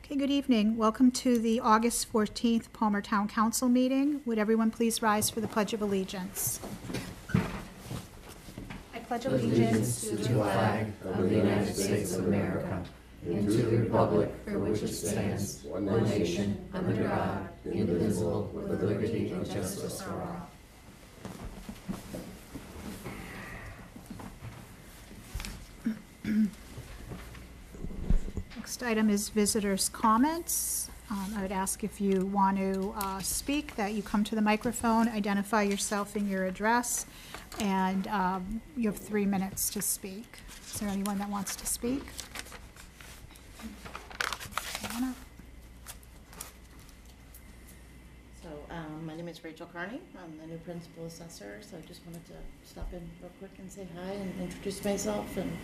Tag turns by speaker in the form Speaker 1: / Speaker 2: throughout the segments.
Speaker 1: Okay, good evening. Welcome to the August 14th Palmer Town Council meeting. Would everyone please rise for the Pledge of Allegiance? I pledge allegiance
Speaker 2: to the flag of the United States of America and to the republic for which it stands, one nation, under God, indivisible, with liberty and justice for all.
Speaker 1: Next item is visitors' comments. I would ask if you want to speak that you come to the microphone, identify yourself and your address, and you have 3 minutes to speak. Is there anyone that wants to speak? Anna?
Speaker 3: So my name is Rachel Carney. I'm the new principal assessor, so I just wanted to stop in real quick and say hi and introduce myself and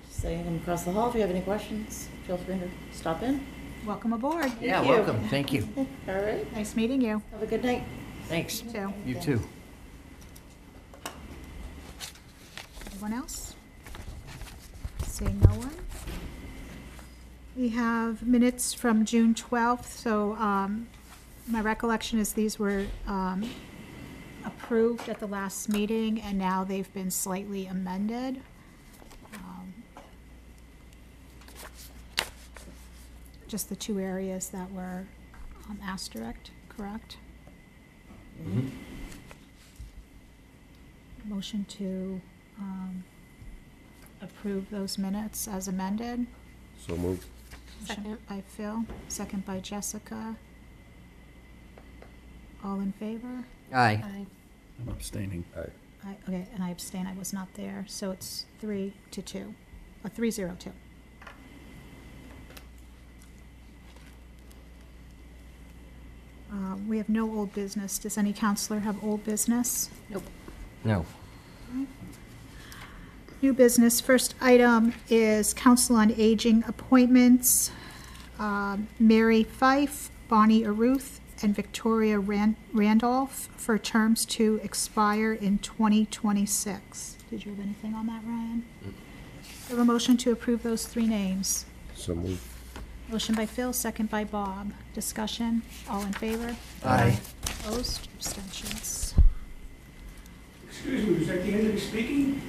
Speaker 3: say I'm across the hall. If you have any questions, feel free to stop in.
Speaker 1: Welcome aboard.
Speaker 2: Yeah,
Speaker 3: Thank you.
Speaker 2: welcome. Thank you.
Speaker 3: All right.
Speaker 1: Nice meeting you.
Speaker 3: Have a good night.
Speaker 2: Thanks.
Speaker 1: You too.
Speaker 2: You too.
Speaker 1: Anyone else? Seeing no one. We have minutes from June 12th. So my recollection is these were approved at the last meeting, and now they've been slightly amended. Just the 2 areas that were asterisked, correct?
Speaker 2: Mm-hmm.
Speaker 1: Motion to approve those minutes as amended.
Speaker 4: So moved.
Speaker 1: Motion by Phil, second by Jessica. All in favor?
Speaker 2: Aye.
Speaker 5: I'm abstaining.
Speaker 1: Okay, and I abstain, I was not there, so it's 3-2, 3-0-2. We have no old business. Does any counselor have old business?
Speaker 3: Nope.
Speaker 2: No.
Speaker 1: New business. First item is Council on Aging appointments. Mary Fife, Bonnie Aruth, and Victoria Randolph for terms to expire in 2026. Did you have anything on that, Ryan? Have a motion to approve those 3 names.
Speaker 4: So moved.
Speaker 1: Motion by Phil, second by Bob. Discussion, all in favor?
Speaker 2: Aye.
Speaker 1: Opposed, abstentions.
Speaker 6: Excuse me, was that the end of the speaking?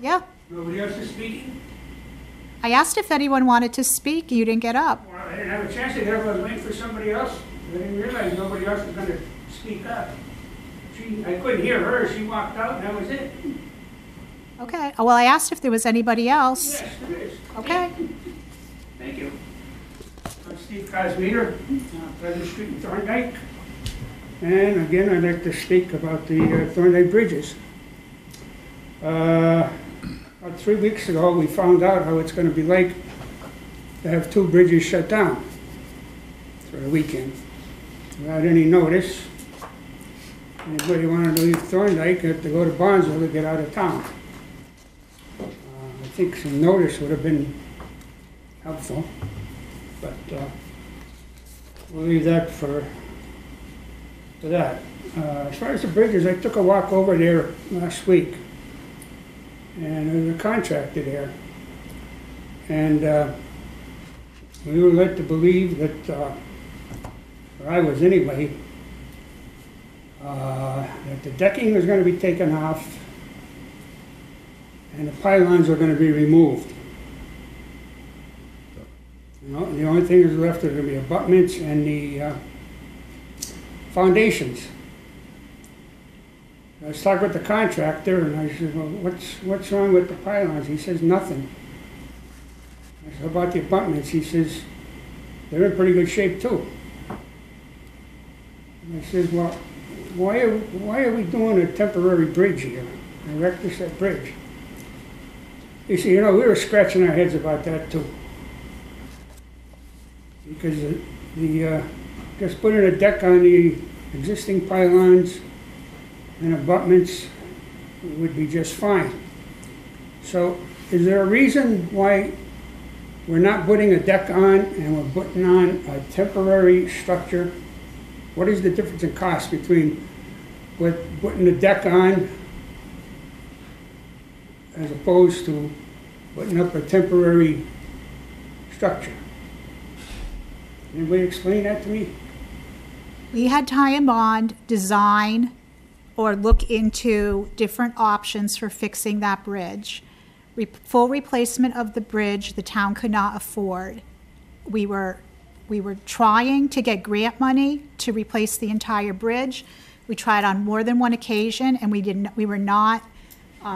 Speaker 1: Yeah,
Speaker 6: Nobody else is speaking?
Speaker 1: I asked if anyone wanted to speak, you didn't get up.
Speaker 6: Well, I didn't have a chance to get up, I was waiting for somebody else. I didn't realize nobody else was gonna speak up. I couldn't hear her, she walked out and that was it.
Speaker 1: Okay, well, I asked if there was anybody else.
Speaker 6: Yes, there is.
Speaker 1: Okay.
Speaker 6: Thank you. I'm Steve Cosmeter, Pleasant Street in Thorndike. And again, I'd like to speak about the Thorndike bridges. About 3 weeks ago, we found out how it's going to be like to have 2 bridges shut down for the weekend without any notice. Anybody wanted to leave Thorndike had to go to Barnesville to get out of town. I think some notice would have been helpful, but we'll leave that for that. As far as the bridges, I took a walk over there last week, and there was a contractor there, and we were led to believe that, or I was anyway, that the decking was going to be taken off and the pylons were going to be removed. You know, the only thing that's left are going to be abutments and the foundations. I was talking with the contractor and I said, well, what's wrong with the pylons? He says, nothing. I said, how about the abutments? He says, they're in pretty good shape too. And I said, well, why are we doing a temporary bridge here? And Rector said, bridge. He said, you know, we were scratching our heads about that too. Because just putting a deck on the existing pylons and abutments would be just fine. So is there a reason why we're not putting a deck on and we're putting on a temporary structure? What is the difference in cost between putting the deck on as opposed to putting up a temporary structure? Anybody explain that to me?
Speaker 1: We had Ty and Bond design or look into different options for fixing that bridge. Full replacement of the bridge, the town could not afford. We were trying to get grant money to replace the entire bridge. We tried on more than one occasion, and we were not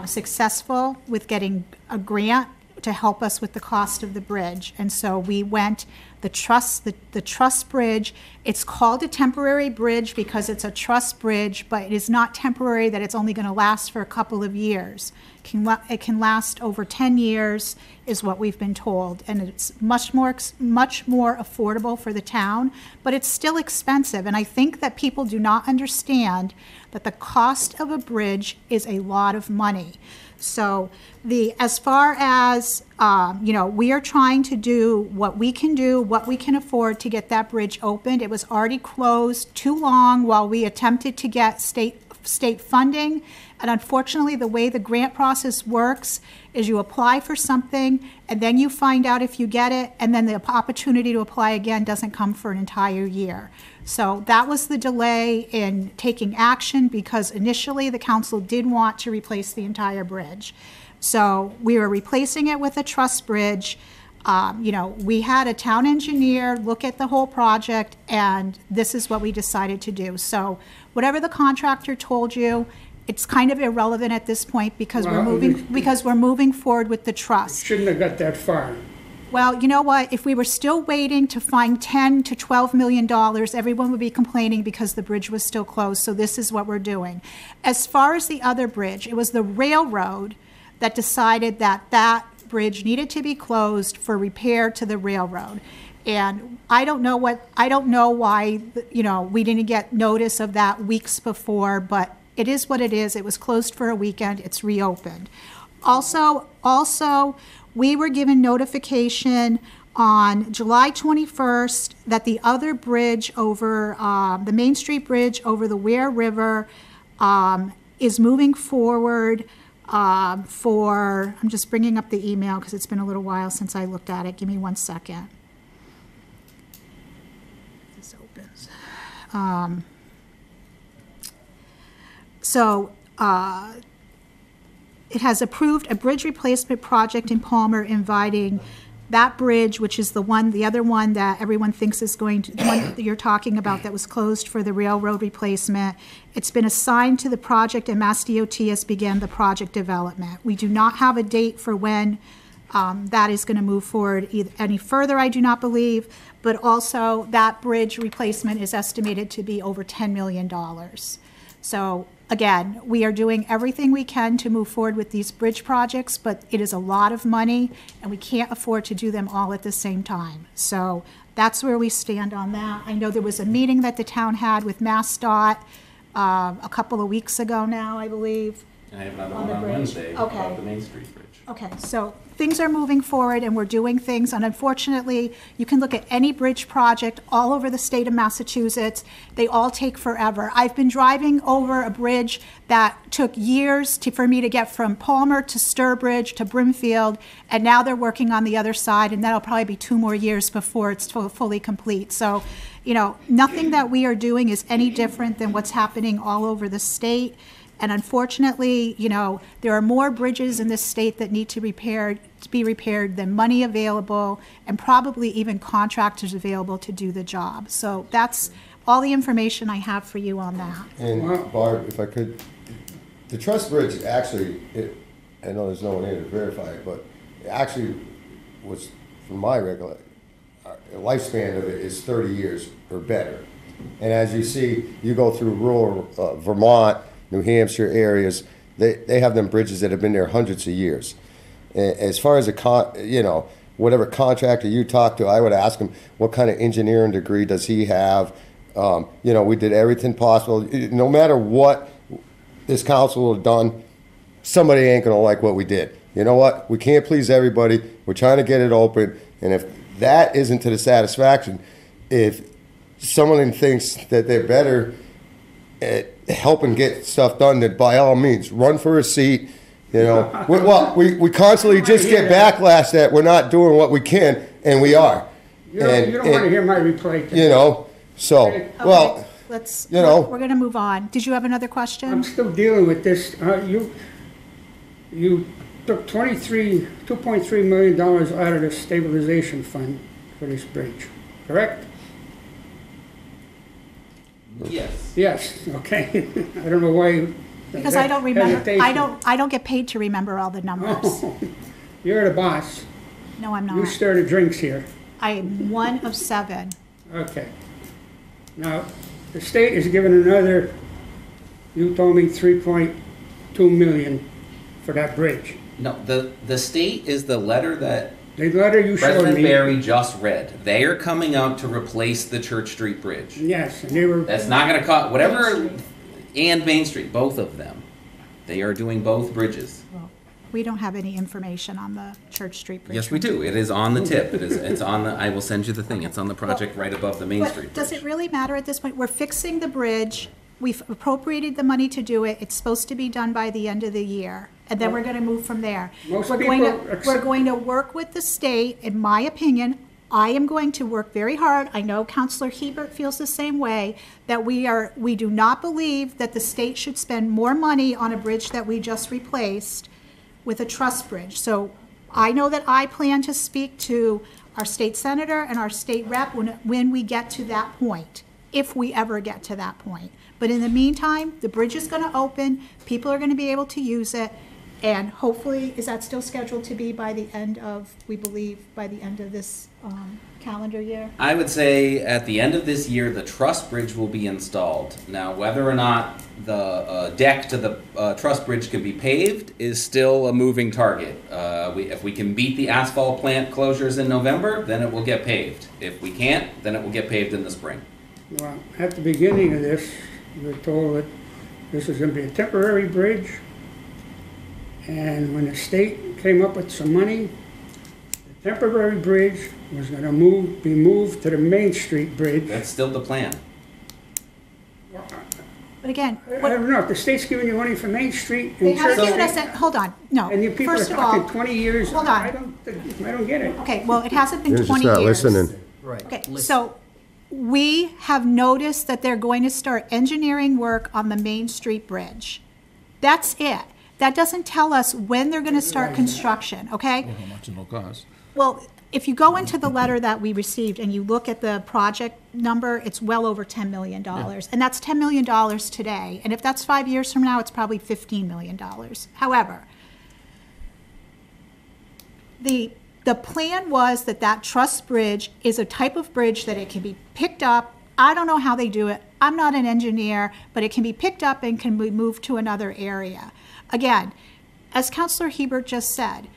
Speaker 1: successful with getting a grant to help us with the cost of the bridge. And so we went the truss bridge. It's called a temporary bridge because it's a truss bridge, but it is not temporary that it's only going to last for a couple of years. It can last over 10 years is what we've been told, and it's much more affordable for the town, but it's still expensive. And I think that people do not understand that the cost of a bridge is a lot of money. So as far as, we are trying to do what we can do, what we can afford to get that bridge opened. It was already closed too long while we attempted to get state funding. And unfortunately, the way the grant process works is you apply for something and then you find out if you get it, and then the opportunity to apply again doesn't come for an entire year. So that was the delay in taking action, because initially the council did want to replace the entire bridge. So we were replacing it with a truss bridge. We had a town engineer look at the whole project, and this is what we decided to do. So whatever the contractor told you, it's kind of irrelevant at this point because we're moving forward with the truss.
Speaker 6: Shouldn't have got that far.
Speaker 1: Well, you know what? If we were still waiting to find $10 to $12 million, everyone would be complaining because the bridge was still closed. So this is what we're doing. As far as the other bridge, it was the railroad that decided that that bridge needed to be closed for repair to the railroad. And I don't know why, we didn't get notice of that weeks before, but it is what it is. It was closed for a weekend. It's reopened. Also, we were given notification on July 21st that the other bridge over, the Main Street Bridge over the Ware River is moving forward I'm just bringing up the email because it's been a little while since I looked at it. Give me 1 second. This opens. It has approved a bridge replacement project in Palmer, inviting that bridge, which is the other one that everyone thinks is the one that you're talking about that was closed for the railroad replacement. It's been assigned to the project, and Mass DOT has begun the project development. We do not have a date for when that is going to move forward any further, I do not believe, but also that bridge replacement is estimated to be over $10 million. So again, we are doing everything we can to move forward with these bridge projects, but it is a lot of money and we can't afford to do them all at the same time. So that's where we stand on that. I know there was a meeting that the town had with MassDOT a couple of weeks ago now, I believe.
Speaker 4: I have another one on Wednesday about the Main Street Bridge.
Speaker 1: Okay, so things are moving forward and we're doing things, and unfortunately, you can look at any bridge project all over the state of Massachusetts. They all take forever. I've been driving over a bridge that took years for me to get from Palmer to Sturbridge to Brimfield, and now they're working on the other side, and that'll probably be 2 more years before it's fully complete. So, nothing that we are doing is any different than what's happening all over the state. And unfortunately, there are more bridges in this state that need to be repaired than money available, and probably even contractors available to do the job. So that's all the information I have for you on that.
Speaker 5: And Barb, if I could, the truss bridge actually, I know there's no one here to verify it, but it actually was, from my recollection, the lifespan of it is 30 years or better. And as you see, you go through rural Vermont, New Hampshire areas, they have them bridges that have been there hundreds of years. As far as whatever contractor you talk to, I would ask him what kind of engineering degree does he have. We did everything possible. No matter what this council has done, somebody ain't gonna like what we did. You know what? We can't please everybody. We're trying to get it open, and if that isn't to the satisfaction, if someone thinks that they're better at helping get stuff done, that by all means run for a seat. We constantly just get backlash that we're not doing what we can, and we are.
Speaker 6: You don't want to hear my reply to
Speaker 5: You
Speaker 6: that.
Speaker 5: know, so,
Speaker 6: Okay.
Speaker 5: well,
Speaker 1: Let's,
Speaker 5: you know.
Speaker 1: we're gonna move on. Did you have another
Speaker 6: I'm
Speaker 1: question?
Speaker 6: still dealing with this. You took $2.3 million out of the stabilization fund for this bridge, correct?
Speaker 4: Yes.
Speaker 6: Yes, okay. I don't know why.
Speaker 1: Because I don't remember,
Speaker 6: hesitation.
Speaker 1: I don't get paid to remember all the numbers.
Speaker 6: Oh, you're the boss.
Speaker 1: No, I'm
Speaker 6: You
Speaker 1: not.
Speaker 6: stir the drinks here.
Speaker 1: I am one of 7.
Speaker 6: Okay. Now, the state is giving another, you told me 3.2 million for that bridge.
Speaker 4: No, the state is the letter that
Speaker 6: The letter you showed
Speaker 4: President
Speaker 6: me.
Speaker 4: Barry just read. They are coming out to replace the Church Street Bridge.
Speaker 6: Yes, and they were,
Speaker 4: That's not going to cost, whatever, and Main Street, both of them. They are doing both bridges.
Speaker 1: We don't have any information on the Church Street Bridge.
Speaker 4: Yes, we do. It is on the tip. It's on the, I will send you the thing. It's on the project right above the Main Street
Speaker 1: But does
Speaker 4: Bridge.
Speaker 1: it really matter at this point? We're fixing the bridge. We've appropriated the money to do it. It's supposed to be done by the end of the year. And then we're gonna move from there.
Speaker 6: Most
Speaker 1: We're going
Speaker 6: people
Speaker 1: to, we're
Speaker 6: accept-
Speaker 1: going to work with the state, in my opinion. I am going to work very hard. I know Counselor Hebert feels the same way, that we do not believe that the state should spend more money on a bridge that we just replaced with a truss bridge. So I know that I plan to speak to our state senator and our state rep when we get to that point, if we ever get to that point. But in the meantime, the bridge is gonna open, people are gonna be able to use it, and hopefully, is that still scheduled to be by the end of, we believe, by the end of this calendar year?
Speaker 4: I would say at the end of this year, the truss bridge will be installed. Now, whether or not the deck to the truss bridge can be paved is still a moving target. If we can beat the asphalt plant closures in November, then it will get paved. If we can't, then it will get paved in the spring.
Speaker 6: well, at the beginning of this, we were told that this is gonna be a temporary bridge. And when the state came up with some money, the temporary bridge was gonna be moved to the Main Street Bridge.
Speaker 4: That's still the plan.
Speaker 1: But again,
Speaker 6: I
Speaker 1: what,
Speaker 6: don't know, if the state's giving you money for Main Street
Speaker 1: they
Speaker 6: and
Speaker 1: haven't
Speaker 6: Church
Speaker 1: given us,
Speaker 6: Street,
Speaker 1: that. Hold on, no.
Speaker 6: and you people are
Speaker 1: First of all,
Speaker 6: talking 20 years,
Speaker 1: hold on.
Speaker 6: I don't get it.
Speaker 1: okay, well, it hasn't been
Speaker 5: you're
Speaker 1: 20
Speaker 5: just
Speaker 1: years.
Speaker 5: not listening.
Speaker 1: Okay, so we have noticed that they're going to start engineering work on the Main Street Bridge. That's it. That doesn't tell us when they're gonna start construction, okay?
Speaker 7: How much it'll cost.
Speaker 1: Well, if you go into the letter that we received and you look at the project number, it's well over $10 million. And that's $10 million today. And if that's 5 years from now, it's probably $15 million. However, the plan was that truss bridge is a type of bridge that it can be picked up. I don't know how they do it. I'm not an engineer, but it can be picked up and can be moved to another area. Again, as Counselor Hebert just said,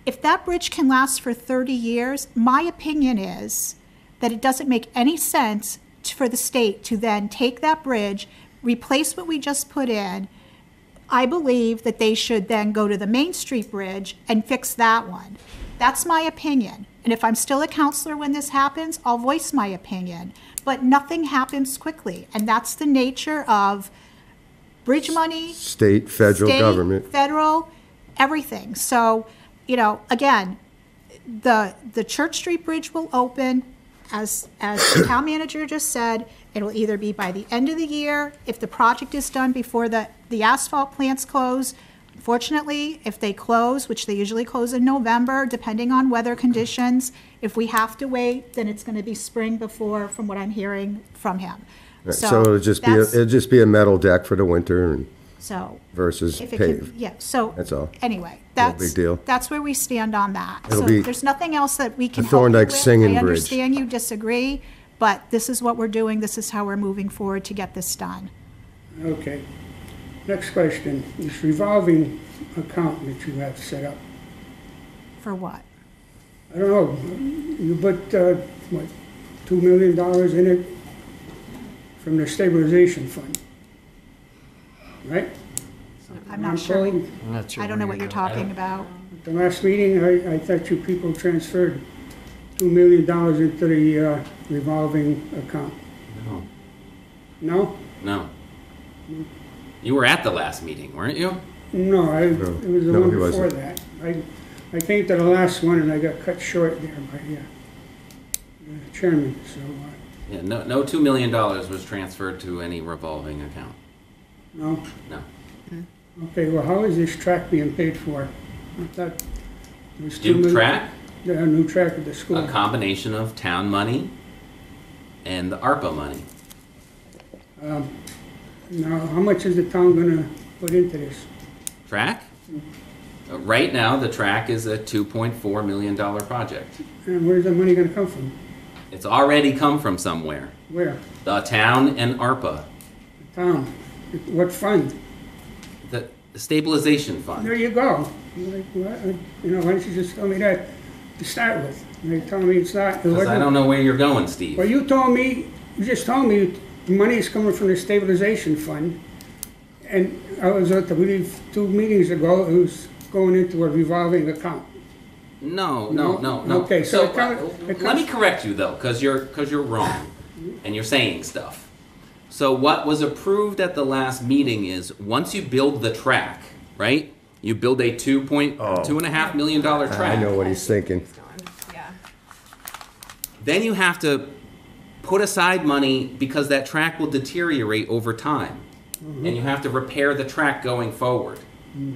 Speaker 1: if that bridge can last for 30 years, my opinion is that it doesn't make any sense for the state to then take that bridge, replace what we just put in. I believe that they should then go to the Main Street Bridge and fix that one. That's my opinion. And if I'm still a counselor when this happens, I'll voice my opinion. But nothing happens quickly, and that's the nature of bridge money,
Speaker 5: State, federal government.
Speaker 1: federal, everything. So, you know, again, the Church Street Bridge will open, as the town manager just said, it'll either be by the end of the year, if the project is done before the asphalt plants close. Unfortunately, if they close, which they usually close in November, depending on weather conditions, if we have to wait, then it's gonna be spring before, from what I'm hearing from him.
Speaker 5: So it'll just be,
Speaker 1: that's-
Speaker 5: it'll just be a metal deck for the winter and
Speaker 1: So,
Speaker 5: versus
Speaker 1: if it can,
Speaker 5: paved.
Speaker 1: yeah, so.
Speaker 5: That's all.
Speaker 1: Anyway,
Speaker 5: No big deal.
Speaker 1: that's where we stand on that.
Speaker 5: It'll
Speaker 1: So
Speaker 5: be
Speaker 1: there's nothing else that we can
Speaker 5: the
Speaker 1: help you
Speaker 5: Thorndike
Speaker 1: with.
Speaker 5: Singing
Speaker 1: I
Speaker 5: Bridge.
Speaker 1: understand you disagree, but this is what we're doing, this is how we're moving forward to get this done.
Speaker 6: Okay. Next question, this revolving account that you have set up.
Speaker 1: For what?
Speaker 6: I don't know, you put, what, $2 million in it from the stabilization fund, right?
Speaker 1: I'm not sure,
Speaker 6: told
Speaker 1: I don't know what you're talking about.
Speaker 6: At the last meeting, I thought you people transferred $2 million into the revolving account.
Speaker 4: No.
Speaker 6: No?
Speaker 4: No. You were at the last meeting, weren't you?
Speaker 6: No, it was the
Speaker 5: No,
Speaker 6: one
Speaker 5: he
Speaker 6: before
Speaker 5: wasn't.
Speaker 6: that. I came to the last one and I got cut short there by chairman, so,
Speaker 4: Yeah, no $2 million was transferred to any revolving account.
Speaker 6: no.
Speaker 4: No.
Speaker 6: Okay, well, how is this track being paid for? I thought it was 2
Speaker 4: New
Speaker 6: million.
Speaker 4: track,
Speaker 6: The new track at the school.
Speaker 4: a combination of town money and the ARPA money.
Speaker 6: Now, how much is the town gonna put into this?
Speaker 4: Track? Right now, the track is a $2.4 million project.
Speaker 6: And where's the money gonna come from?
Speaker 4: It's already come from somewhere.
Speaker 6: Where?
Speaker 4: The town and ARPA,
Speaker 6: The town? What fund?
Speaker 4: the stabilization
Speaker 6: There
Speaker 4: fund.
Speaker 6: you go. Like, what? You know, why don't you just tell me that to start with? And they tell me it's not. It
Speaker 4: Because I
Speaker 6: wasn't-
Speaker 4: don't know where you're going, Steve.
Speaker 6: Well, you just told me the money is coming from the stabilization fund. And I was at, I believe, 2 meetings ago, it was going into a revolving account.
Speaker 4: No.
Speaker 6: Okay, so it
Speaker 4: Let me correct you though, because you're wrong, and you're saying stuff. So what was approved at the last meeting is once you build the track, right? You build a $2.5 million track.
Speaker 5: I know what he's thinking.
Speaker 4: Then you have to put aside money because that track will deteriorate over time. And you have to repair the track going forward.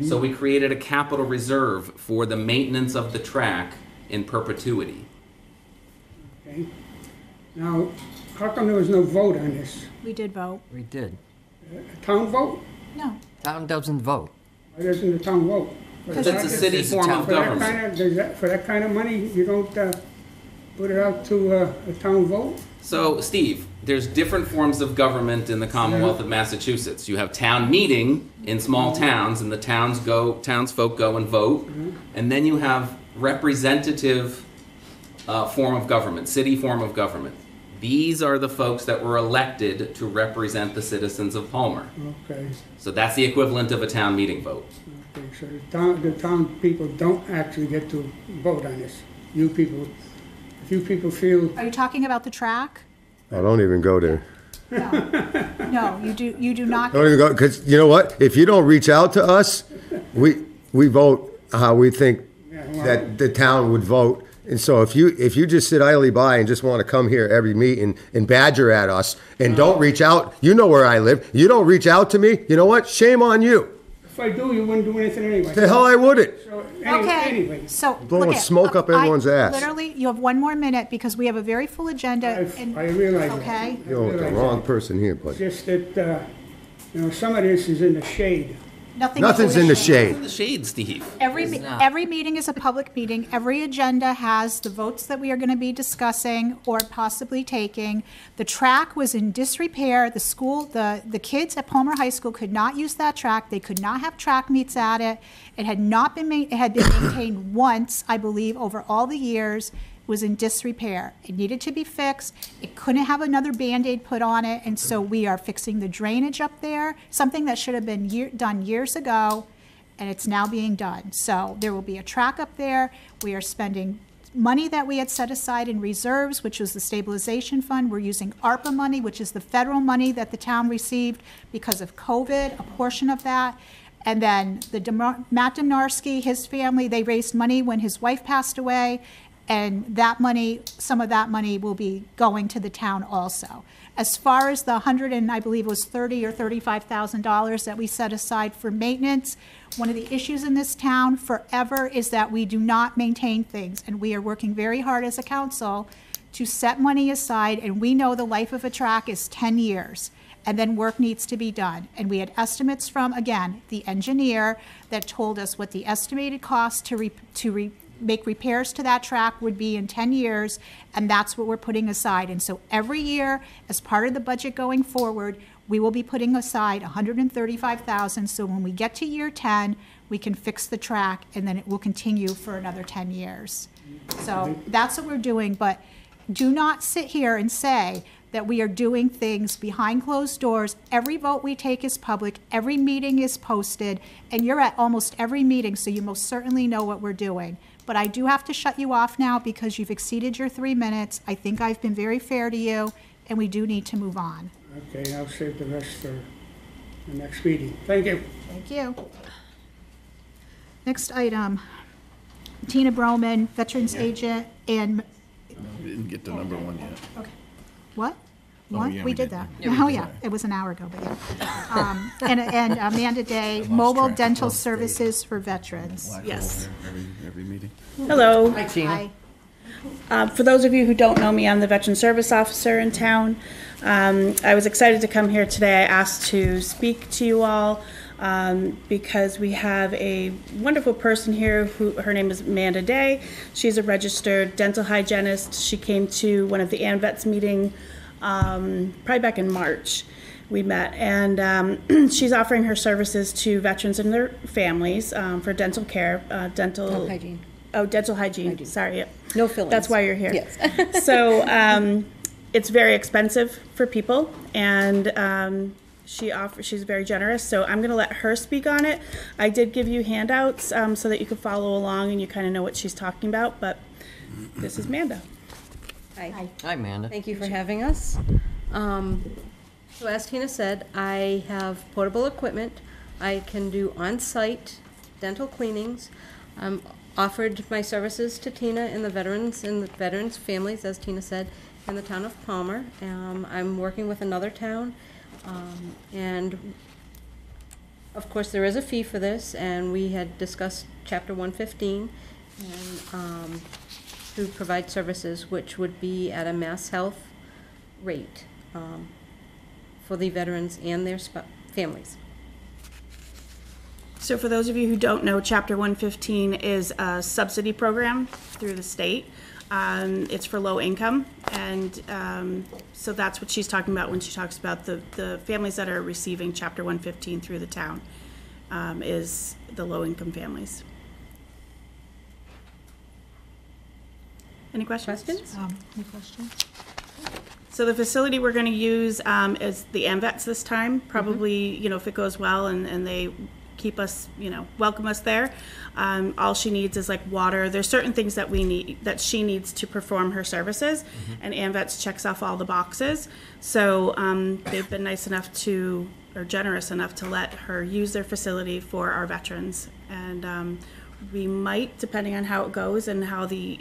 Speaker 4: So we created a capital reserve for the maintenance of the track in perpetuity.
Speaker 6: Okay. Now, how come there was no vote on this?
Speaker 1: We did vote.
Speaker 2: We did.
Speaker 6: A town vote?
Speaker 1: No.
Speaker 2: Town doesn't vote.
Speaker 6: Why doesn't the town vote?
Speaker 4: Because it's a city
Speaker 2: It's a
Speaker 4: form
Speaker 2: town-
Speaker 4: of
Speaker 6: For that
Speaker 4: government.
Speaker 6: kind of, for that kind of money, you don't put it out to a town vote?
Speaker 4: So, Steve, there's different forms of government in the Commonwealth of Massachusetts. You have town meeting in small towns, and the townsfolk go and vote. And then you have representative form of government, city form of government. These are the folks that were elected to represent the citizens of Palmer.
Speaker 6: Okay,
Speaker 4: So that's the equivalent of a town meeting vote.
Speaker 6: okay, so the town people don't actually get to vote on this. You people, if you people feel,
Speaker 1: Are you talking about the track?
Speaker 5: I don't even go there.
Speaker 1: No, you do not.
Speaker 5: Don't even go, because you know what? If you don't reach out to us, we vote how we think that the town would vote. And so if you just sit idly by and just want to come here every meeting and badger at us and don't reach out, you know where I live. You don't reach out to me. You know what? Shame on you.
Speaker 6: if I do, you wouldn't do anything anyway.
Speaker 5: The hell I wouldn't.
Speaker 6: So,
Speaker 1: Okay,
Speaker 6: anyway,
Speaker 1: so.
Speaker 5: Blowing
Speaker 1: look at-
Speaker 5: smoke up everyone's ass.
Speaker 1: Literally, you have 1 more minute because we have a very full agenda. and-
Speaker 6: I realize that.
Speaker 1: Okay.
Speaker 6: I
Speaker 5: You're with the
Speaker 6: realize
Speaker 5: wrong
Speaker 6: that.
Speaker 5: person here,
Speaker 6: It's
Speaker 5: but
Speaker 6: just that, some of this is in the shade.
Speaker 5: nothing's in the shade.
Speaker 4: The shade, Steve.
Speaker 1: Every meeting is a public meeting. Every agenda has the votes that we are going to be discussing or possibly taking. The track was in disrepair. The school, the kids at Palmer High School could not use that track. They could not have track meets at it. It had not been it had been maintained once, I believe, over all the years. It was in disrepair. It needed to be fixed. It couldn't have another Band-Aid put on it, and so we are fixing the drainage up there, something that should have been done years ago, and it's now being done. So there will be a track up there. We are spending money that we had set aside in reserves, which was the stabilization fund. We're using ARPA money, which is the federal money that the town received because of COVID, a portion of that. And then Matt Domnarski, his family, they raised money when his wife passed away. And that money, some of that money will be going to the town also. As far as the I believe it was $30,000 or $35,000 that we set aside for maintenance, one of the issues in this town forever is that we do not maintain things. And we are working very hard as a council to set money aside, and we know the life of a track is 10 years. And then work needs to be done. And we had estimates from, again, the engineer that told us what the estimated cost to make repairs to that track would be in 10 years, and that's what we're putting aside. And so every year, as part of the budget going forward, we will be putting aside $135,000, so when we get to year 10, we can fix the track, and then it will continue for another 10 years. So that's what we're doing, but do not sit here and say that we are doing things behind closed doors. Every vote we take is public, every meeting is posted, and you're at almost every meeting, so you most certainly know what we're doing. But I do have to shut you off now because you've exceeded your 3 minutes. I think I've been very fair to you, and we do need to move on.
Speaker 6: Okay, I'll save the rest for the next meeting. Thank you.
Speaker 1: Thank you. Next item, Tina Broman, Veterans Agent, and
Speaker 7: We didn't get to number one yet.
Speaker 1: Okay. What?
Speaker 7: Oh,
Speaker 1: One?
Speaker 7: yeah,
Speaker 1: We
Speaker 7: we
Speaker 1: did
Speaker 7: did.
Speaker 1: that.
Speaker 7: Yeah, we
Speaker 1: Oh,
Speaker 7: did.
Speaker 1: yeah, it was an hour ago, but yeah. And Amanda Day, mobile
Speaker 7: track.
Speaker 1: dental
Speaker 7: Lost
Speaker 1: services for veterans.
Speaker 7: Black
Speaker 8: Yes.
Speaker 7: hole there every meeting.
Speaker 8: Hello.
Speaker 1: Hi.
Speaker 8: For those of you who don't know me, I'm the Veteran Service Officer in town. I was excited to come here today. I asked to speak to you all because we have a wonderful person here who, her name is Amanda Day. She's a registered dental hygienist. She came to one of the ANVETS meeting probably back in March. We met, and she's offering her services to veterans and their families for dental care, dental
Speaker 2: hygiene.
Speaker 8: Oh, dental hygiene. Sorry. Yep.
Speaker 2: No fillings.
Speaker 8: That's why you're here.
Speaker 2: Yes.
Speaker 8: So it's very expensive for people, and she's very generous. So I'm going to let her speak on it. I did give you handouts so that you could follow along and you kind of know what she's talking about. But this is Amanda.
Speaker 2: Hi.
Speaker 9: Hi, Amanda.
Speaker 2: Thank you for having us. So as Tina said, I have portable equipment. I can do on-site dental cleanings. Offered my services to Tina and the veterans families, as Tina said, in the town of Palmer. I'm working with another town, and of course there is a fee for this, and we had discussed Chapter 115 and to provide services, which would be at a Mass Health rate for the veterans and their families.
Speaker 8: So for those of you who don't know, Chapter 115 is a subsidy program through the state. It's for low income, and so that's what she's talking about when she talks about the families that are receiving Chapter 115 through the town, is the low income families. Any questions?
Speaker 1: Any questions?
Speaker 8: So the facility we're going to use is the ANVETS this time. Probably, you know, if it goes well and they keep us, you know, welcome us there. All she needs is like water. There's certain things that she needs to perform her services, and ANVETS checks off all the boxes. So they've been nice enough or generous enough to let her use their facility for our veterans. And we might, depending on how it goes and how the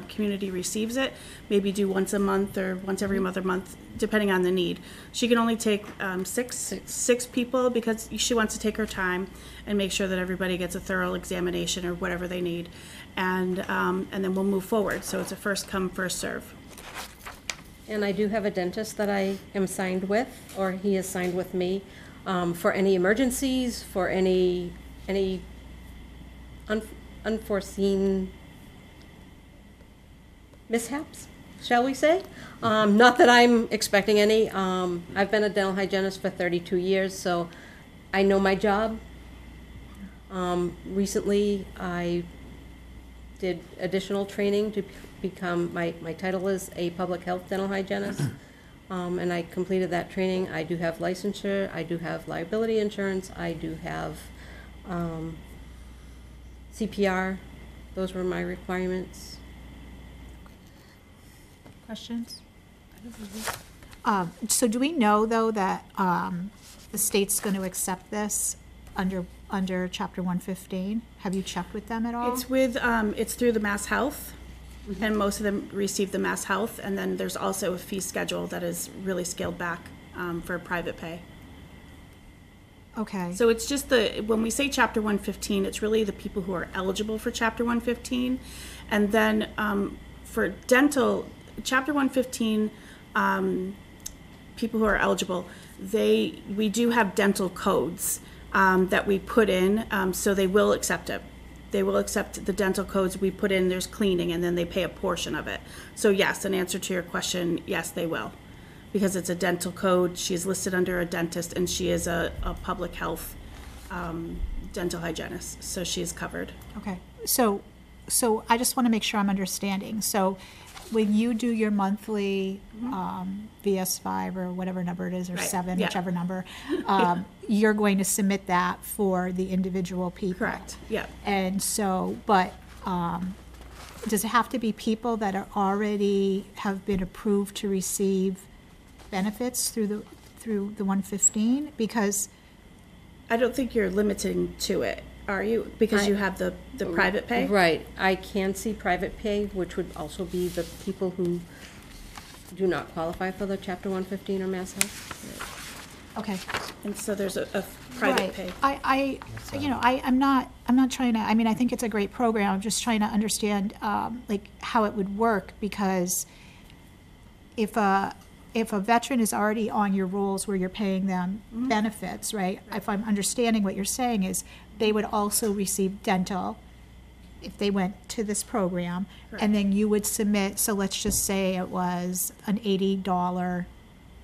Speaker 8: community receives it, maybe do once a month or once every other month, depending on the need. She can only take six people because she wants to take her time and make sure that everybody gets a thorough examination or whatever they need, and then we'll move forward. So it's a first come, first serve.
Speaker 2: And I do have a dentist that I am signed with, or he is signed with me, for any emergencies, for any unforeseen mishaps, shall we say? Not that I'm expecting any. I've been a dental hygienist for 32 years, so I know my job. Recently, I did additional training to become, my title is a public health dental hygienist, and I completed that training. I do have licensure, I do have liability insurance, I do have CPR. Those were my requirements.
Speaker 1: Questions? So do we know, though, that the state's going to accept this under Chapter 115? Have you checked with them at all?
Speaker 8: It's through the Mass Health, and most of them receive the Mass Health, and then there's also a fee schedule that is really scaled back for private pay.
Speaker 1: Okay.
Speaker 8: So it's just when we say Chapter 115, it's really the people who are eligible for Chapter 115. And then for dental, Chapter 115, people who are eligible, we do have dental codes that we put in, so they will accept it. They will accept the dental codes we put in. There's cleaning, and then they pay a portion of it. So yes, in answer to your question, yes, they will. Because it's a dental code, she is listed under a dentist, and she is a public health dental hygienist, so she is covered.
Speaker 1: Okay. So I just want to make sure I'm understanding. So when you do your monthly VS5 or whatever number it is, or
Speaker 8: Right.
Speaker 1: 7,
Speaker 8: Yeah.
Speaker 1: whichever number, you're going to submit that for the individual people.
Speaker 8: Correct. Yeah.
Speaker 1: And so, but does it have to be people that are already have been approved to receive benefits through the 115? Because
Speaker 8: I don't think you're limiting to it. are you? Because you have the private pay?
Speaker 2: Right. I can see private pay, which would also be the people who do not qualify for the Chapter 115 or Mass Health.
Speaker 1: Okay.
Speaker 8: And so there's a private
Speaker 1: Right.
Speaker 8: pay.
Speaker 1: I'm not trying to, I mean, I think it's a great program. I'm just trying to understand, like, how it would work, because if a veteran is already on your rolls where you're paying them benefits, right? If I'm understanding what you're saying is they would also receive dental if they went to this program, and then you would submit, so let's just say it was an $80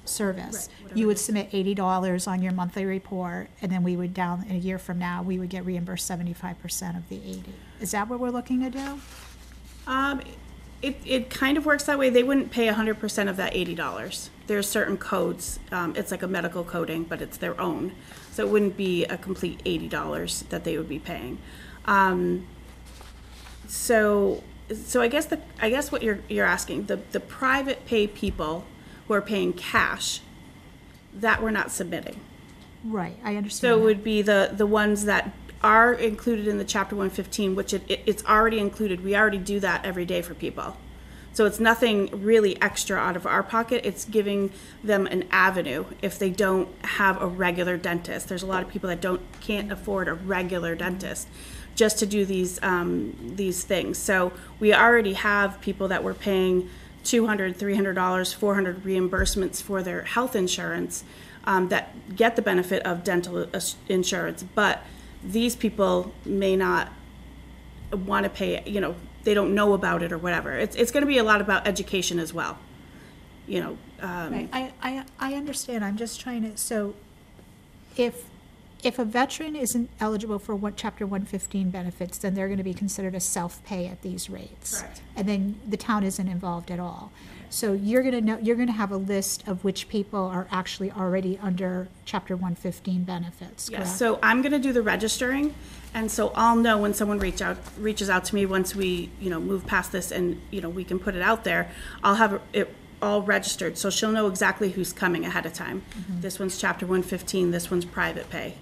Speaker 1: service.
Speaker 8: Right,
Speaker 1: You would
Speaker 8: whatever it is.
Speaker 1: submit $80 on your monthly report, and then we would down, in a year from now, we would get reimbursed 75% of the 80. Is that what we're looking to do?
Speaker 8: It kind of works that way. They wouldn't pay 100% of that $80. There's certain codes. It's like a medical coding, but it's their own. So it wouldn't be a complete $80 that they would be paying. So I guess what you're asking, the private pay people who are paying cash, that we're not submitting.
Speaker 1: Right, I
Speaker 8: So
Speaker 1: understand
Speaker 8: it
Speaker 1: that.
Speaker 8: would be the ones that are included in the Chapter 115, which it's already included. We already do that every day for people. So it's nothing really extra out of our pocket. It's giving them an avenue if they don't have a regular dentist. There's a lot of people that can't afford a regular dentist just to do these things. So we already have people that were paying $200, $300, $400 reimbursements for their health insurance that get the benefit of dental insurance, but these people may not want to pay, they don't know about it or whatever. It's going to be a lot about education as well.
Speaker 1: Right, I understand, I'm just trying to, so if a veteran isn't eligible for Chapter 115 benefits, then they're gonna be considered a self-pay at these rates.
Speaker 8: Correct.
Speaker 1: And then the town isn't involved at all. So you're gonna have a list of which people are actually already under Chapter 115 benefits, correct?
Speaker 8: Yes, so I'm going to do the registering, and so I'll know when someone reaches out to me once we, move past this and, we can put it out there. I'll have it all registered, so she'll know exactly who's coming ahead of time. This one's Chapter 115, this one's private pay.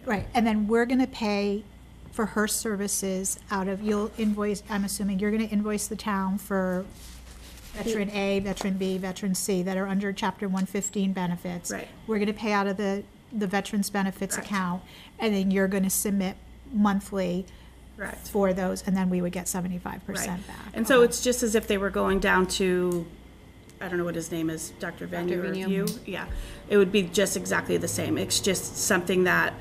Speaker 1: Right, and then we're gonna pay for her services you'll invoice, I'm assuming, you're gonna invoice the town for veteran A, veteran B, veteran C that are under Chapter 115 benefits.
Speaker 8: Right.
Speaker 1: We're gonna pay out of the Veterans Benefits
Speaker 8: Correct.
Speaker 1: account, and then you're gonna submit monthly
Speaker 8: Correct.
Speaker 1: for those, and then we would get 75%
Speaker 8: Right.
Speaker 1: back.
Speaker 8: And so it's just as if they were going down to, I don't know what his name is, Dr. Venue or
Speaker 2: Venue.
Speaker 8: View? Yeah, it would be just exactly the same. It's just something that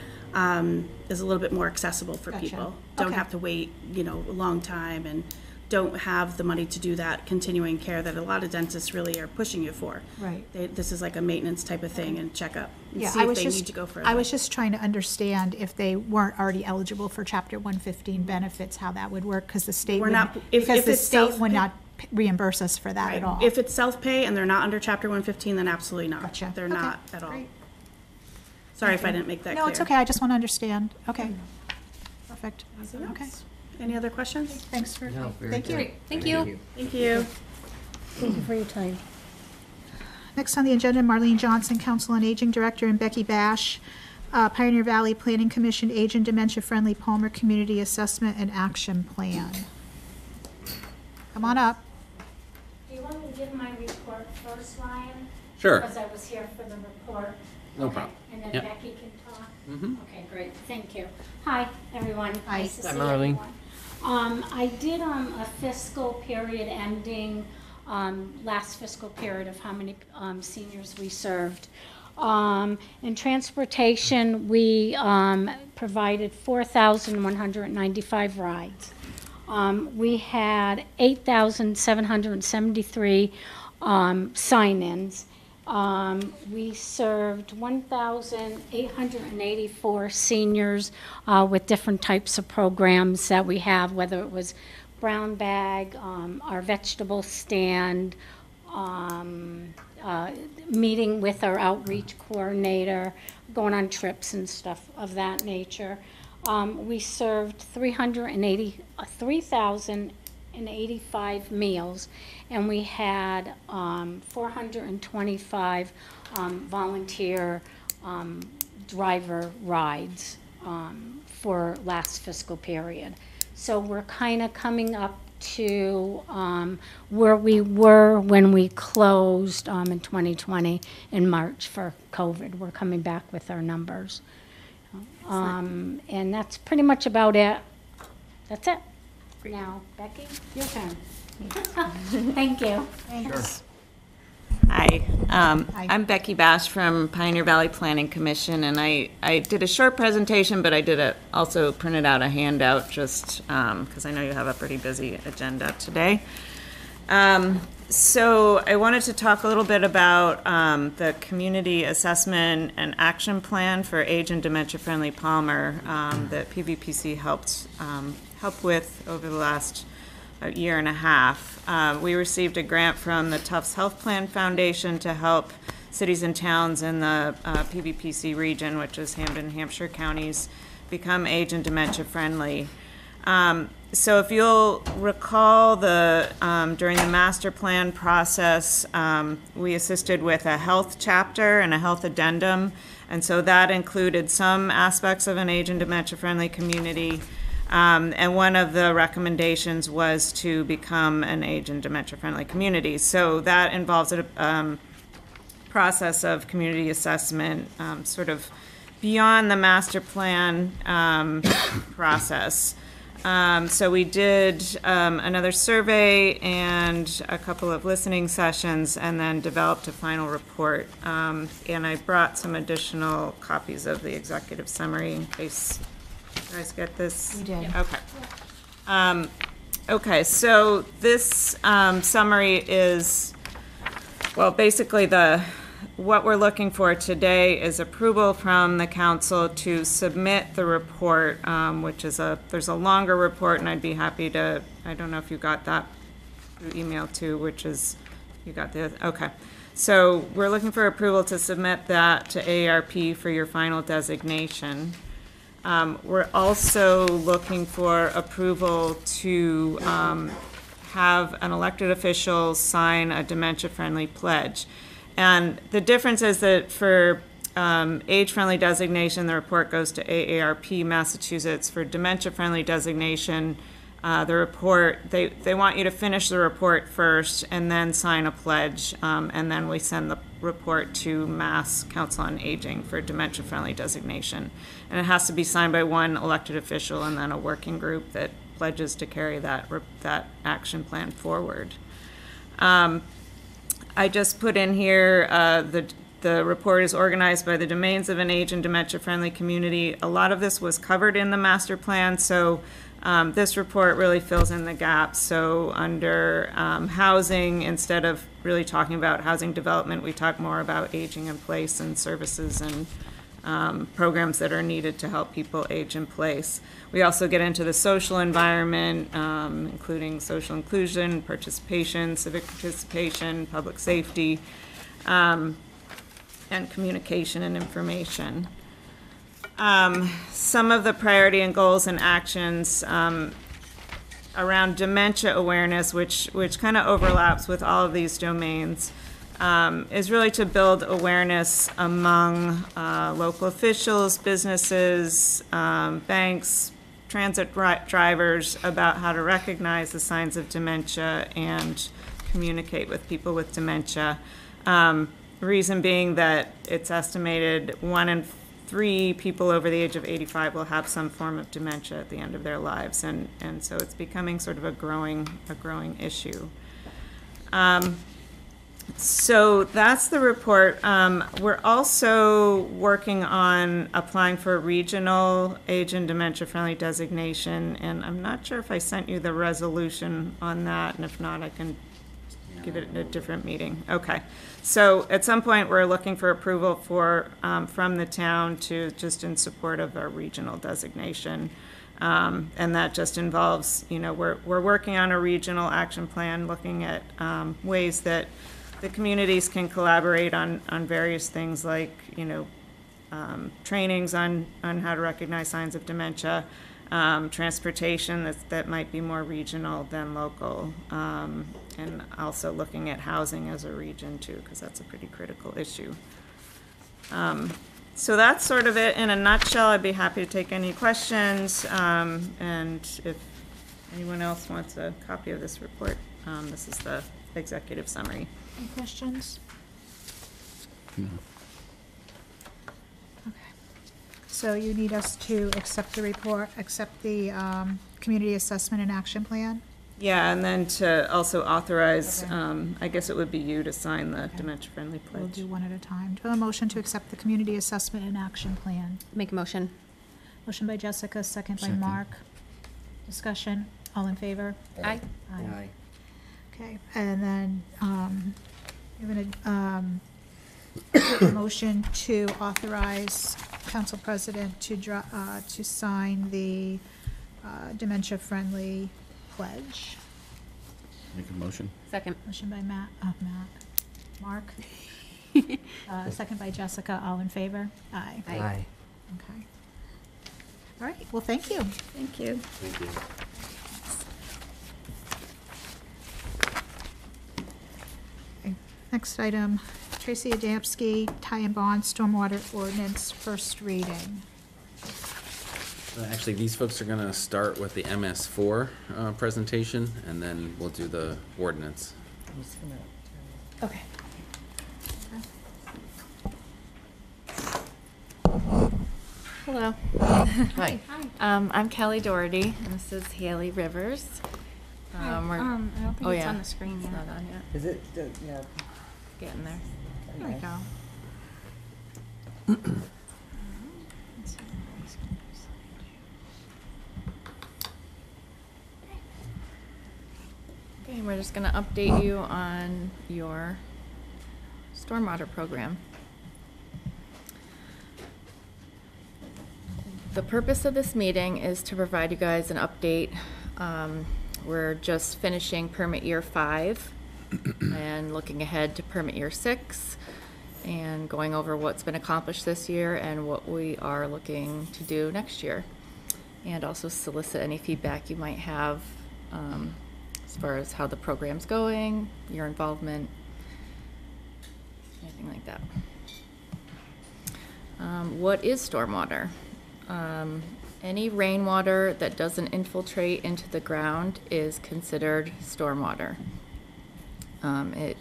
Speaker 8: is a little bit more accessible for
Speaker 1: Gotcha.
Speaker 8: people. Don't
Speaker 1: Okay.
Speaker 8: have to wait, a long time, and don't have the money to do that continuing care that a lot of dentists really are pushing you for.
Speaker 1: Right.
Speaker 8: This is like a maintenance type of thing and checkup. And
Speaker 1: Yeah,
Speaker 8: see
Speaker 1: I
Speaker 8: if
Speaker 1: was
Speaker 8: they
Speaker 1: just,
Speaker 8: need to go further.
Speaker 1: I was just trying to understand if they weren't already eligible for Chapter 115 benefits, how that would work, because the state
Speaker 8: We're
Speaker 1: would,
Speaker 8: not- if
Speaker 1: because the
Speaker 8: it's
Speaker 1: state would
Speaker 8: self-pay-
Speaker 1: not reimburse us for that
Speaker 8: Right.
Speaker 1: at all.
Speaker 8: If it's self-pay and they're not under Chapter 115, then absolutely not.
Speaker 1: Gotcha.
Speaker 8: They're
Speaker 1: Okay,
Speaker 8: not at all.
Speaker 1: great.
Speaker 8: Sorry if I didn't make that clear.
Speaker 1: No, it's okay, I just want to understand. Okay, perfect.
Speaker 8: Anything
Speaker 1: Okay,
Speaker 8: else? Any other questions?
Speaker 1: thanks for,
Speaker 9: No, very
Speaker 1: thank you.
Speaker 9: good.
Speaker 2: Thank you.
Speaker 8: Thank you.
Speaker 2: Thank you for your time.
Speaker 1: Next on the agenda, Marlene Johnson, Council on Aging Director, and Becky Bash, Pioneer Valley Planning Commission Aging Dementia Friendly Palmer Community Assessment and Action Plan. Come on up.
Speaker 10: Do you want me to give my report first, Ryan?
Speaker 4: Sure.
Speaker 10: Because I was here for the report.
Speaker 4: No
Speaker 10: Okay,
Speaker 4: problem.
Speaker 10: And then
Speaker 4: Yep.
Speaker 10: Becky can talk?
Speaker 4: Mhm.
Speaker 10: Okay, great, thank you. Hi, everyone.
Speaker 1: Hi.
Speaker 10: Nice to
Speaker 9: Hi,
Speaker 10: see
Speaker 9: Marlene.
Speaker 10: everyone. I did a fiscal period ending, last fiscal period of how many seniors we served. In transportation, we provided 4,195 rides. We had 8,773 sign-ins. We served 1,884 seniors with different types of programs that we have, whether it was brown bag, our vegetable stand, meeting with our outreach coordinator, going on trips and stuff of that nature. We served 3,085 meals, and we had 425 volunteer driver rides for last fiscal period. So we're kind of coming up to where we were when we closed in 2020 in March for COVID. We're coming back with our numbers. And that's pretty much about it. That's it. Now, Becky, your turn. Thank you.
Speaker 1: Thanks.
Speaker 9: Hi, I'm Becky Bash from Pioneer Valley Planning Commission, and I did a short presentation, but I did also printed out a handout just because I know you have a pretty busy agenda today. So I wanted to talk a little bit about the Community Assessment and Action Plan for Age and Dementia-Friendly Palmer that PVPC helped with over the last year and a half. We received a grant from the Tufts Health Plan Foundation to help cities and towns in the PVPC region, which is Hampden, Hampshire counties, become age and dementia friendly. So if you'll recall, during the master plan process, we assisted with a health chapter and a health addendum, and so that included some aspects of an age and dementia friendly community. And one of the recommendations was to become an age and dementia-friendly community. So that involves a process of community assessment, sort of beyond the master plan process. So we did another survey and a couple of listening sessions, and then developed a final report. And I brought some additional copies of the executive summary in case you guys get this?
Speaker 1: We did.
Speaker 9: Okay. Okay, so this summary is, well, basically what we're looking for today is approval from the council to submit the report, which is there's a longer report, and I'd be happy to, I don't know if you got that through email too, which is, you got the, okay. So we're looking for approval to submit that to AARP for your final designation. We're also looking for approval to have an elected official sign a dementia-friendly pledge. And the difference is that for age-friendly designation, the report goes to AARP Massachusetts. For dementia-friendly designation, the report, they want you to finish the report first and then sign a pledge, and then we send the report to Mass Council on Aging for dementia-friendly designation. And it has to be signed by one elected official and then a working group that pledges to carry that action plan forward. I just put in here the report is organized by the domains of an age and dementia-friendly community. A lot of this was covered in the master plan, so this report really fills in the gaps. So under housing, instead of really talking about housing development, we talk more about aging in place and services and programs that are needed to help people age in place. We also get into the social environment, including social inclusion, participation, civic participation, public safety, and communication and information. Some of the priority and goals and actions around dementia awareness, which kind of overlaps with all of these domains, is really to build awareness among local officials, businesses, banks, transit drivers about how to recognize the signs of dementia and communicate with people with dementia. Reason being that it's estimated 1 in 3 people over the age of 85 will have some form of dementia at the end of their lives, and so it's becoming sort of a growing issue. So that's the report. We're also working on applying for a regional age and dementia-friendly designation, and I'm not sure if I sent you the resolution on that, and if not, I can give it at a different meeting. Okay. So at some point, we're looking for approval from the town to just in support of a regional designation. And that just involves, we're working on a regional action plan, looking at ways that the communities can collaborate on various things like, trainings on how to recognize signs of dementia, transportation that might be more regional than local, and also looking at housing as a region too, because that's a pretty critical issue. So that's sort of it in a nutshell. I'd be happy to take any questions, and if anyone else wants a copy of this report, this is the executive summary.
Speaker 1: Any questions?
Speaker 7: No.
Speaker 1: Okay. So you need us to accept the report, accept the community assessment and action plan?
Speaker 9: Yeah, and then to also authorize,
Speaker 1: Okay.
Speaker 9: I guess it would be you to sign the dementia-friendly
Speaker 1: We'll
Speaker 9: pledge.
Speaker 1: do one at a time. Do I have a motion to accept the community assessment and action plan?
Speaker 2: Make a motion.
Speaker 1: Motion by Jessica, second by
Speaker 7: Second.
Speaker 1: Mark. Discussion, all in favor?
Speaker 2: Aye.
Speaker 1: Aye. Okay, and then, you're gonna, a motion to authorize council president to sign the dementia-friendly pledge.
Speaker 7: Make a motion.
Speaker 2: Second.
Speaker 1: Motion by Mark. Second by Jessica, all in favor? Aye.
Speaker 2: Aye.
Speaker 1: Okay. All right, well, thank you.
Speaker 9: Thank you.
Speaker 4: Thank you.
Speaker 1: Okay, next item, Tracy Adamski, tie and bond stormwater ordinance, first reading.
Speaker 4: Actually, these folks are gonna start with the MS4 presentation, and then we'll do the ordinance.
Speaker 1: Okay.
Speaker 11: Hello.
Speaker 4: Hi.
Speaker 11: I'm Kelly Doherty, and this is Haley Rivers.
Speaker 10: I don't think
Speaker 11: oh,
Speaker 10: it's
Speaker 11: yeah.
Speaker 10: on the screen
Speaker 11: It's
Speaker 10: yet.
Speaker 11: not on yet.
Speaker 12: Is it, yeah.
Speaker 11: Getting there.
Speaker 10: There we go.
Speaker 11: Okay, we're just gonna update you on your stormwater program. The purpose of this meeting is to provide you guys an update. We're just finishing permit year 5 and looking ahead to permit year 6 and going over what's been accomplished this year and what we are looking to do next year. And also solicit any feedback you might have as far as how the program's going, your involvement, anything like that. What is stormwater? Any rainwater that doesn't infiltrate into the ground is considered stormwater. It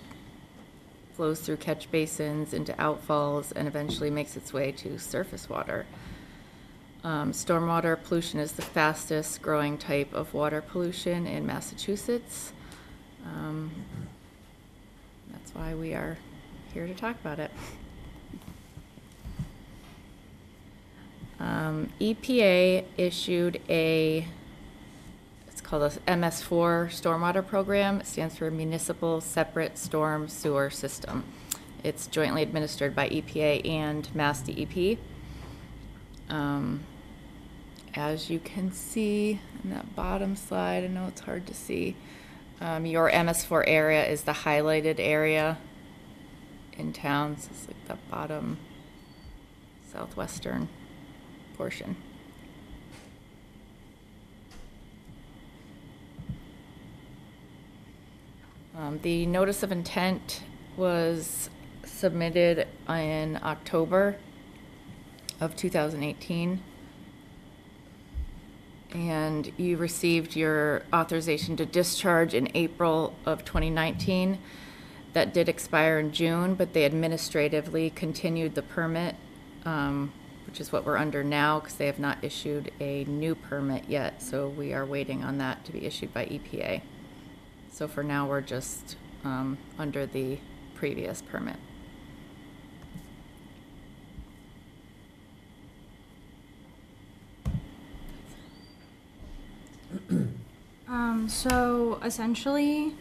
Speaker 11: flows through catch basins into outfalls and eventually makes its way to surface water. Stormwater pollution is the fastest growing type of water pollution in Massachusetts. That's why we are here to talk about it. EPA issued it's called a MS4 stormwater program. It stands for Municipal Separate Storm Sewer System. It's jointly administered by EPA and Mass DEP. As you can see in that bottom slide, I know it's hard to see, your MS4 area is the highlighted area in town. So it's like the bottom southwestern portion. The notice of intent was submitted in October of 2018. And you received your authorization to discharge in April of 2019. That did expire in June, but they administratively continued the permit, which is what we're under now because they have not issued a new permit yet. So we are waiting on that to be issued by EPA. So for now, we're just under the previous permit.
Speaker 13: So essentially,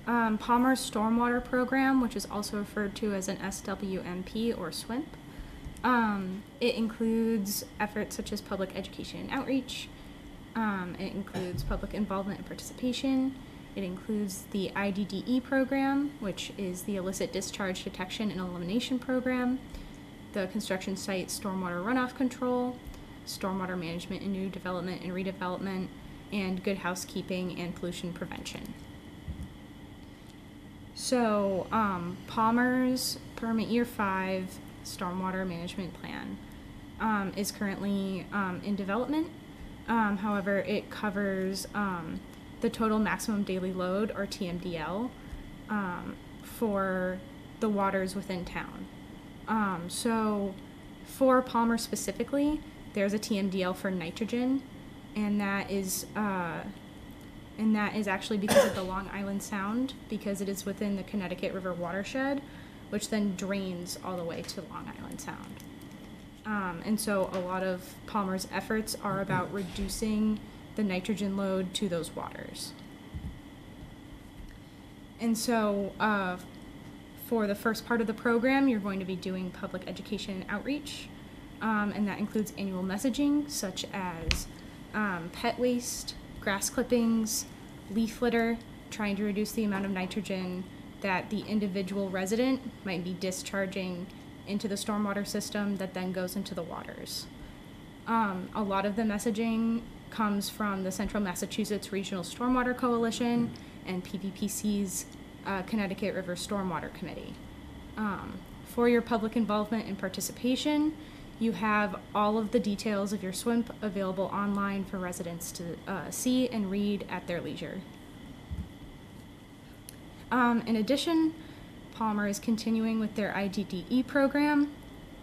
Speaker 13: Palmer's Stormwater Program, which is also referred to as an SWMP or SWIMP, it includes efforts such as public education and outreach. It includes public involvement and participation. It includes the IDDE program, which is the Illicit Discharge Detection and Elimination Program, the construction site stormwater runoff control, stormwater management and new development and redevelopment, and good housekeeping and pollution prevention. So, Palmer's permit year 5 stormwater management plan is currently in development. However, it covers the total maximum daily load, or TMDL, for the waters within town. So for Palmer specifically, there's a TMDL for nitrogen, and that is actually because of the Long Island Sound, because it is within the Connecticut River watershed, which then drains all the way to Long Island Sound. And so a lot of Palmer's efforts are about reducing the nitrogen load to those waters. And so for the first part of the program, you're going to be doing public education and outreach, and that includes annual messaging such as pet waste, grass clippings, leaf litter, trying to reduce the amount of nitrogen that the individual resident might be discharging into the stormwater system that then goes into the waters. A lot of the messaging comes from the Central Massachusetts Regional Stormwater Coalition and PVPC's Connecticut River Stormwater Committee. For your public involvement and participation, you have all of the details of your SWIMP available online for residents to see and read at their leisure. In addition, Palmer is continuing with their IGDE program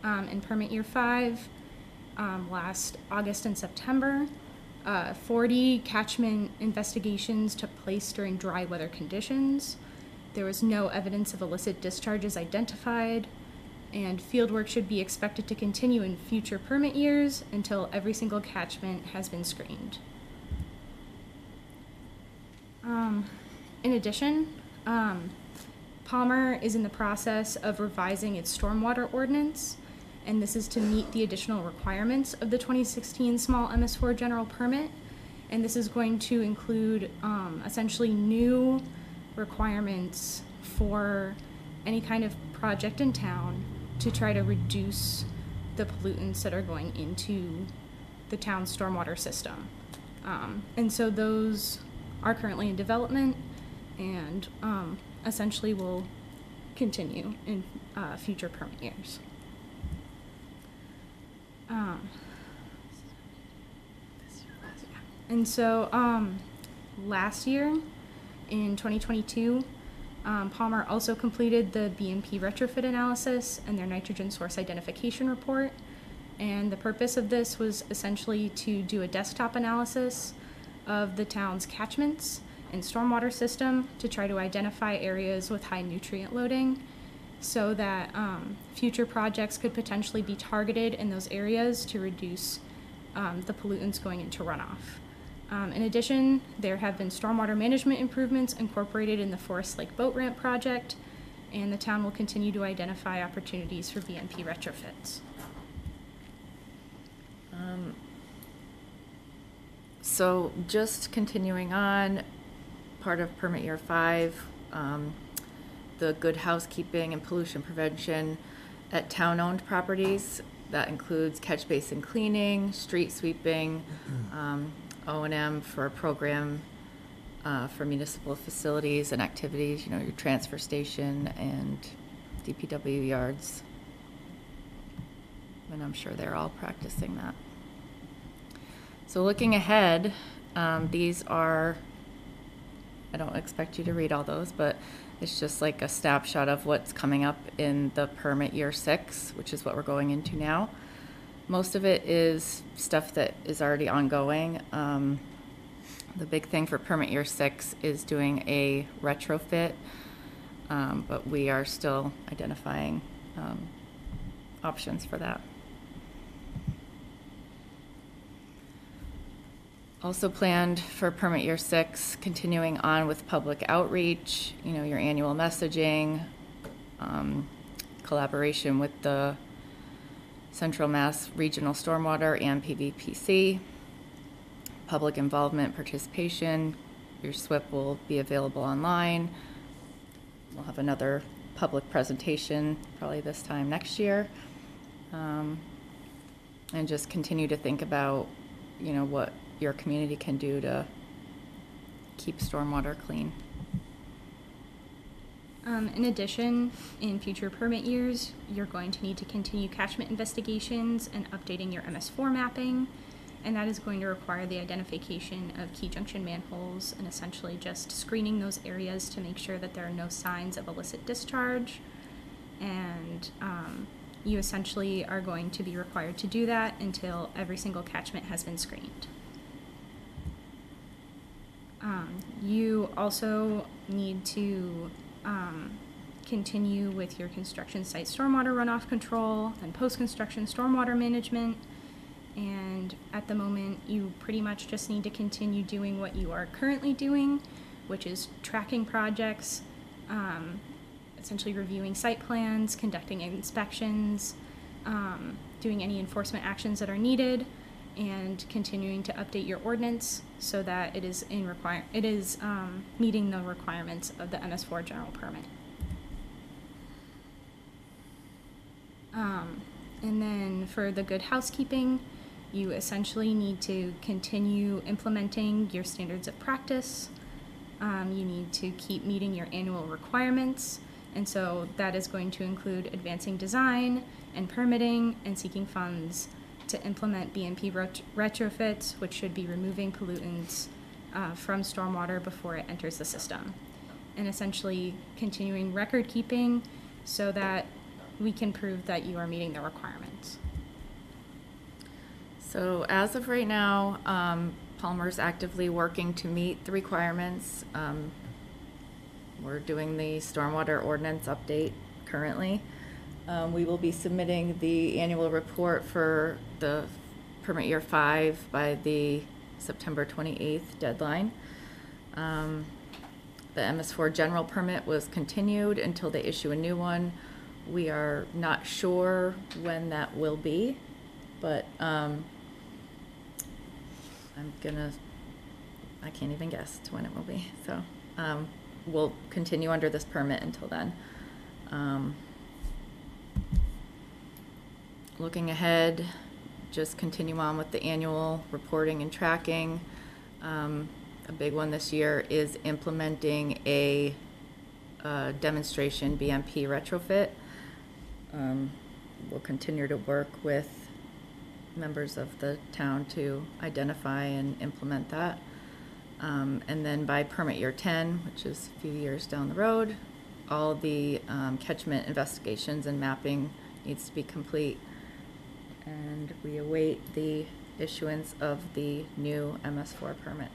Speaker 13: in Permit Year 5. Last August and September, 40 catchment investigations took place during dry weather conditions. There was no evidence of illicit discharges identified, and fieldwork should be expected to continue in future permit years until every single catchment has been screened. In addition, Palmer is in the process of revising its stormwater ordinance, and this is to meet the additional requirements of the 2016 small MS4 general permit. And this is going to include essentially new requirements for any kind of project in town to try to reduce the pollutants that are going into the town's stormwater system. And so those are currently in development and essentially will continue in future permit years. And so last year, in 2022, Palmer also completed the BNP retrofit analysis and their nitrogen source identification report. And the purpose of this was essentially to do a desktop analysis of the town's catchments and stormwater system to try to identify areas with high nutrient loading so that future projects could potentially be targeted in those areas to reduce the pollutants going into runoff. In addition, there have been stormwater management improvements incorporated in the Forest Lake Boat Ramp project, and the town will continue to identify opportunities for BNP retrofits.
Speaker 11: So just continuing on, part of Permit Year 5, the good housekeeping and pollution prevention at town-owned properties. That includes catch basin cleaning, street sweeping, O&M for a program for municipal facilities and activities, you know, your transfer station and DPW yards. And I'm sure they're all practicing that. So looking ahead, these are, I don't expect you to read all those, but it's just like a snapshot of what's coming up in the Permit Year 6, which is what we're going into now. Most of it is stuff that is already ongoing. The big thing for Permit Year 6 is doing a retrofit, but we are still identifying options for that. Also planned for Permit Year 6, continuing on with public outreach, you know, your annual messaging, collaboration with the Central Mass Regional Stormwater and PVPC, public involvement, participation. Your SWIP will be available online. We'll have another public presentation probably this time next year. And just continue to think about, you know, what your community can do to keep stormwater clean.
Speaker 13: In addition, in future permit years, you're going to need to continue catchment investigations and updating your MS4 mapping, and that is going to require the identification of key junction manholes and essentially just screening those areas to make sure that there are no signs of illicit discharge. And you essentially are going to be required to do that until every single catchment has been screened. You also need to continue with your construction site stormwater runoff control and post-construction stormwater management. And at the moment, you pretty much just need to continue doing what you are currently doing, which is tracking projects, essentially reviewing site plans, conducting inspections, doing any enforcement actions that are needed, and continuing to update your ordinance so that it is meeting the requirements of the MS4 general permit. And then for the good housekeeping, you essentially need to continue implementing your standards of practice. You need to keep meeting your annual requirements, and so that is going to include advancing design and permitting and seeking funds to implement BMP retrofits, which should be removing pollutants from stormwater before it enters the system. And essentially continuing record keeping so that we can prove that you are meeting the requirements.
Speaker 11: So as of right now, Palmer's actively working to meet the requirements. We're doing the stormwater ordinance update currently. We will be submitting the annual report for the permit year 5 by the September 28th deadline. The MS4 general permit was continued until they issue a new one. We are not sure when that will be, but I can't even guess to when it will be. So we'll continue under this permit until then. Looking ahead, just continue on with the annual reporting and tracking. A big one this year is implementing a demonstration BMP retrofit. We'll continue to work with members of the town to identify and implement that. And then by permit year 10, which is a few years down the road, all the catchment investigations and mapping needs to be complete. And we await the issuance of the new MS4 permit.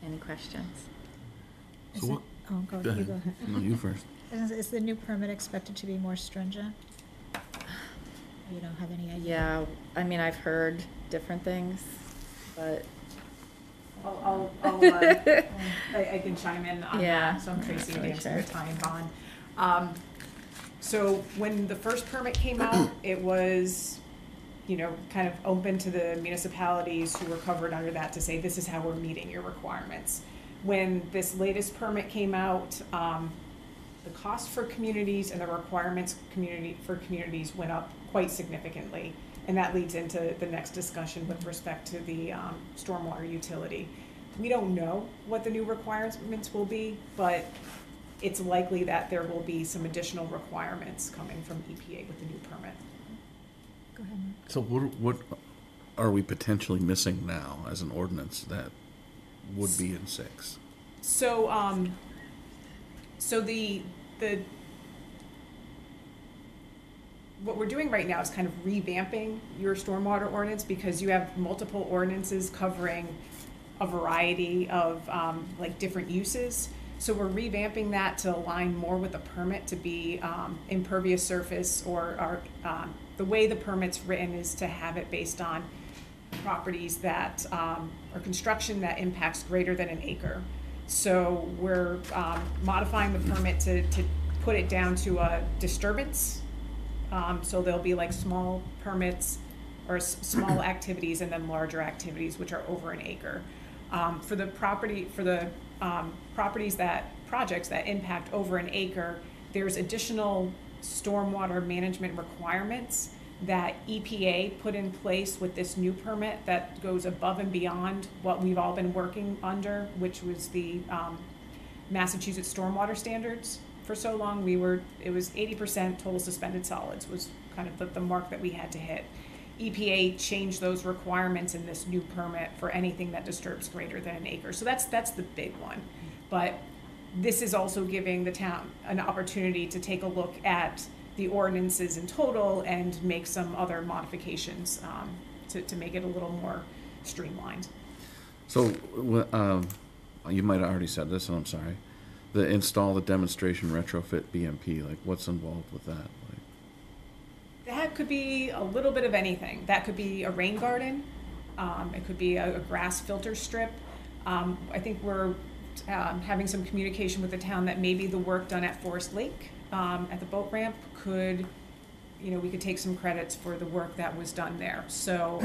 Speaker 11: Any questions?
Speaker 7: So what?
Speaker 1: Oh, go
Speaker 7: Go
Speaker 1: you
Speaker 7: ahead.
Speaker 1: go ahead.
Speaker 7: No, you first.
Speaker 1: Is the new permit expected to be more stringent? You don't have any idea?
Speaker 11: Yeah, I mean, I've heard different things, but
Speaker 12: I can chime in on
Speaker 11: Yeah.
Speaker 12: that. So I'm Tracy
Speaker 11: Really
Speaker 12: Danson
Speaker 11: sure.
Speaker 12: with Ty and Bond. So when the first permit came out, it was, kind of open to the municipalities who were covered under that to say, this is how we're meeting your requirements. When this latest permit came out, the cost for communities and the requirements for communities went up quite significantly. And that leads into the next discussion with respect to the stormwater utility. We don't know what the new requirements will be, but it's likely that there will be some additional requirements coming from EPA with the new permit.
Speaker 1: Go ahead, Mark.
Speaker 7: So what are we potentially missing now as an ordinance that would be in 6?
Speaker 12: So, so the what we're doing right now is kind of revamping your stormwater ordinance because you have multiple ordinances covering a variety of like different uses. So we're revamping that to align more with the permit to be impervious surface or the way the permit's written is to have it based on properties that or construction that impacts greater than an acre. So we're modifying the permit to put it down to a disturbance. So there'll be like small permits or small activities and then larger activities which are over an acre. For the projects that impact over an acre, there's additional stormwater management requirements that EPA put in place with this new permit that goes above and beyond what we've all been working under, which was the Massachusetts stormwater standards. For so long, it was 80% total suspended solids was kind of the mark that we had to hit. EPA changed those requirements in this new permit for anything that disturbs greater than an acre. So that's the big one. But this is also giving the town an opportunity to take a look at the ordinances in total and make some other modifications to make it a little more streamlined.
Speaker 7: So, you might have already said this, and I'm sorry. The install the demonstration retrofit BMP, like what's involved with that? Like,
Speaker 12: That could be a little bit of anything. That could be a rain garden. It could be a grass filter strip. I think we're having some communication with the town that maybe the work done at Forest Lake at the boat ramp could, we could take some credits for the work that was done there. So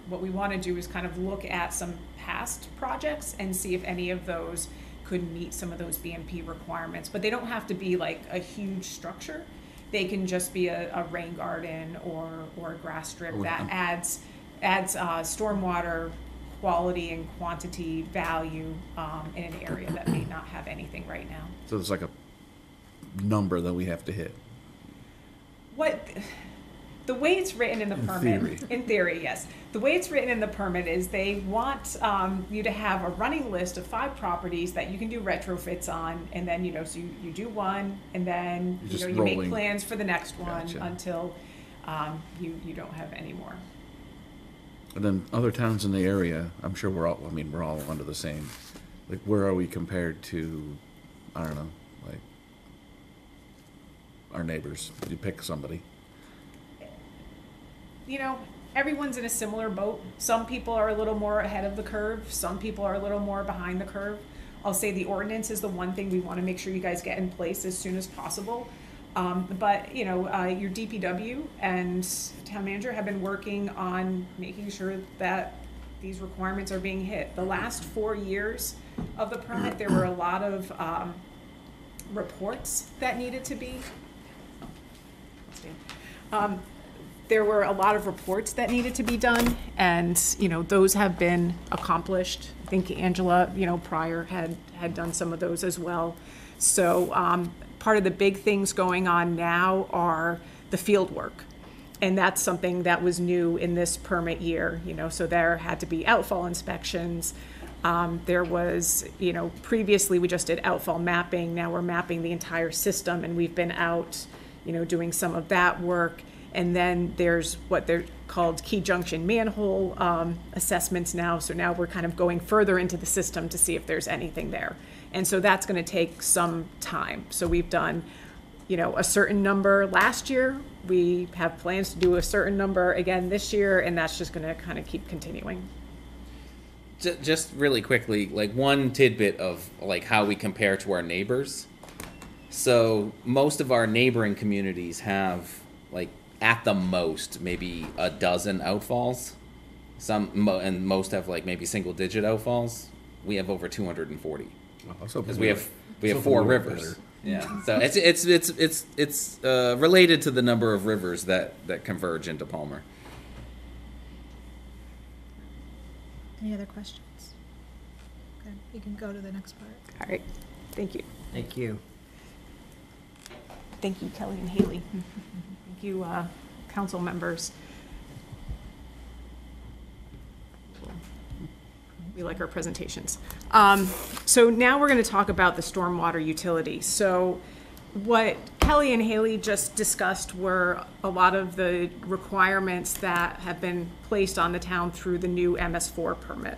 Speaker 12: what we want to do is kind of look at some past projects and see if any of those could meet some of those BMP requirements. But they don't have to be like a huge structure. They can just be a rain garden or a grass strip that adds stormwater quality and quantity value in an area that may not have anything right now.
Speaker 7: so there's like a number that we have to hit.
Speaker 12: The way it's written in the permit,
Speaker 7: theory.
Speaker 12: in theory, yes. The way it's written in the permit is they want you to have a running list of 5 properties that you can do retrofits on, and then so you do one, and then
Speaker 7: You're
Speaker 12: you make
Speaker 7: rolling.
Speaker 12: plans for the next one
Speaker 7: Gotcha.
Speaker 12: until you don't have any more.
Speaker 7: And then other towns in the area, I'm sure we're all under the same. Like, where are we compared to, I don't know, like our neighbors? You pick somebody.
Speaker 12: Everyone's in a similar boat. Some people are a little more ahead of the curve. Some people are a little more behind the curve. I'll say the ordinance is the one thing we want to make sure you guys get in place as soon as possible. But your DPW and town manager have been working on making sure that these requirements are being hit. The last 4 years of the permit, there were a lot of reports that needed to be. There were a lot of reports that needed to be done, and those have been accomplished. I think Angela, prior had done some of those as well. So part of the big things going on now are the field work, and that's something that was new in this permit year. So there had to be outfall inspections. There was, previously we just did outfall mapping. Now we're mapping the entire system, and we've been out, doing some of that work. And then there's what they're called key junction manhole assessments now. So now we're kind of going further into the system to see if there's anything there. And so that's going to take some time. So we've done, a certain number last year. We have plans to do a certain number again this year, and that's just going to kind of keep continuing.
Speaker 4: Just really quickly, like one tidbit of like how we compare to our neighbors. So most of our neighboring communities have like at the most maybe a dozen outfalls. And most have like maybe single-digit outfalls. We have over 240 because we have 4 rivers. Yeah, so it's related to the number of rivers that converge into Palmer.
Speaker 1: Any other questions? Okay, you can go to the next part.
Speaker 12: All right, thank you.
Speaker 14: Thank you.
Speaker 12: Thank you, Kelly and Haley. Thank you, council members. We like our presentations. So now we're going to talk about the stormwater utility. So what Kelly and Haley just discussed were a lot of the requirements that have been placed on the town through the new MS4 permit.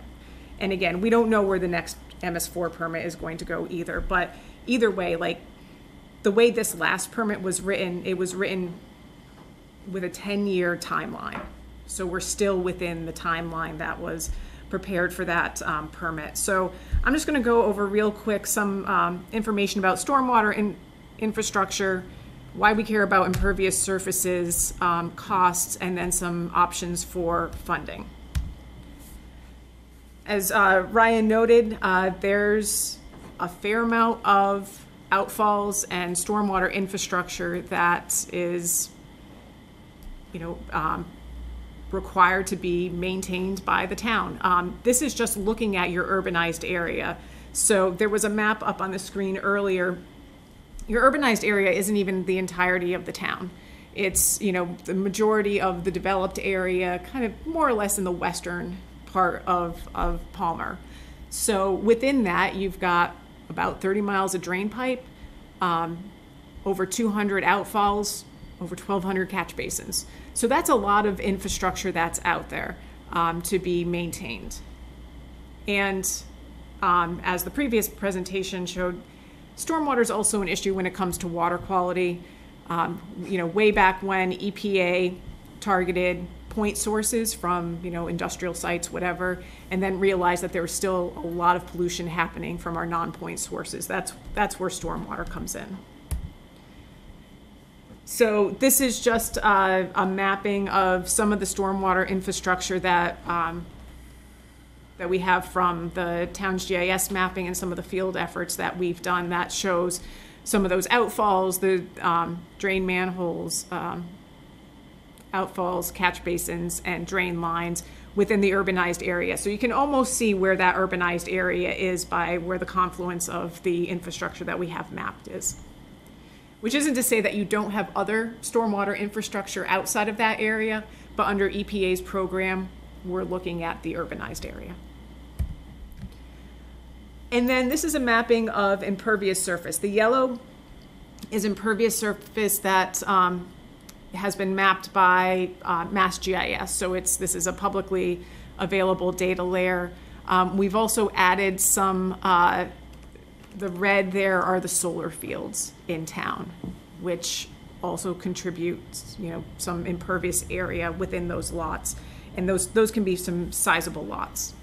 Speaker 12: And again, we don't know where the next MS4 permit is going to go either, but either way, like the way this last permit was written, it was written with a 10-year timeline. So we're still within the timeline that was prepared for that permit. So I'm just going to go over real quick some information about stormwater infrastructure, why we care about impervious surfaces, costs, and then some options for funding. As Ryan noted, there's a fair amount of outfalls and stormwater infrastructure that is required to be maintained by the town. This is just looking at your urbanized area. So there was a map up on the screen earlier. Your urbanized area isn't even the entirety of the town. It's, the majority of the developed area, kind of more or less in the western part of Palmer. So within that, you've got about 30 miles of drain pipe, over 200 outfalls, over 1,200 catch basins. So that's a lot of infrastructure that's out there to be maintained. And as the previous presentation showed, stormwater is also an issue when it comes to water quality. Way back when EPA targeted point sources from, industrial sites, whatever, and then realized that there was still a lot of pollution happening from our non-point sources. That's where stormwater comes in. So this is just a mapping of some of the stormwater infrastructure that that we have from the town's GIS mapping and some of the field efforts that we've done that shows some of those outfalls, the drain manholes, outfalls, catch basins, and drain lines within the urbanized area. So you can almost see where that urbanized area is by where the confluence of the infrastructure that we have mapped is. Which isn't to say that you don't have other stormwater infrastructure outside of that area, but under EPA's program, we're looking at the urbanized area. And then this is a mapping of impervious surface. The yellow is impervious surface that has been mapped by MassGIS. So this is a publicly available data layer. We've also added some, the red there are the solar fields in town, which also contributes, some impervious area within those lots. And those can be some sizable lots.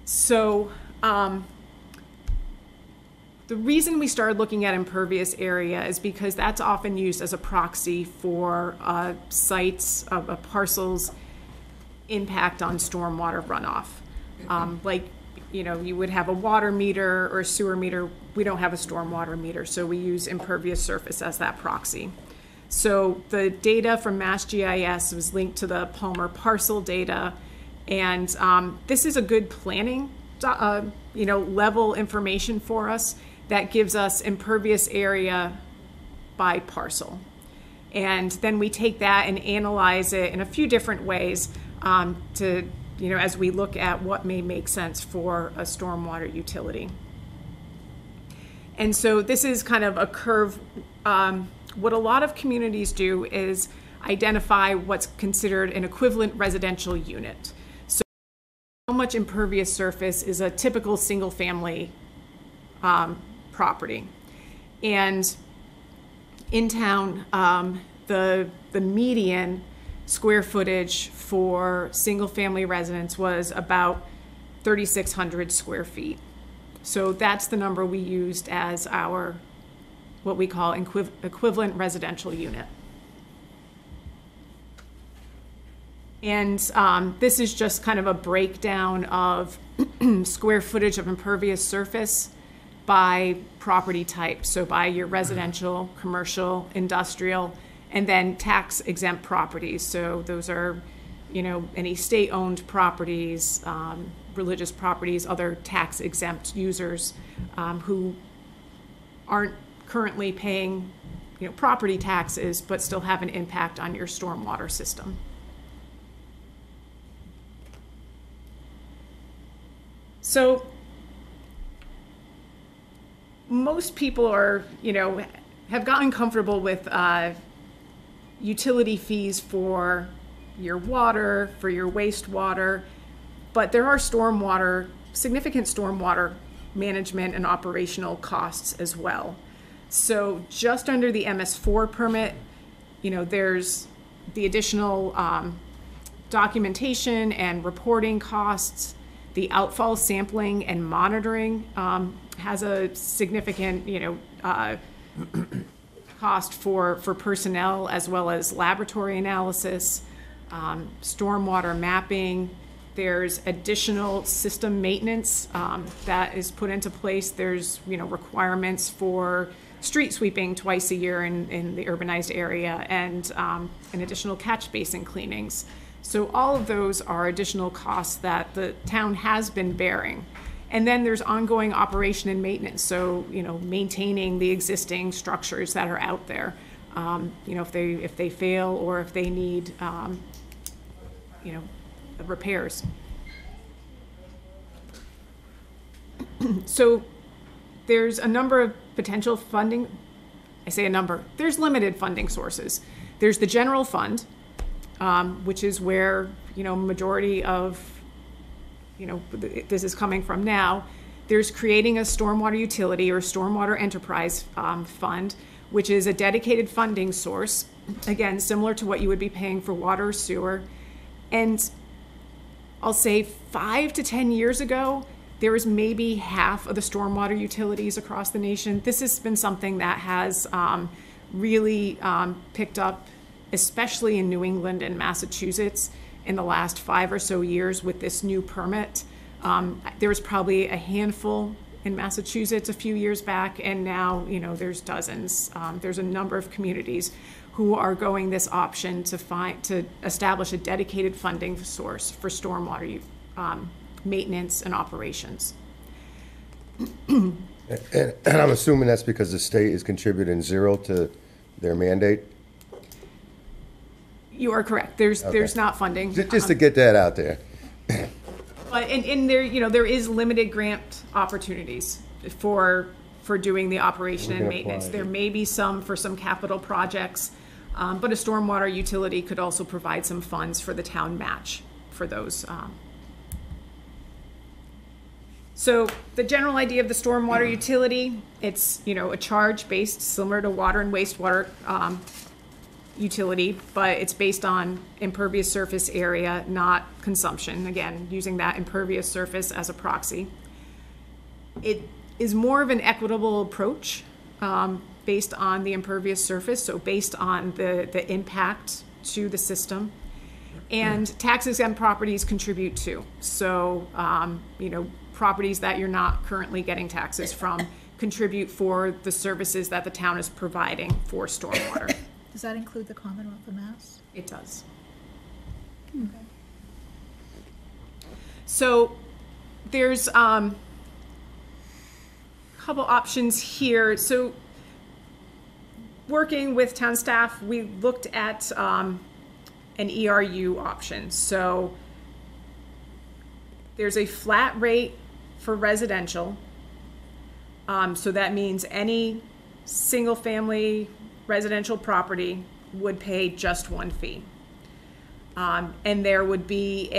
Speaker 12: So the reason we started looking at impervious area is because that's often used as a proxy for sites of a parcel's impact on stormwater runoff. You would have a water meter or a sewer meter. We don't have a stormwater meter, so we use impervious surface as that proxy. So the data from MassGIS was linked to the Palmer parcel data, and this is a good planning, level information for us that gives us impervious area by parcel. And then we take that and analyze it in a few different ways as we look at what may make sense for a stormwater utility. And so this is kind of a curve. What a lot of communities do is identify what's considered an equivalent residential unit. So how much impervious surface is a typical single family property. And in town, the median square footage for single family residence was about 3,600 square feet. So that's the number we used as our, what we call equivalent residential unit. And this is just kind of a breakdown of square footage of impervious surface by property type. So by your residential, commercial, industrial, and then tax exempt properties. So those are, any state-owned properties, religious properties, other tax exempt users who aren't currently paying, property taxes, but still have an impact on your stormwater system. So most people are, have gotten comfortable with utility fees for your water, for your wastewater, but there are significant stormwater management and operational costs as well. So just under the MS4 permit, there's the additional documentation and reporting costs. The outfall sampling and monitoring has a significant, cost for personnel as well as laboratory analysis, stormwater mapping. There's additional system maintenance that is put into place. There's requirements for street sweeping twice a year in the urbanized area, and an additional catch basin cleanings. So all of those are additional costs that the town has been bearing. And then there's ongoing operation and maintenance, so, you know, maintaining the existing structures that are out there. You know, if they fail or if they need, you know, repairs. So there's a number of potential funding. I say a number. There's limited funding sources. There's the general fund, which is where, you know, majority of, you know, this is coming from now. There's creating a stormwater utility or stormwater enterprise fund, which is a dedicated funding source, again, similar to what you would be paying for water or sewer. And I'll say 5 to 10 years ago, there was maybe half of the stormwater utilities across the nation. This has been something that has really picked up, especially in New England and Massachusetts, in the last 5 or so years with this new permit. There was probably a handful in Massachusetts a few years back, and now, you know, there's dozens. There's a number of communities who are going this option to establish a dedicated funding source for stormwater maintenance and operations.
Speaker 5: And I'm assuming that's because the state is contributing 0 to their mandate?
Speaker 12: You are correct. There's not funding.
Speaker 5: Just to get that out there.
Speaker 12: But in there, you know, there is limited grant opportunities for doing the operation and maintenance. There may be some for some capital projects, but a stormwater utility could also provide some funds for the town match for those. So the general idea of the stormwater utility, it's, you know, a charge based similar to water and wastewater utility, but it's based on impervious surface area, not consumption. Again, using that impervious surface as a proxy. It is more of an equitable approach based on the impervious surface, so based on the impact to the system. And tax-exempt properties contribute too. So, you know, properties that you're not currently getting taxes from contribute for the services that the town is providing for stormwater.
Speaker 1: Does that include the Commonwealth of Mass?
Speaker 12: It does.
Speaker 1: Okay.
Speaker 12: So there's a couple options here. So working with town staff, we looked at an ERU option. So there's a flat rate for residential. So that means any single family residential property would pay just one fee. And there would be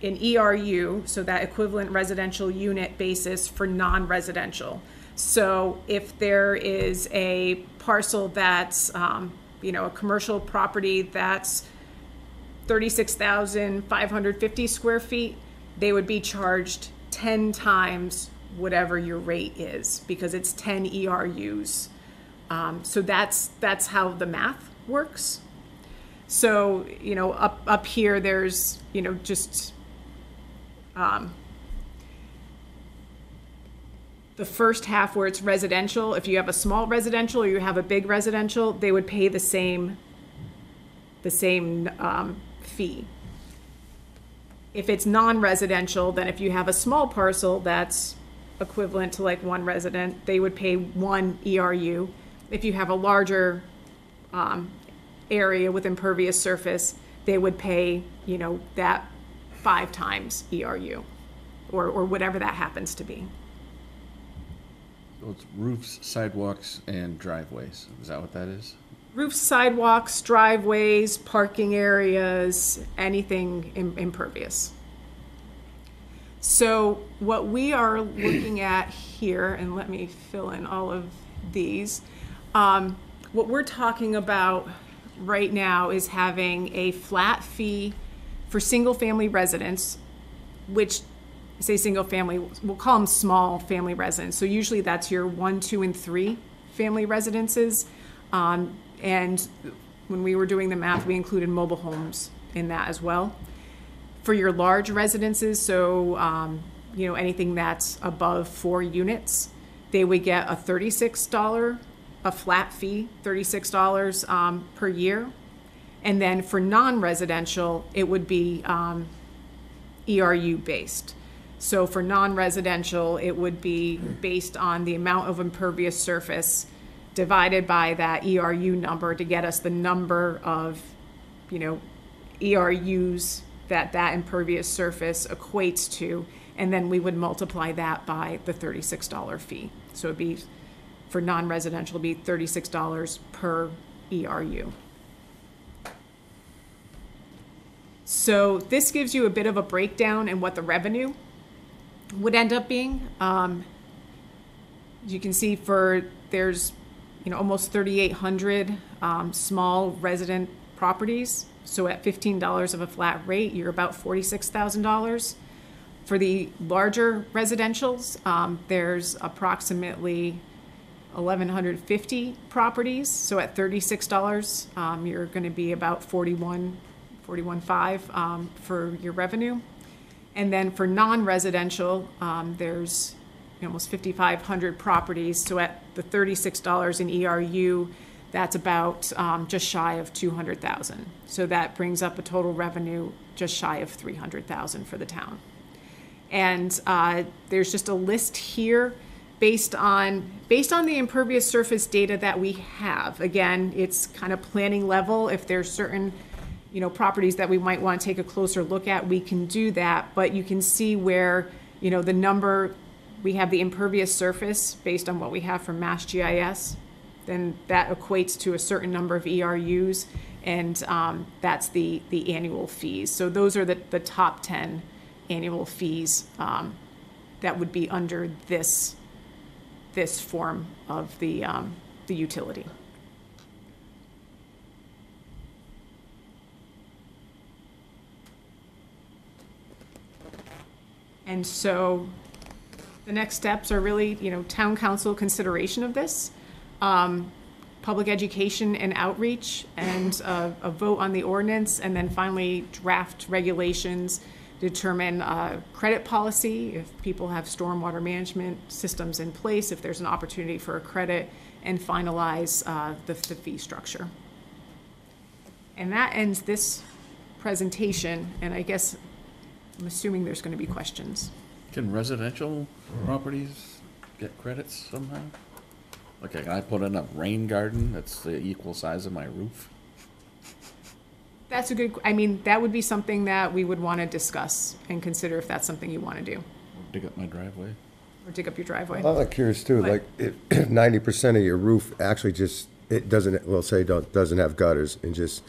Speaker 12: an ERU, so that equivalent residential unit basis for non-residential. So if there is a parcel that's, you know, a commercial property that's 36,550 square feet, they would be charged 10 times whatever your rate is, because it's 10 ERUs. So that's how the math works. So, you know, up here, there's, you know, just the first half where it's residential. If you have a small residential or you have a big residential, they would pay the same fee. If it's non-residential, then if you have a small parcel that's equivalent to like one resident, they would pay 1 ERU. If you have a larger area with impervious surface, they would pay, you know, that 5 times ERU, or whatever that happens to be.
Speaker 7: So it's roofs, sidewalks, and driveways. Is that what that is?
Speaker 12: Roofs, sidewalks, driveways, parking areas, anything impervious. So what we are looking at here, and let me fill in all of these, what we're talking about right now is having a flat fee for single-family residents, which, say single-family, we'll call them small family residents. So usually that's your 1, 2, and 3 family residences. And when we were doing the math, we included mobile homes in that as well. For your large residences, so you know, anything that's above 4 units, they would get a $36, a flat fee, $36 per year. And then for non-residential, it would be ERU based. So for non-residential, it would be based on the amount of impervious surface divided by that ERU number to get us the number of, ERUs that impervious surface equates to, and then we would multiply that by the $36 fee. So it'd be, for non-residential, it'd be $36 per ERU. So this gives you a bit of a breakdown in what the revenue would end up being. As you can see, there's almost 3,800 small resident properties. So at $15 of a flat rate, you're about $46,000. For the larger residentials, there's approximately 1,150 properties. So at $36, you're going to be about $41,500 for your revenue. And then for non-residential, there's almost 5,500 properties. So at the $36 in ERU, that's about just shy of $200,000. So that brings up a total revenue just shy of $300,000 for the town. And there's just a list here based on the impervious surface data that we have. Again, it's kind of planning level. If there's certain properties that we might want to take a closer look at, we can do that. But you can see where, the number, we have the impervious surface based on what we have from Mass GIS, then that equates to a certain number of ERUs, and that's the annual fees. So those are the top 10 annual fees that would be under this form of the utility. And so the next steps are really, town council consideration of this, public education and outreach, and a vote on the ordinance, and then finally draft regulations, determine credit policy, if people have stormwater management systems in place, if there's an opportunity for a credit, and finalize the fee structure. And that ends this presentation, and I guess I'm assuming there's going to be questions.
Speaker 7: Can residential properties get credits somehow? Okay, can I put in a rain garden that's the equal size of my roof?
Speaker 12: That's that would be something that we would want to discuss and consider if that's something you want to do.
Speaker 7: Dig up my driveway?
Speaker 12: Or dig up your driveway.
Speaker 5: I'm curious too,
Speaker 12: But-
Speaker 5: like if 90% of your roof actually doesn't have gutters and just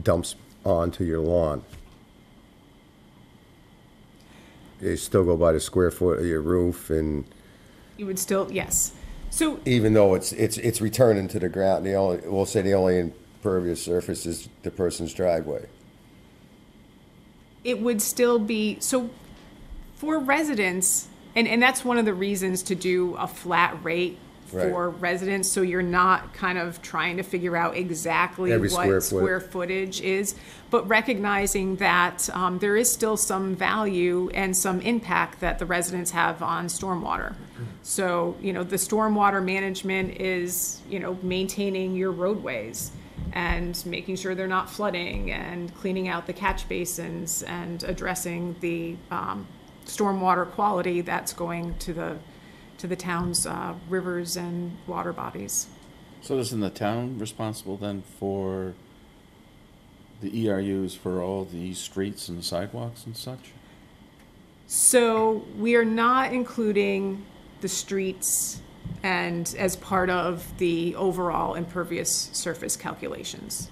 Speaker 5: dumps onto your lawn. You still go by the square foot of your roof, and
Speaker 12: You would still, yes. So
Speaker 5: even though it's returning to the ground, the only impervious surface is the person's driveway.
Speaker 12: it would still be, so for residents, and that's one of the reasons to do a flat rate for residents, so you're not kind of trying to figure out exactly
Speaker 5: Every
Speaker 12: what
Speaker 5: square
Speaker 12: footage is, but recognizing that there is still some value and some impact that the residents have on stormwater. So, the stormwater management is, maintaining your roadways and making sure they're not flooding and cleaning out the catch basins and addressing the stormwater quality that's going to the town's rivers and water bodies.
Speaker 7: So isn't the town responsible then for the ERUs for all the streets and sidewalks and such?
Speaker 12: So we are not including the streets and as part of the overall impervious surface calculations.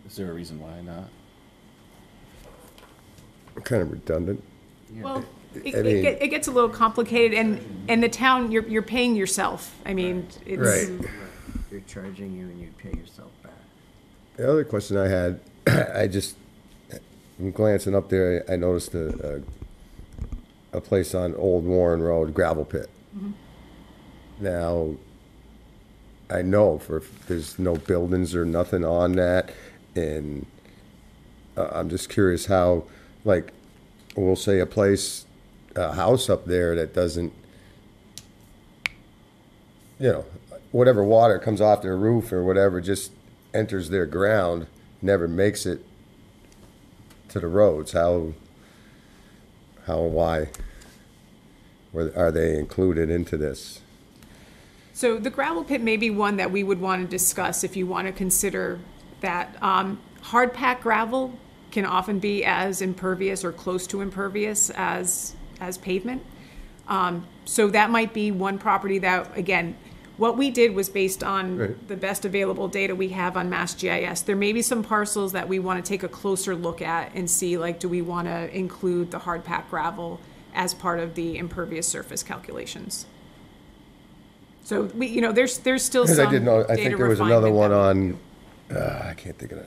Speaker 7: Is there a reason why not?
Speaker 5: Kind of redundant.
Speaker 12: Well,
Speaker 5: I mean-
Speaker 12: it gets a little complicated, and the town, you're paying yourself. I mean, it's.
Speaker 5: Right.
Speaker 14: They're charging you and you pay yourself back.
Speaker 5: The other question I had, I'm glancing up there, I noticed a place on Old Warren Road, gravel pit.
Speaker 12: Mhm.
Speaker 5: Now, I know there's no buildings or nothing on that, and I'm just curious how, like, we'll say a place a house up there that doesn't, whatever water comes off their roof or whatever just enters their ground, never makes it to the roads. How and why are they included into this?
Speaker 12: So the gravel pit may be one that we would want to discuss if you want to consider that. Hard packed gravel can often be as impervious or close to impervious as pavement. So that might be one property that, again, what we did was based on the best available data we have on Mass GIS. There may be some parcels that we want to take a closer look at and see, like, do we want to include the hard packed gravel as part of the impervious surface calculations? So we, there's still some
Speaker 5: I didn't know. I
Speaker 12: data
Speaker 5: think there was another
Speaker 12: refinement
Speaker 5: one on. I can't think of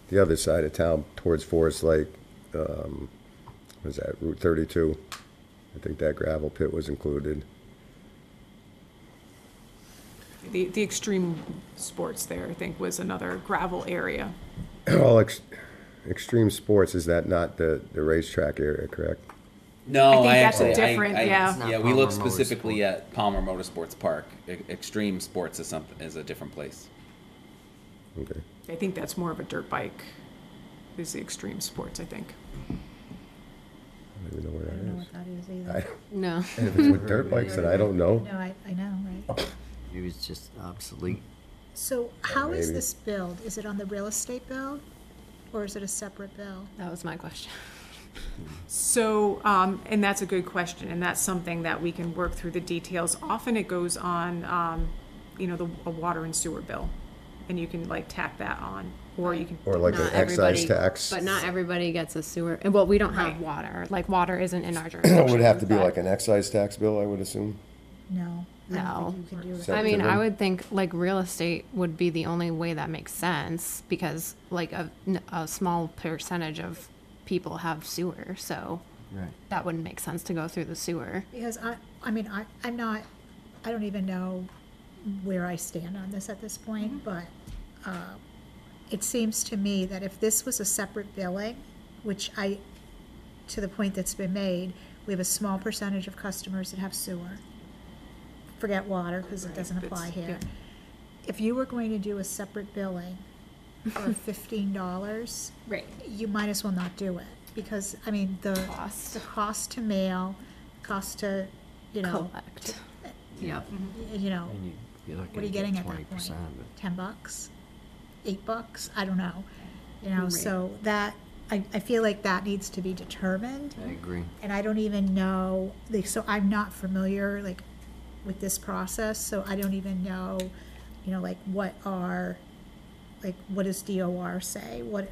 Speaker 5: the other side of town towards Forest Lake. Was that Route 32? I think that gravel pit was included.
Speaker 12: The extreme sports there, I think, was another gravel area.
Speaker 5: Well, extreme sports, is that not the racetrack area, correct?
Speaker 4: No,
Speaker 12: I think that's a
Speaker 4: actually,
Speaker 12: different-
Speaker 4: I-
Speaker 12: yeah.
Speaker 14: It's not
Speaker 4: Yeah, we looked
Speaker 14: Palmer
Speaker 4: specifically
Speaker 14: Motorsport.
Speaker 4: at Palmer Motorsports Park. Extreme Sports is a different place.
Speaker 5: Okay.
Speaker 12: I think that's more of a dirt bike, is the extreme sports, I think.
Speaker 5: I don't even know where
Speaker 1: I don't know
Speaker 5: that
Speaker 1: what that is
Speaker 5: is.
Speaker 1: either.
Speaker 11: No.
Speaker 5: And if it's with dirt bikes, then I don't know.
Speaker 1: No, I know, right?
Speaker 14: It was just obsolete.
Speaker 1: So how is
Speaker 5: maybe.
Speaker 1: this billed? Is it on the real estate bill, or is it a separate bill?
Speaker 11: That was my question.
Speaker 12: So, and that's a good question, and that's something that we can work through the details. Often it goes on, a water and sewer bill, and you can like tack that on, or you can.
Speaker 5: Or like an
Speaker 15: Not
Speaker 5: excise
Speaker 15: everybody-
Speaker 5: tax.
Speaker 15: But not everybody gets a sewer, and well, we don't have
Speaker 12: Right.
Speaker 15: water, like water isn't in our
Speaker 5: It
Speaker 15: jurisdiction.
Speaker 5: would have to be
Speaker 15: but-
Speaker 5: like an excise tax bill, I would assume.
Speaker 1: No. I
Speaker 15: No.
Speaker 1: don't think you can do it.
Speaker 5: So-
Speaker 15: I mean,
Speaker 5: to them.
Speaker 15: I would think like real estate would be the only way that makes sense because like a small percentage of people have sewer, so
Speaker 14: Right.
Speaker 15: that wouldn't make sense to go through the sewer.
Speaker 1: Because I'm not, I don't even know where I stand on this at this point, but it seems to me that if this was a separate billing, which to the point that's been made, we have a small percentage of customers that have sewer. Forget water, because it doesn't apply
Speaker 12: That's-
Speaker 1: here.
Speaker 12: yeah.
Speaker 1: If you were going to do a separate billing for $15,
Speaker 15: Right.
Speaker 1: you might as well not do it, because, I mean, the cost to mail, cost to,
Speaker 15: Collect. Yep.
Speaker 14: And
Speaker 1: you know,
Speaker 14: you're not
Speaker 1: what are
Speaker 14: gonna
Speaker 1: you getting
Speaker 14: get
Speaker 1: at that
Speaker 14: 20%
Speaker 1: point?
Speaker 14: of it.
Speaker 1: $10, $8, I don't know. So that, I feel like that needs to be determined.
Speaker 14: I agree.
Speaker 1: And I don't even know, like, so I'm not familiar, like, with this process, so I don't even know, like, what does DOR say? What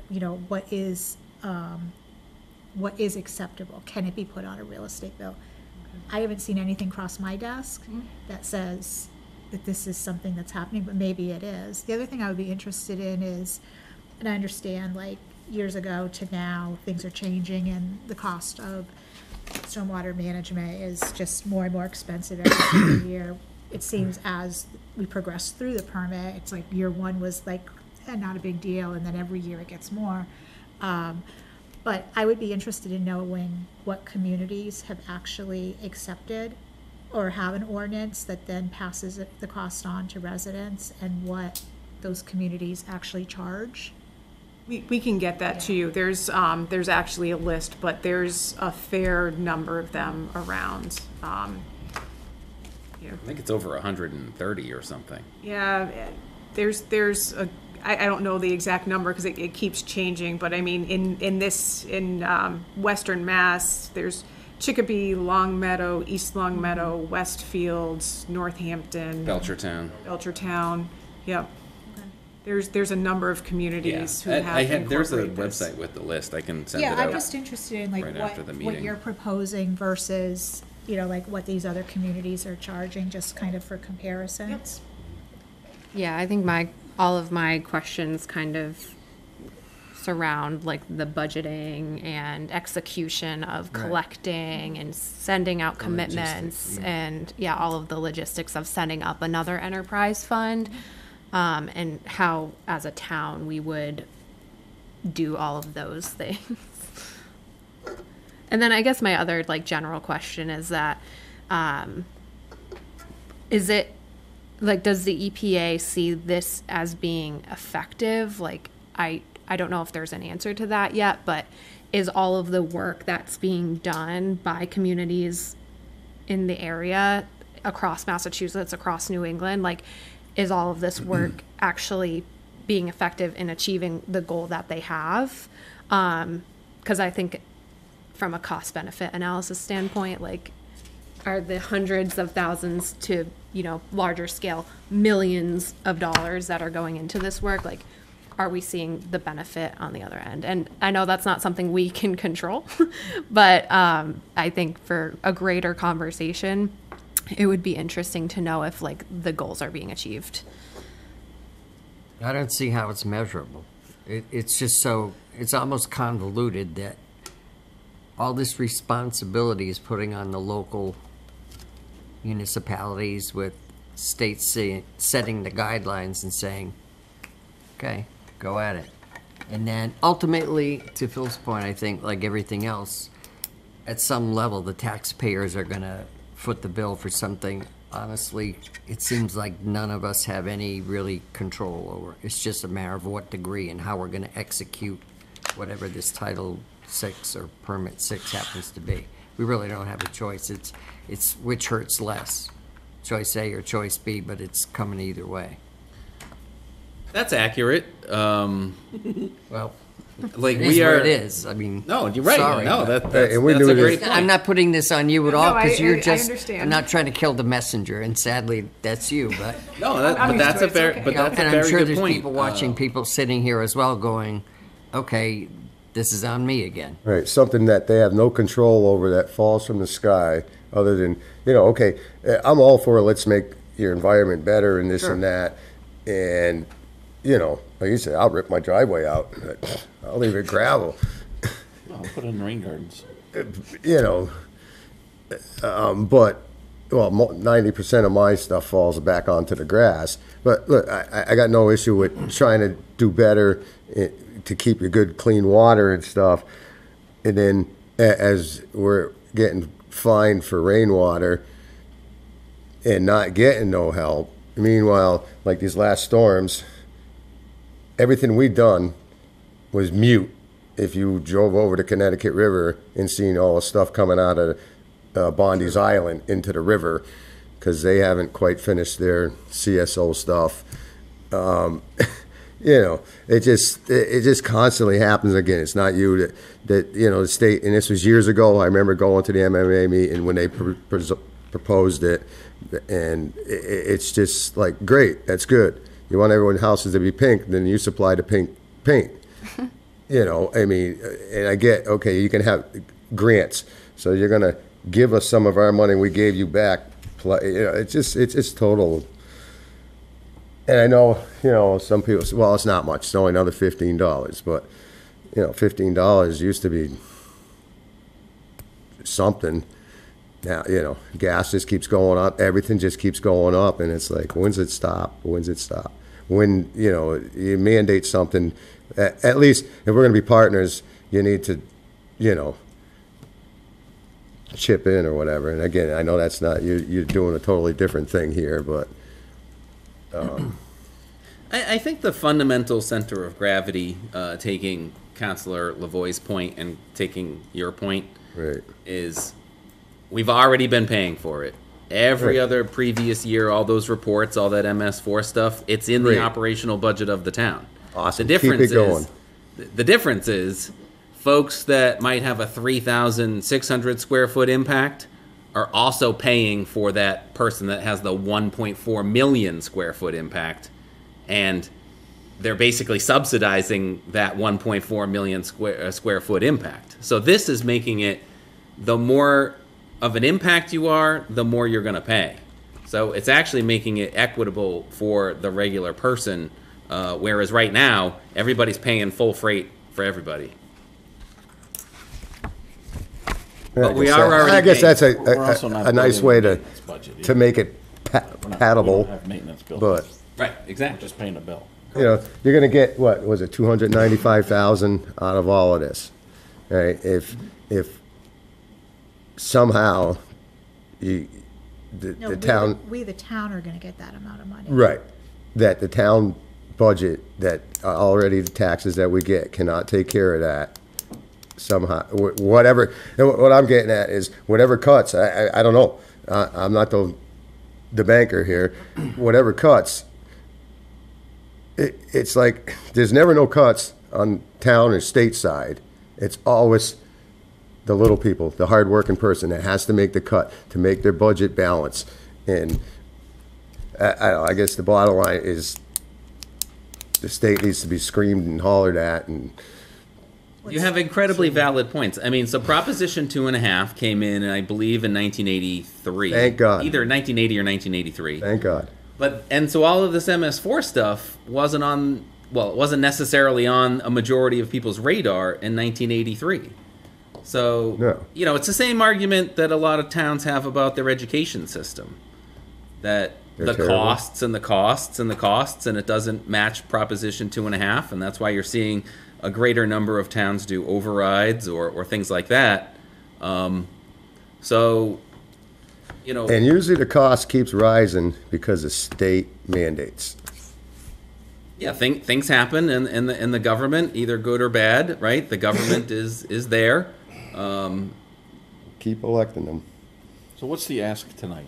Speaker 1: is acceptable? Can it be put on a real estate bill? I haven't seen anything cross my desk that says that this is something that's happening, but maybe it is. The other thing I would be interested in is, and I understand, like, years ago to now, things are changing and the cost of stormwater management is just more and more expensive every single year. It seems as we progress through the permit, it's like year one was like, not a big deal, and then every year it gets more. But I would be interested in knowing what communities have actually accepted or have an ordinance that then passes the cost on to residents, and what those communities actually charge.
Speaker 12: We can get that to you. There's actually a list, but there's a fair number of them around.
Speaker 4: I think it's over 130 or something.
Speaker 12: Yeah, there's I don't know the exact number because it keeps changing, but I mean, in Western Mass, there's Chicopee, Longmeadow, East Longmeadow, Westfield, Northampton, Belchertown, yep. There's a number of communities who have
Speaker 4: There's a
Speaker 12: incorporated this.
Speaker 4: website with the list. I can send it
Speaker 1: Yeah,
Speaker 4: out.
Speaker 1: I'm just interested in like
Speaker 4: right after the
Speaker 1: what
Speaker 4: meeting.
Speaker 1: you're proposing versus, like what these other communities are charging, just kind of for comparisons.
Speaker 15: Yeah, I think all of my questions kind of surround like the budgeting and execution of collecting and sending out commitments and all of the logistics of setting up another enterprise fund, and how as a town we would do all of those things. And then I guess my other like general question is that, is it, like, does the EPA see this as being effective? Like, I don't know if there's an answer to that yet, but is all of the work that's being done by communities in the area across Massachusetts, across New England, like, is all of this work actually being effective in achieving the goal that they have? Because I think from a cost benefit analysis standpoint, like, are the hundreds of thousands to, you know, larger scale millions of dollars that are going into this work, like, are we seeing the benefit on the other end? And I know that's not something we can control, but I think for a greater conversation, it would be interesting to know if, like, the goals are being achieved.
Speaker 14: I don't see how it's measurable. It's just so, it's almost convoluted that all this responsibility is putting on the local municipalities with states setting the guidelines and saying, okay, go at it. And then ultimately, to Phil's point, I think like everything else, at some level, the taxpayers are going to foot the bill for something. Honestly, it seems like none of us have any really control over. It's just a matter of what degree and how we're going to execute whatever this Title 6 or Permit 6 happens to be. We really don't have a choice. It's which hurts less, choice A or choice B, but it's coming either way.
Speaker 4: That's accurate.
Speaker 14: Well,
Speaker 4: like
Speaker 14: it is
Speaker 4: we are.
Speaker 14: where it is. I mean,
Speaker 4: no, you're right.
Speaker 14: Sorry,
Speaker 4: no,
Speaker 14: but-
Speaker 4: that's
Speaker 5: and we
Speaker 4: that's
Speaker 5: knew
Speaker 4: a
Speaker 5: this-
Speaker 4: great point.
Speaker 14: I'm not putting this on you at all
Speaker 12: No,
Speaker 14: because
Speaker 12: I-
Speaker 14: you're
Speaker 12: I
Speaker 14: just.
Speaker 12: understand.
Speaker 14: I'm not trying to kill the messenger, and sadly, that's you. But
Speaker 4: No,
Speaker 12: I'm
Speaker 4: but
Speaker 12: used
Speaker 4: that's
Speaker 12: to
Speaker 4: a
Speaker 12: it, it's
Speaker 4: fair.
Speaker 12: okay.
Speaker 4: But that's a
Speaker 14: and
Speaker 4: very
Speaker 14: I'm sure
Speaker 4: good
Speaker 14: there's
Speaker 4: point.
Speaker 14: people watching, people sitting here as well, going, "Okay, this is on me again."
Speaker 5: Right, something that they have no control over that falls from the sky, other than, you know, okay, I'm all for let's make your environment better and this and that. And, you know, like you said, I'll rip my driveway out. I'll leave it gravel,
Speaker 7: I'll put it in rain gardens.
Speaker 5: you know. But, well, 90% of my stuff falls back onto the grass. But look, I got no issue with trying to do better to keep your good, clean water and stuff. And then as we're getting fined for rainwater and not getting no help, meanwhile, like these last storms, everything we done was mute. If you drove over the Connecticut River and seen all the stuff coming out of Bondi's Island into the river, because they haven't quite finished their CSO stuff. You know, it just constantly happens again. It's not you that you know, the state, and this was years ago. I remember going to the MMA meeting when they proposed it, and it's just like, great, that's good. You want everyone's houses to be pink, then you supply the pink paint. You know, I mean, and I get, okay, you can have grants, so you're gonna give us some of our money we gave you back. You know, it's just total. And I know, you know, some people say, well, it's not much, it's only another $15, but, you know, $15 used to be something. Now, you know, gas just keeps going up, everything just keeps going up, and it's like, when's it stop? When's it stop? When, you know, you mandate something, at least if we're going to be partners, you need to, you know, chip in or whatever. And again, I know that's not, you're doing a totally different thing here, but.
Speaker 4: I think the fundamental center of gravity, taking Councilor Lavoie's point and taking your point,
Speaker 5: right,
Speaker 4: is we've already been paying for it. Every
Speaker 5: Right.
Speaker 4: other previous year, all those reports, all that MS4 stuff, it's in
Speaker 5: Right.
Speaker 4: the operational budget of the town.
Speaker 5: Awesome.
Speaker 4: The difference
Speaker 5: Keep it going.
Speaker 4: the difference is folks that might have a 3,600 square foot impact are also paying for that person that has the 1.4 million square foot impact, and they're basically subsidizing that 1.4 million square foot impact. So this is making it, the more of an impact you are, the more you're going to pay. So it's actually making it equitable for the regular person, whereas right now everybody's paying full freight for everybody. But we are already
Speaker 5: I guess
Speaker 4: paying.
Speaker 5: that's
Speaker 7: We're also not
Speaker 5: a nice
Speaker 7: building
Speaker 5: way
Speaker 7: a
Speaker 5: to
Speaker 7: maintenance budget either.
Speaker 5: make it
Speaker 7: We're not- we
Speaker 5: palatable,
Speaker 7: don't have maintenance bills.
Speaker 5: but.
Speaker 4: Right,
Speaker 7: We're
Speaker 4: exactly.
Speaker 7: just paying a bill.
Speaker 5: You know, you're gonna get, what, was it 295,000 out of all of this? All right, if somehow,
Speaker 1: No,
Speaker 5: the town.
Speaker 1: we, the town, are gonna get that amount of money.
Speaker 5: Right, that the town budget, that already the taxes that we get cannot take care of that somehow, whatever, and what I'm getting at is, whatever cuts, I don't know, I'm not the banker here, whatever cuts, it's like, there's never no cuts on town or state side, it's always the little people, the hardworking person that has to make the cut to make their budget balance, and I guess the bottom line is the state needs to be screamed and hollered at. And
Speaker 4: you have incredibly valid points. I mean, so Proposition 2.5 came in, I believe, in 1983.
Speaker 5: Thank God.
Speaker 4: Either 1980 or 1983.
Speaker 5: Thank God.
Speaker 4: And so all of this MS4 stuff wasn't on, well, it wasn't necessarily on a majority of people's radar in 1983. So,
Speaker 5: No.
Speaker 4: you know, it's the same argument that a lot of towns have about their education system. That
Speaker 5: They're
Speaker 4: the
Speaker 5: terrible.
Speaker 4: costs and the costs and the costs, and it doesn't match Proposition 2.5, and that's why you're seeing a greater number of towns do overrides or things like that. So, you know,
Speaker 5: And usually the cost keeps rising because of state mandates.
Speaker 4: yeah, things happen in the government, either good or bad, right? The government is there.
Speaker 5: Keep electing them.
Speaker 7: So what's the ask tonight?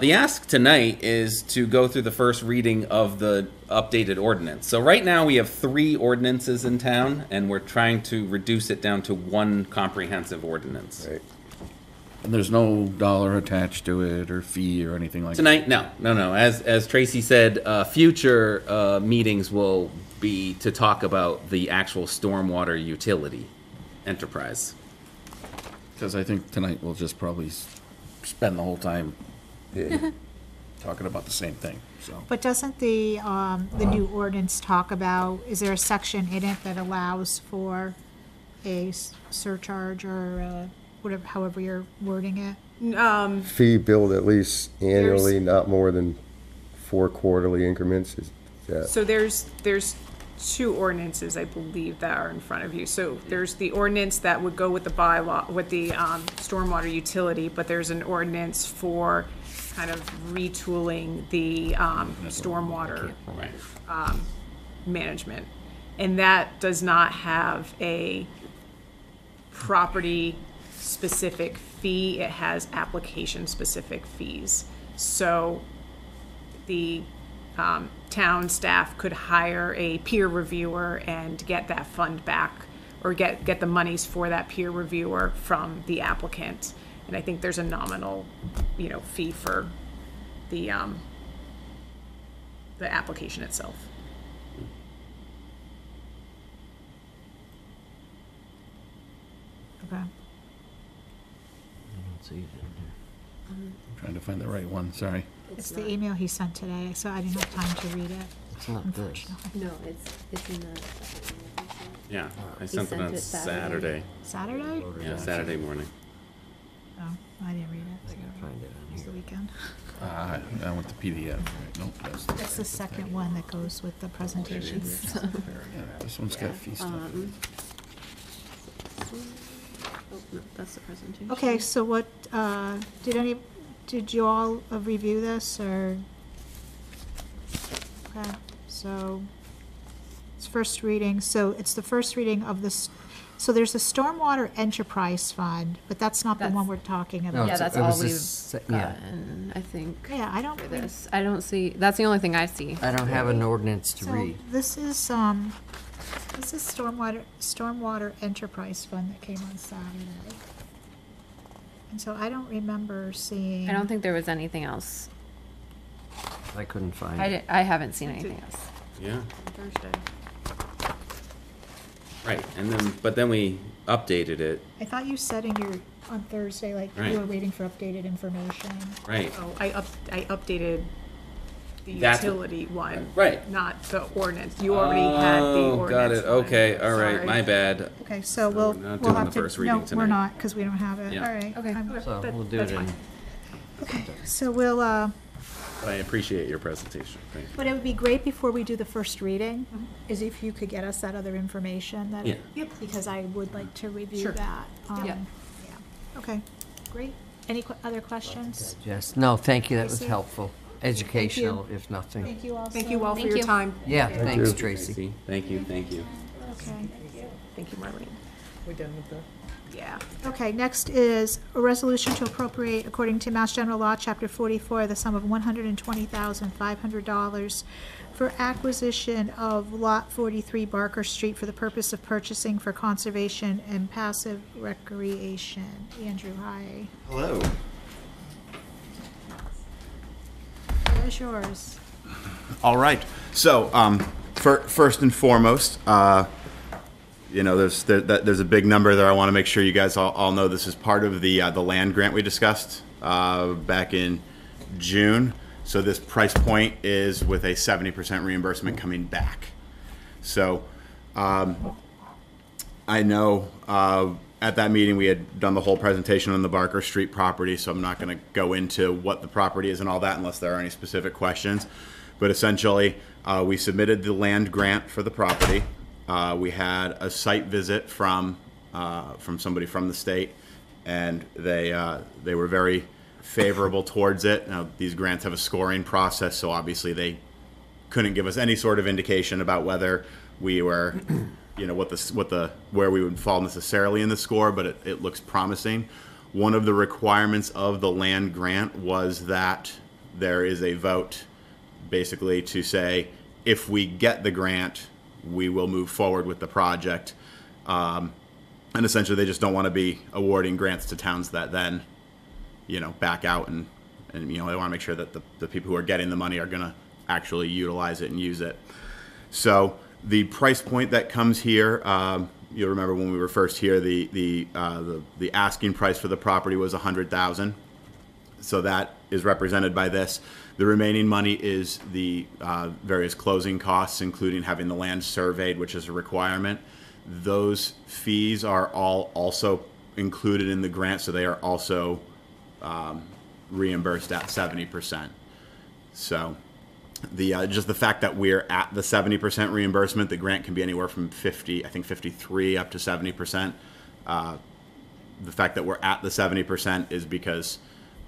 Speaker 4: The ask tonight is to go through the first reading of the updated ordinance. So right now we have 3 ordinances in town, and we're trying to reduce it down to 1 comprehensive ordinance.
Speaker 5: Right.
Speaker 7: And there's no dollar attached to it or fee or anything like that?
Speaker 4: Tonight, no. As Tracy said, future meetings will be to talk about the actual stormwater utility enterprise.
Speaker 7: Because I think tonight we'll just probably spend the whole time
Speaker 5: Yeah.
Speaker 7: talking about the same thing, so.
Speaker 1: But doesn't the new ordinance talk about, is there a section in it that allows for a surcharge or whatever, however you're wording it?
Speaker 5: Fee billed at least annually, not more than 4 quarterly increments. Is that?
Speaker 12: So there's 2 ordinances, I believe, that are in front of you. So there's the ordinance that would go with the bylaw, with the stormwater utility, but there's an ordinance for kind of retooling the stormwater management. And that does not have a property-specific fee. It has application-specific fees. So the town staff could hire a peer reviewer and get that fund back, or get the monies for that peer reviewer from the applicant. And I think there's a nominal, fee for the application itself.
Speaker 1: Okay.
Speaker 7: I'm trying to find the right one, sorry.
Speaker 1: It's the email he sent today, so I didn't have time to read it.
Speaker 14: It's not this.
Speaker 1: Unfortunately.
Speaker 2: No, it's in the.
Speaker 4: Yeah, I sent it on Saturday.
Speaker 1: Saturday?
Speaker 4: Yeah, Saturday morning.
Speaker 1: Oh, I didn't read it.
Speaker 14: I gotta find it on
Speaker 1: It was the
Speaker 14: here.
Speaker 1: weekend.
Speaker 7: I went to PDF, right, nope, that's.
Speaker 1: That's the second one that goes with the presentations.
Speaker 7: Yeah, this one's got fee stuff.
Speaker 2: Oh, no, that's the presentation.
Speaker 1: Okay, so what, did you all review this, or? Okay, so, it's first reading, so it's the first reading of this, so there's a Stormwater Enterprise Fund, but that's not the one we're talking
Speaker 14: No,
Speaker 1: about.
Speaker 15: Yeah,
Speaker 14: it's-
Speaker 15: that's
Speaker 14: it
Speaker 15: all
Speaker 14: was
Speaker 15: we've
Speaker 14: this- yeah.
Speaker 15: gotten, I think,
Speaker 1: Yeah, I don't
Speaker 15: for
Speaker 1: think.
Speaker 15: this. I don't see, that's the only thing I see.
Speaker 14: I don't have an ordinance to
Speaker 1: So
Speaker 14: read.
Speaker 1: this is Stormwater Enterprise Fund that came on Saturday. And so I don't remember seeing.
Speaker 15: I don't think there was anything else.
Speaker 14: I couldn't find it.
Speaker 15: I haven't seen anything else.
Speaker 4: Yeah,
Speaker 12: Thursday.
Speaker 4: right. But then we updated it.
Speaker 1: I thought you said on Thursday, like,
Speaker 4: Right.
Speaker 1: you were waiting for updated information.
Speaker 4: Right.
Speaker 12: Oh, I updated the
Speaker 4: That's what-
Speaker 12: utility one.
Speaker 4: Right.
Speaker 12: Not the ordinance. You already had the ordinance.
Speaker 4: Got it.
Speaker 12: one.
Speaker 4: Okay. All right.
Speaker 12: Sorry.
Speaker 4: My bad.
Speaker 1: Okay, so
Speaker 4: So
Speaker 1: we'll
Speaker 4: we're not
Speaker 1: we'll
Speaker 4: doing
Speaker 1: have
Speaker 4: the
Speaker 1: to,
Speaker 4: first reading
Speaker 1: no,
Speaker 4: tonight.
Speaker 1: we're not, because we don't have it.
Speaker 4: Yeah.
Speaker 1: All right.
Speaker 15: Okay.
Speaker 14: So
Speaker 12: That-
Speaker 14: we'll do
Speaker 12: that's
Speaker 14: it in.
Speaker 12: fine.
Speaker 1: Okay, so we'll,
Speaker 4: But I appreciate your presentation. Thank you.
Speaker 1: but it would be great before we do the first reading, is if you could get us that other information that.
Speaker 4: Yeah.
Speaker 12: Yep.
Speaker 1: Because I would like to review
Speaker 12: Sure.
Speaker 1: that.
Speaker 12: Yep.
Speaker 1: Yeah. Okay, great. Any other questions?
Speaker 14: Yes, no, thank you, that was
Speaker 1: Tracy?
Speaker 14: helpable. Educational, if nothing.
Speaker 1: Thank you all.
Speaker 12: Thank you all for
Speaker 15: Thank
Speaker 12: your
Speaker 15: you.
Speaker 12: time.
Speaker 14: Yeah, thanks,
Speaker 5: you.
Speaker 14: Tracy.
Speaker 4: Thank you, thank you.
Speaker 1: Okay.
Speaker 12: Thank you, Marlene.
Speaker 3: We're done with the.
Speaker 12: Yeah.
Speaker 1: Okay, next is a resolution to appropriate, according to Mass General Law, Chapter 44, the sum of $120,500 for acquisition of Lot 43 Barker Street for the purpose of purchasing for conservation and passive recreation. Andrew, hi.
Speaker 16: Hello.
Speaker 1: There's yours.
Speaker 16: All right. So, first and foremost, you know, there's a big number there. I want to make sure you guys all know this is part of the land grant we discussed back in June. So this price point is with a 70% reimbursement coming back. So I know at that meeting we had done the whole presentation on the Barker Street property, so I'm not going to go into what the property is and all that unless there are any specific questions. But essentially, we submitted the land grant for the property. We had a site visit from somebody from the state, and they were very favorable towards it. Now, these grants have a scoring process, so obviously they couldn't give us any sort of indication about whether we were, you know, where we would fall necessarily in the score, but it looks promising. One of the requirements of the land grant was that there is a vote basically to say, if we get the grant, we will move forward with the project. And essentially they just don't want to be awarding grants to towns that then, you know, back out and you know, they want to make sure that the people who are getting the money are going to actually utilize it and use it. So the price point that comes here, you'll remember when we were first here, the asking price for the property was $100,000. So that is represented by this. The remaining money is the various closing costs, including having the land surveyed, which is a requirement. Those fees are all also included in the grant, so they are also reimbursed at 70%. So just the fact that we're at the 70% reimbursement, the grant can be anywhere from 53 up to 70%. The fact that we're at the 70% is because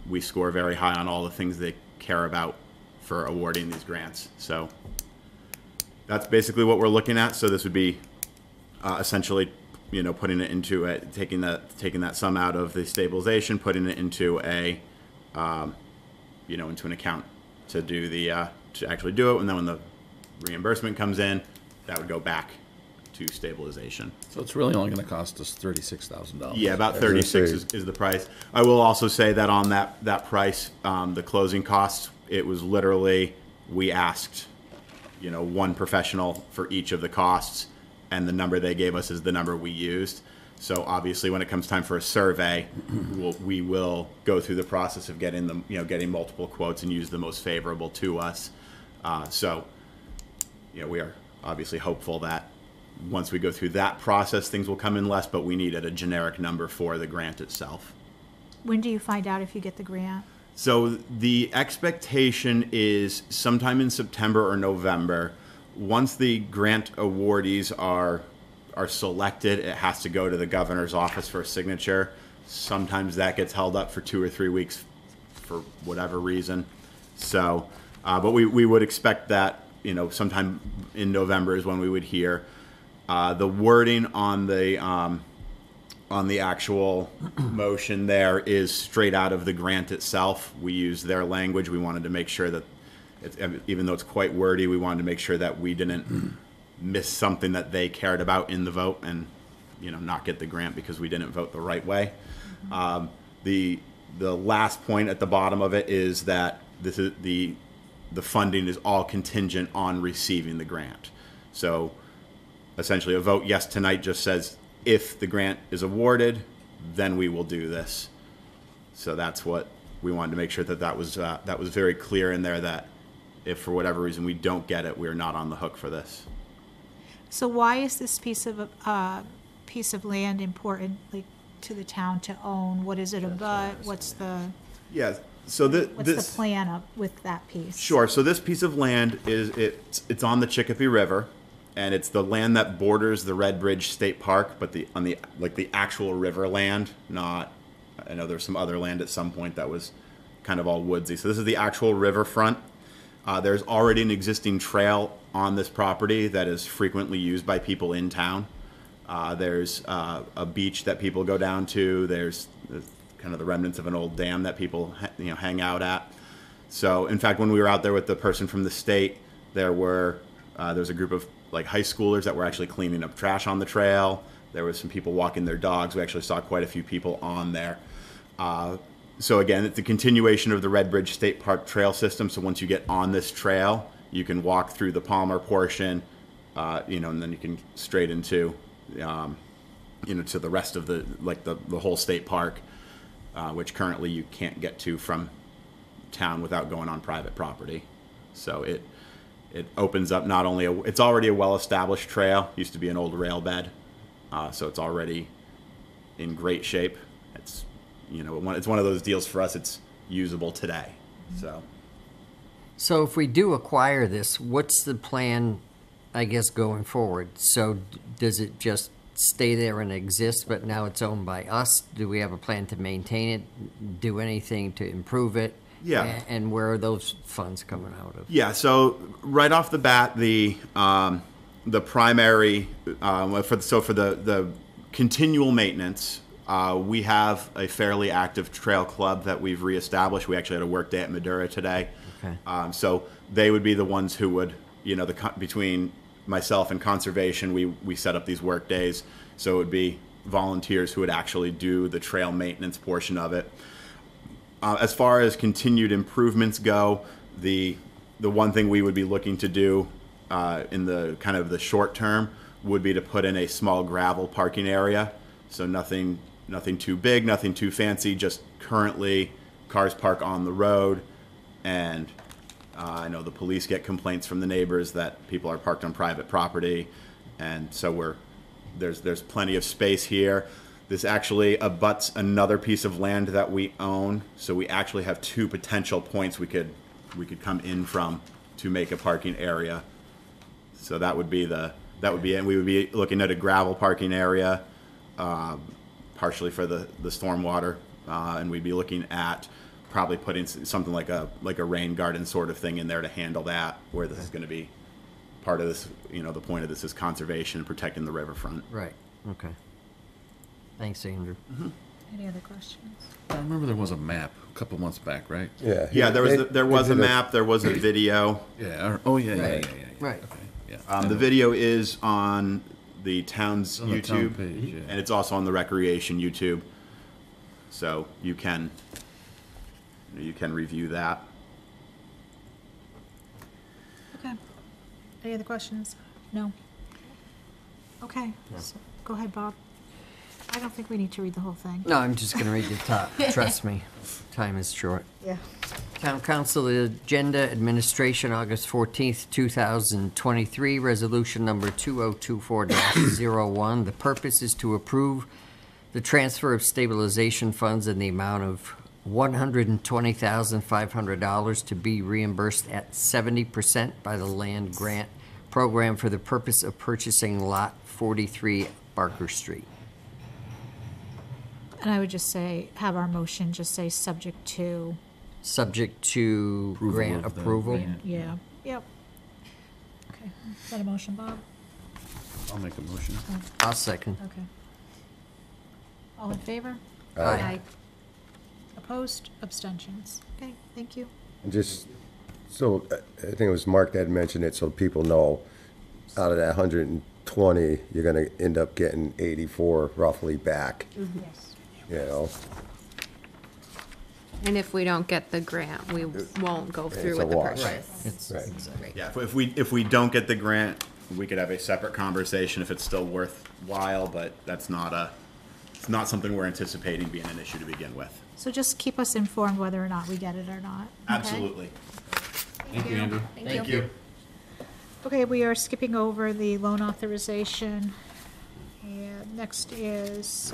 Speaker 16: we score very high on all the things they care about for awarding these grants. So that's basically what we're looking at. So this would be essentially, you know, putting it into taking that sum out of the stabilization, putting it into a, you know, into an account to do the to actually do it, and then when the reimbursement comes in, that would go back to stabilization.
Speaker 7: So it's really only going to cost us $36,000.
Speaker 16: Yeah, about 36 is the price. I will also say that on that price, the closing costs, it was literally, we asked, you know, one professional for each of the costs, and the number they gave us is the number we used. So obviously, when it comes time for a survey, we will go through the process of getting them, you know, getting multiple quotes and use the most favorable to us. So, you know, we are obviously hopeful that once we go through that process, things will come in less, but we needed a generic number for the grant itself.
Speaker 1: When do you find out if you get the grant?
Speaker 16: So the expectation is sometime in September or November. Once the grant awardees are selected, it has to go to the governor's office for a signature. Sometimes that gets held up for 2 or 3 weeks for whatever reason. So, but we would expect that, you know, sometime in November is when we would hear. The wording on the actual motion there is straight out of the grant itself. We use their language. We wanted to make sure that, even though it's quite wordy, we wanted to make sure that we didn't miss something that they cared about in the vote and, you know, not get the grant because we didn't vote the right way. The last point at the bottom of it is that this is the funding is all contingent on receiving the grant. So essentially a vote yes tonight just says if the grant is awarded, then we will do this. So that's what we wanted to make sure that was very clear in there, that if for whatever reason we don't get it, we're not on the hook for this.
Speaker 1: So why is this piece of land important, like, to the town to own? What is it about? What's the
Speaker 16: So
Speaker 1: what's the plan with that piece?
Speaker 16: Sure. So this piece of land it's on the Chicopee River, and it's the land that borders the Red Bridge State Park, but the actual river land, not I know there's some other land at some point that was kind of all woodsy. So this is the actual riverfront. There's already an existing trail on this property that is frequently used by people in town. There's a beach that people go down to. There's kind of the remnants of an old dam that people hang out at. So in fact, when we were out there with the person from the state, there was a group of like high schoolers that were actually cleaning up trash on the trail. There was some people walking their dogs. We actually saw quite a few people on there. So again, it's a continuation of the Red Bridge State Park trail system. So once you get on this trail, you can walk through the Palmer portion, and then you can straight into, to the rest of the whole state park, which currently you can't get to from town without going on private property. So it opens up not only it's already a well-established trail. Used to be an old rail bed, so it's already in great shape. It's it's one of those deals for us. It's usable today.
Speaker 14: So if we do acquire this, what's the plan, I guess, going forward? So does it just stay there and exist, but now it's owned by us? Do we have a plan to maintain it, do anything to improve it?
Speaker 16: Yeah.
Speaker 14: And where are those funds coming out of?
Speaker 16: Yeah. So right off the bat, the primary for the continual maintenance. We have a fairly active trail club that we've reestablished. We actually had a work day at Madura today.
Speaker 14: Okay.
Speaker 16: So they would be the ones who would, between myself and conservation, we set up these work days. So it would be volunteers who would actually do the trail maintenance portion of it. As far as continued improvements go, the one thing we would be looking to do in the kind of the short term would be to put in a small gravel parking area. So nothing too big, nothing too fancy, just currently cars park on the road. And I know the police get complaints from the neighbors that people are parked on private property. And so there's plenty of space here. This actually abuts another piece of land that we own. So we actually have two potential points we could come in from to make a parking area. So that would be and we would be looking at a gravel parking area, partially for the stormwater, and we'd be looking at probably putting something like a rain garden sort of thing in there to handle that, where this is going to be part of this. The point of this is conservation and protecting the riverfront.
Speaker 14: Right. Okay. Thanks, Andrew.
Speaker 16: Mm-hmm.
Speaker 1: Any other questions?
Speaker 7: I remember there was a map a couple months back, right?
Speaker 5: Yeah.
Speaker 16: Yeah, there was a map, there was a video.
Speaker 7: Yeah.
Speaker 14: Right.
Speaker 7: Right. Okay. Yeah.
Speaker 16: The video is on the town's
Speaker 7: on the
Speaker 16: YouTube,
Speaker 7: town page, yeah.
Speaker 16: and it's also on the recreation YouTube. So you can review that.
Speaker 1: Okay. Any other questions? No? Okay, so go ahead, Bob. I don't think we need to read the whole thing.
Speaker 14: No, I'm just going to read the top. Trust me, time is short.
Speaker 1: Yeah.
Speaker 14: Town Council Agenda Administration, August 14th, 2023, Resolution Number 2024-01. The purpose is to approve the transfer of stabilization funds in the amount of $120,500 to be reimbursed at 70% by the Land Grant Program for the purpose of purchasing Lot 43 Barker Street.
Speaker 1: And I would just say, have our motion just say subject to.
Speaker 14: Subject to grant
Speaker 7: of the
Speaker 14: approval.
Speaker 7: grant.
Speaker 1: Yeah, yep. Okay, is that a motion, Bob?
Speaker 7: I'll make a motion.
Speaker 14: I'll second.
Speaker 1: Okay. All in favor?
Speaker 14: Aye.
Speaker 1: Opposed? Abstentions? Okay, thank you.
Speaker 5: And just, so, I think it was Mark that mentioned it, so people know, out of that 120, you're gonna end up getting 84 roughly back,
Speaker 1: Yes.
Speaker 15: And if we don't get the grant, we won't go through
Speaker 5: It's a
Speaker 15: with the
Speaker 5: wash.
Speaker 15: purchase.
Speaker 5: Right.
Speaker 16: Yeah, if we don't get the grant, we could have a separate conversation if it's still worthwhile, but it's not something we're anticipating being an issue to begin with.
Speaker 1: So just keep us informed whether or not we get it or not. okay?
Speaker 16: Absolutely.
Speaker 7: Thank you, Andrew.
Speaker 16: Thank you.
Speaker 1: Okay, we are skipping over the loan authorization. And next is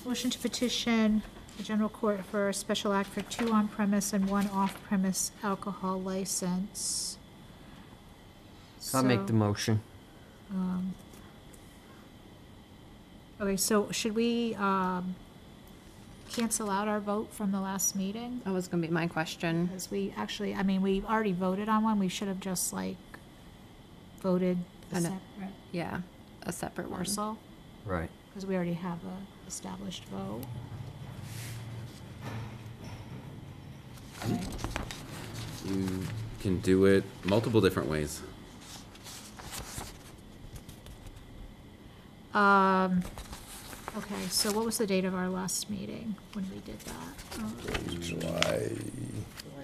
Speaker 1: motion to petition the general court for a special act for 2 on-premise and 1 off-premise alcohol license.
Speaker 14: I'll make the motion.
Speaker 1: Okay, so should we, cancel out our vote from the last meeting?
Speaker 15: That was gonna be my question.
Speaker 1: Because we actually, I mean, we already voted on one, we should have just like voted a
Speaker 15: And
Speaker 1: separate
Speaker 15: Yeah, a separate one.
Speaker 1: morsel,
Speaker 14: Right.
Speaker 1: because we already have a established vote.
Speaker 4: You can do it multiple different ways.
Speaker 1: Okay, so what was the date of our last meeting when we did that?
Speaker 5: July,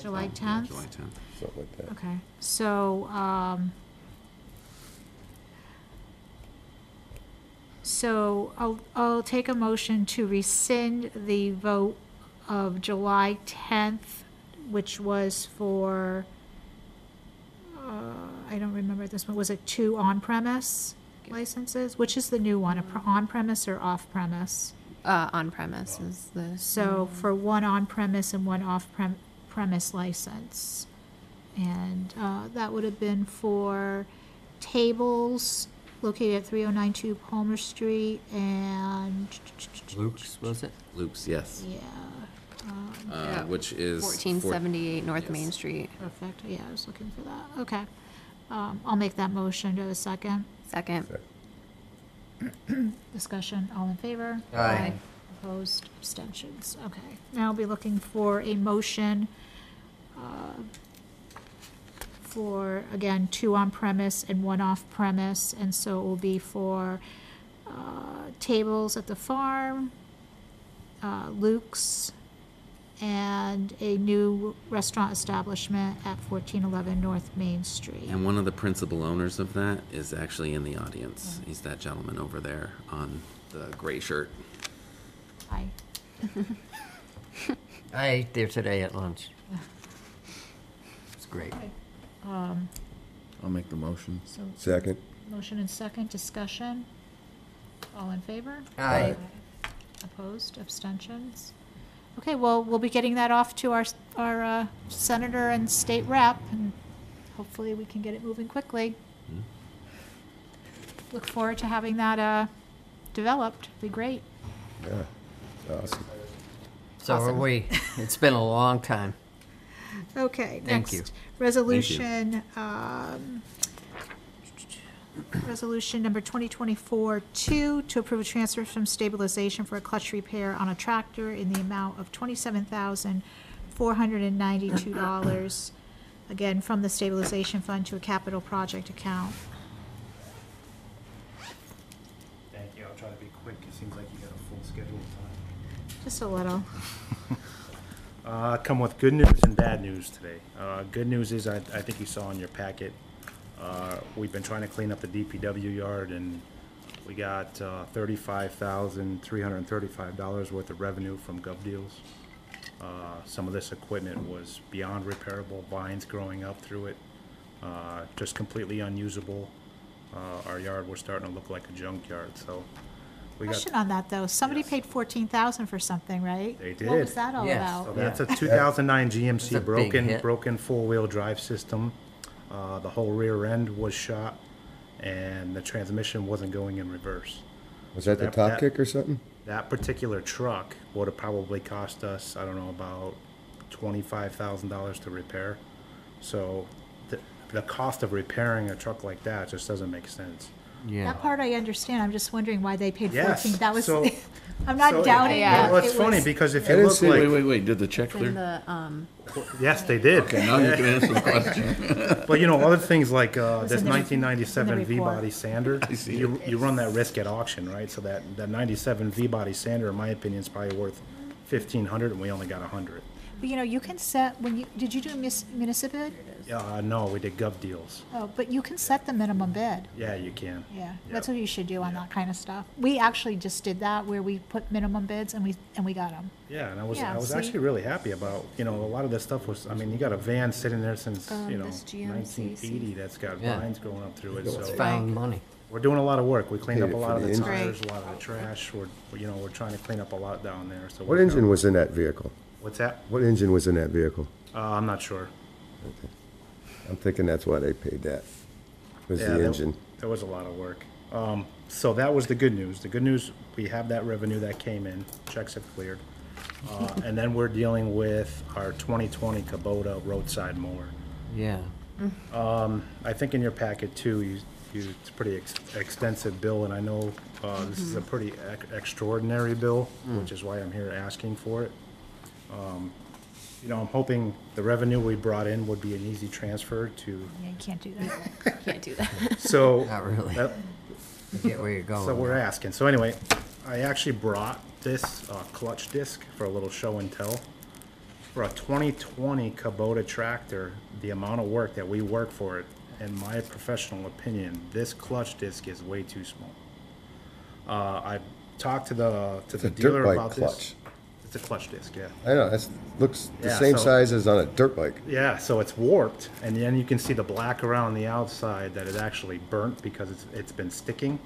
Speaker 1: July 10th?
Speaker 4: July 10th.
Speaker 5: something like that.
Speaker 1: Okay, so, I'll take a motion to rescind the vote of July 10th, which was for, I don't remember this one, was it 2 on-premise licenses? Which is the new one, on-premise or off-premise?
Speaker 15: On-premise is the.
Speaker 1: So for 1 on-premise and 1 off-premise license. And that would have been for tables located at 3092 Palmer Street and,
Speaker 14: Luke's, was it?
Speaker 4: Luke's, yes.
Speaker 1: yeah.
Speaker 4: Which is
Speaker 15: 1478 North
Speaker 4: yes.
Speaker 15: Main Street.
Speaker 1: Perfect, yeah, I was looking for that, okay. I'll make that motion, do I have a second?
Speaker 15: Second.
Speaker 1: Discussion, all in favor?
Speaker 14: Aye.
Speaker 1: Opposed, abstentions, okay. Now I'll be looking for a motion for, again, 2 on-premise and 1 off-premise, and so it will be for tables at the farm, Luke's, and a new restaurant establishment at 1411 North Main Street.
Speaker 4: And one of the principal owners of that is actually in the audience. He's that gentleman over there on the gray shirt.
Speaker 1: Hi.
Speaker 14: I ate there today at lunch. It's great.
Speaker 7: I'll make the motion.
Speaker 1: So,
Speaker 5: Second.
Speaker 1: motion and second, discussion. All in favor?
Speaker 14: Aye.
Speaker 1: Opposed, abstentions? Okay, well, we'll be getting that off to our senator and state rep, and hopefully we can get it moving quickly. Look forward to having that developed, be great.
Speaker 5: Yeah, awesome.
Speaker 14: So are we. It's been a long time.
Speaker 1: Okay,
Speaker 14: Thank you.
Speaker 1: next, resolution, resolution number 2024-2, to approve a transfer from stabilization for a clutch repair on a tractor in the amount of $27,492, again, from the stabilization fund to a capital project account.
Speaker 17: Thank you. I'll try to be quick. It seems like you got a full schedule of time.
Speaker 1: Just a little.
Speaker 17: Come with good news and bad news today. Good news is, I think you saw in your packet, we've been trying to clean up the DPW yard, and we got $35,335 worth of revenue from GovDeals. Some of this equipment was beyond repairable, vines growing up through it, just completely unusable. Our yard was starting to look like a junkyard, so we got.
Speaker 1: Question on that, though. Somebody paid $14,000 for something, right?
Speaker 17: They did.
Speaker 1: What was that all
Speaker 14: Yes.
Speaker 1: about?
Speaker 17: So that's a 2009
Speaker 14: That's a
Speaker 17: GMC
Speaker 14: big
Speaker 17: broken
Speaker 14: hit.
Speaker 17: four-wheel drive system. The whole rear end was shot, and the transmission wasn't going in reverse.
Speaker 5: Was that the
Speaker 17: That-
Speaker 5: top
Speaker 17: that-
Speaker 5: kick or something?
Speaker 17: That particular truck would have probably cost us, I don't know, about $25,000 to repair. So the cost of repairing a truck like that just doesn't make sense.
Speaker 14: Yeah.
Speaker 1: That part I understand. I'm just wondering why they paid
Speaker 17: Yes,
Speaker 1: 14. That was,
Speaker 17: so-
Speaker 1: I'm not
Speaker 17: So it-
Speaker 1: doubting
Speaker 15: Yeah.
Speaker 1: it.
Speaker 17: Well, it's
Speaker 1: It
Speaker 17: funny
Speaker 1: was-
Speaker 17: because if
Speaker 5: I
Speaker 17: you
Speaker 5: didn't
Speaker 17: look
Speaker 5: see-
Speaker 17: like.
Speaker 7: Wait, did the check
Speaker 15: In
Speaker 7: clear?
Speaker 15: the,
Speaker 17: Yes, they did.
Speaker 7: Okay, now you can answer the question.
Speaker 17: But other things like
Speaker 1: was
Speaker 17: this
Speaker 1: in the-
Speaker 17: 1997
Speaker 1: in the report.
Speaker 17: V-body sander,
Speaker 7: I see
Speaker 17: you run that risk at auction, right? So that 97 V-body sander, in my opinion, is probably worth $1,500, and we only got 100.
Speaker 1: But you can set, did you do municipal?
Speaker 17: No, we did GovDeals.
Speaker 1: Oh, but you can set the minimum bid.
Speaker 17: Yeah, you can.
Speaker 1: Yeah, that's what you should do on that kind of stuff. We actually just did that where we put minimum bids and we got them.
Speaker 17: Yeah, and I
Speaker 1: Yeah,
Speaker 17: was
Speaker 1: see?
Speaker 17: actually really happy about, a lot of this stuff was, you got a van sitting there since,
Speaker 15: this GMC
Speaker 17: 1980 that's got
Speaker 14: Yeah.
Speaker 17: vines growing up through it,
Speaker 14: It's
Speaker 17: so.
Speaker 14: found money.
Speaker 17: We're doing a lot of work. We cleaned
Speaker 5: Paid
Speaker 17: up
Speaker 5: it
Speaker 17: a
Speaker 5: for
Speaker 17: lot of
Speaker 5: the
Speaker 17: the
Speaker 5: engine.
Speaker 17: tires, a lot of the trash. We're trying to clean up a lot down there, so.
Speaker 5: What engine was in that vehicle?
Speaker 17: What's that?
Speaker 5: What engine was in that vehicle?
Speaker 17: I'm not sure.
Speaker 5: I'm thinking that's why they paid that, was
Speaker 17: Yeah,
Speaker 5: the engine.
Speaker 17: There was a lot of work. So that was the good news. The good news, we have that revenue that came in, checks have cleared. And then we're dealing with our 2020 Kubota roadside mower.
Speaker 14: Yeah.
Speaker 17: I think in your packet too, it's a pretty extensive bill, and I know this is a pretty extraordinary bill, which is why I'm here asking for it. You know, I'm hoping the revenue we brought in would be an easy transfer to.
Speaker 1: Yeah, you can't do that.
Speaker 15: Can't do that.
Speaker 17: So.
Speaker 14: Not really.
Speaker 17: that-
Speaker 14: I get where you're going.
Speaker 17: So we're asking. So anyway, I actually brought this clutch disc for a little show and tell. For a 2020 Kubota tractor, the amount of work that we work for it, in my professional opinion, this clutch disc is way too small. I talked to the
Speaker 5: a
Speaker 17: dealer
Speaker 5: dirt bike
Speaker 17: about
Speaker 5: clutch.
Speaker 17: this. It's a clutch disc, yeah.
Speaker 5: I know, it looks the
Speaker 17: Yeah,
Speaker 5: same
Speaker 17: so-
Speaker 5: size as on a dirt bike.
Speaker 17: Yeah, so it's warped, and then you can see the black around the outside that is actually burnt because it's been sticking.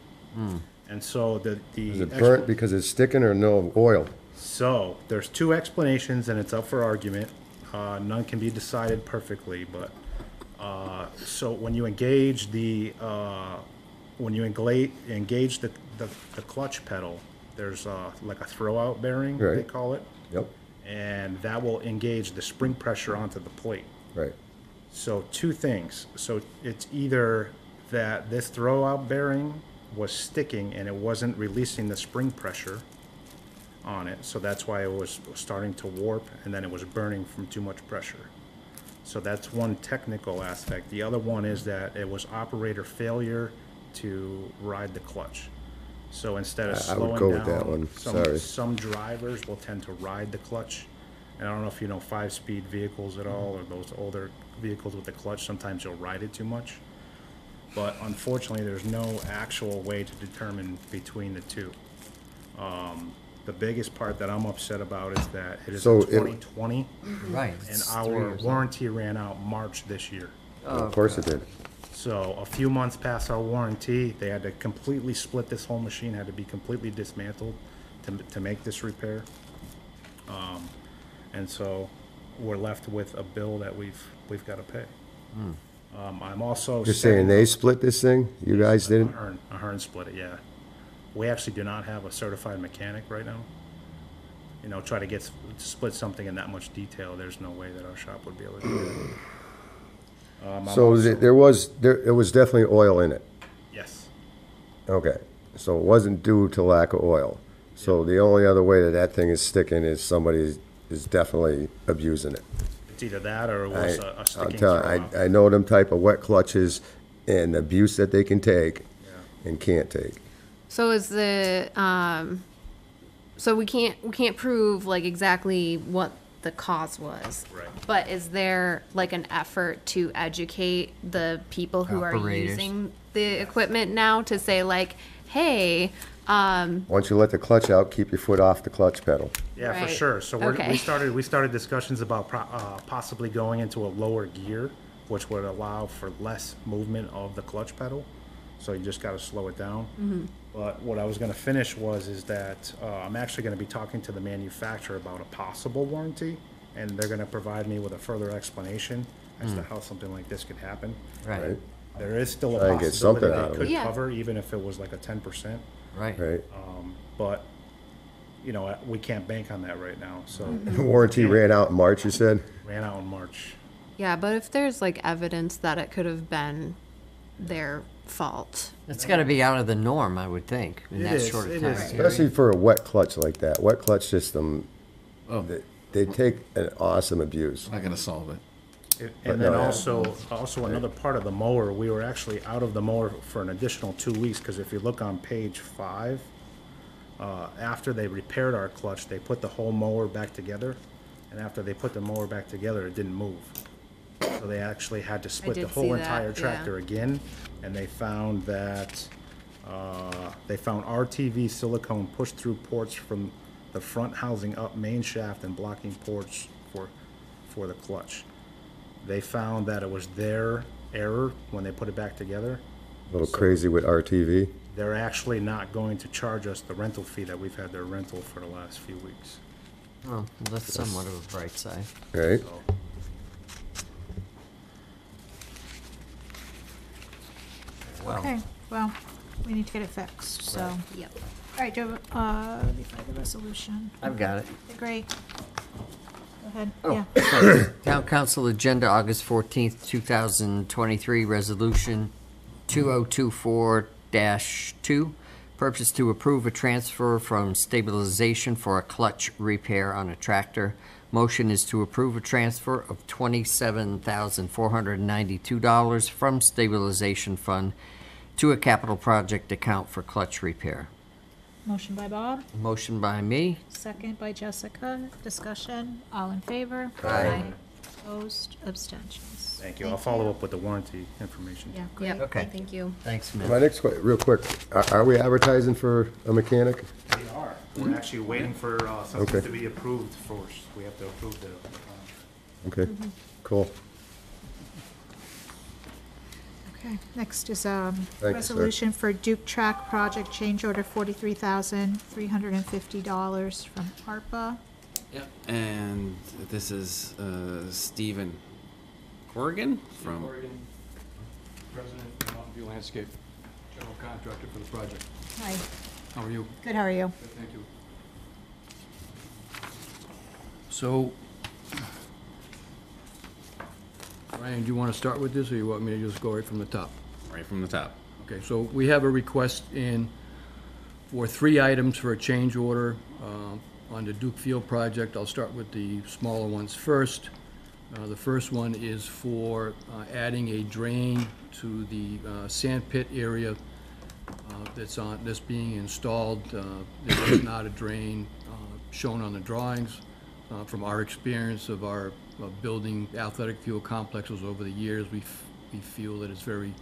Speaker 17: And so the
Speaker 5: Is it burnt because it's sticking or no oil?
Speaker 17: So there's two explanations, and it's up for argument. None can be decided perfectly, but so when you engage the clutch pedal, there's like a throwout bearing, they
Speaker 5: Right.
Speaker 17: call it,
Speaker 5: Yep,
Speaker 17: and that will engage the spring pressure onto the plate.
Speaker 5: right.
Speaker 17: So two things. So it's either that this throwout bearing was sticking and it wasn't releasing the spring pressure on it, so that's why it was starting to warp, and then it was burning from too much pressure. So that's one technical aspect. The other one is that it was operator failure to ride the clutch. So instead of
Speaker 5: I would
Speaker 17: slowing
Speaker 5: go
Speaker 17: down,
Speaker 5: with that one. Sorry.
Speaker 17: some drivers will tend to ride the clutch. And I don't know if you know 5-speed vehicles at all, or those older vehicles with the clutch, sometimes you'll ride it too much. But unfortunately, there's no actual way to determine between the two. The biggest part that I'm upset about is that it is
Speaker 5: So
Speaker 17: 2020,
Speaker 14: Right.
Speaker 17: and
Speaker 14: it's 3
Speaker 17: our
Speaker 14: years old.
Speaker 17: warranty ran out March this year.
Speaker 5: Of course it did.
Speaker 17: So a few months past our warranty, they had to completely split this whole machine, had to be completely dismantled to make this repair. And so we're left with a bill that we've got to pay. I'm also
Speaker 5: You're saying they split this thing? You guys didn't?
Speaker 17: Ahern split it, yeah. We actually do not have a certified mechanic right now. You know, try to split something in that much detail, there's no way that our shop would be able to do that. I'm
Speaker 5: So
Speaker 17: also-
Speaker 5: it was definitely oil in it?
Speaker 17: Yes.
Speaker 5: Okay, so it wasn't due to lack of oil. So the only other way that thing is sticking is somebody is definitely abusing it.
Speaker 17: It's either that or it was a
Speaker 5: I'll
Speaker 17: sticking
Speaker 5: tell you,
Speaker 17: throwout.
Speaker 5: I know them type of wet clutches and the abuse that they can take and can't take.
Speaker 15: So is the so we can't prove like exactly what the cause was.
Speaker 17: Right.
Speaker 15: But is there like an effort to educate the people who are
Speaker 14: Operators.
Speaker 15: using the equipment now to say like, hey,
Speaker 5: Once you let the clutch out, keep your foot off the clutch pedal.
Speaker 17: Yeah, for
Speaker 15: Right.
Speaker 17: sure. So
Speaker 15: Okay.
Speaker 17: we started discussions about possibly going into a lower gear, which would allow for less movement of the clutch pedal. So you just got to slow it down. But what I was going to finish is that I'm actually going to be talking to the manufacturer about a possible warranty, and they're going to provide me with a further explanation as to how something like this could happen.
Speaker 14: Right.
Speaker 17: There is still
Speaker 5: Try
Speaker 17: a
Speaker 5: and get
Speaker 17: possibility
Speaker 5: something out
Speaker 17: they
Speaker 5: of
Speaker 17: could
Speaker 15: it. Yeah.
Speaker 17: cover, even if it was like a 10%.
Speaker 14: Right.
Speaker 5: Right.
Speaker 17: But, you know, we can't bank on that right now, so.
Speaker 5: The warranty ran out in March, you said?
Speaker 17: Ran out in March.
Speaker 15: yeah, but if there's like evidence that it could have been their fault.
Speaker 14: It's got to be out of the norm, I would think, in
Speaker 17: It
Speaker 14: that
Speaker 17: is,
Speaker 14: short
Speaker 17: it
Speaker 14: of time.
Speaker 17: is.
Speaker 5: Especially for a wet clutch like that. Wet clutch system,
Speaker 7: Oh,
Speaker 5: they take an awesome abuse.
Speaker 7: not gonna solve it.
Speaker 17: And then
Speaker 5: no,
Speaker 17: also another part of the mower, we were actually out of the mower for an additional 2 weeks, because if you look on page 5, after they repaired our clutch, they put the whole mower back together, and after they put the mower back together, it didn't move. So they actually had to split the
Speaker 15: did
Speaker 17: whole
Speaker 15: see that,
Speaker 17: entire
Speaker 15: yeah.
Speaker 17: tractor again, and they found that, they found RTV silicone push-through ports from the front housing up main shaft and blocking ports for the clutch. They found that it was their error when they put it back together.
Speaker 5: A little crazy with RTV.
Speaker 17: They're actually not going to charge us the rental fee that we've had their rental for the last few weeks.
Speaker 14: Oh, that's somewhat of a bright side.
Speaker 5: Right?
Speaker 17: So,
Speaker 14: Well,
Speaker 1: Okay, well, we need to get it fixed, so.
Speaker 15: Yep.
Speaker 1: All right, do you have, let me find the resolution.
Speaker 14: I've got it.
Speaker 1: Okay, great. Go ahead,
Speaker 14: Oh,
Speaker 1: yeah.
Speaker 14: Town Council Agenda, August 14th, 2023, Resolution 2024-2. Purpose to approve a transfer from stabilization for a clutch repair on a tractor. Motion is to approve a transfer of $27,492 from stabilization fund to a capital project account for clutch repair.
Speaker 1: Motion by Bob,
Speaker 14: Motion by me.
Speaker 1: second by Jessica. Discussion, all in favor?
Speaker 14: Aye.
Speaker 1: Opposed, abstentions.
Speaker 17: Thank you. I'll follow up with the warranty information.
Speaker 1: Yeah, great.
Speaker 15: Yep,
Speaker 14: Okay.
Speaker 15: thank you.
Speaker 14: Thanks,
Speaker 5: My
Speaker 14: Mitt.
Speaker 5: next real quick, are we advertising for a mechanic?
Speaker 17: We are. We're actually waiting for something
Speaker 5: Okay.
Speaker 17: to be approved first. We have to approve the,
Speaker 5: Okay, cool.
Speaker 1: Okay, next is
Speaker 5: sir.
Speaker 1: resolution for Duke Track Project Change Order $43,350 from ARPA.
Speaker 4: Yep. And this is Stephen Corrigan from.
Speaker 18: President of Mountain View Landscape, general contractor for the project.
Speaker 1: Hi,
Speaker 18: How are you?
Speaker 1: good, how are you?
Speaker 18: Good, thank you. So, Ryan, do you want to start with this, or you want me to just go right from the top?
Speaker 4: Right from the top.
Speaker 18: Okay, so we have a request in for 3 items for a change order on the Duke Field project. I'll start with the smaller ones first. The first one is for adding a drain to the sand pit area that's being installed. There is not a drain shown on the drawings. From our experience of our building athletic field complexes over the years, we feel that it's very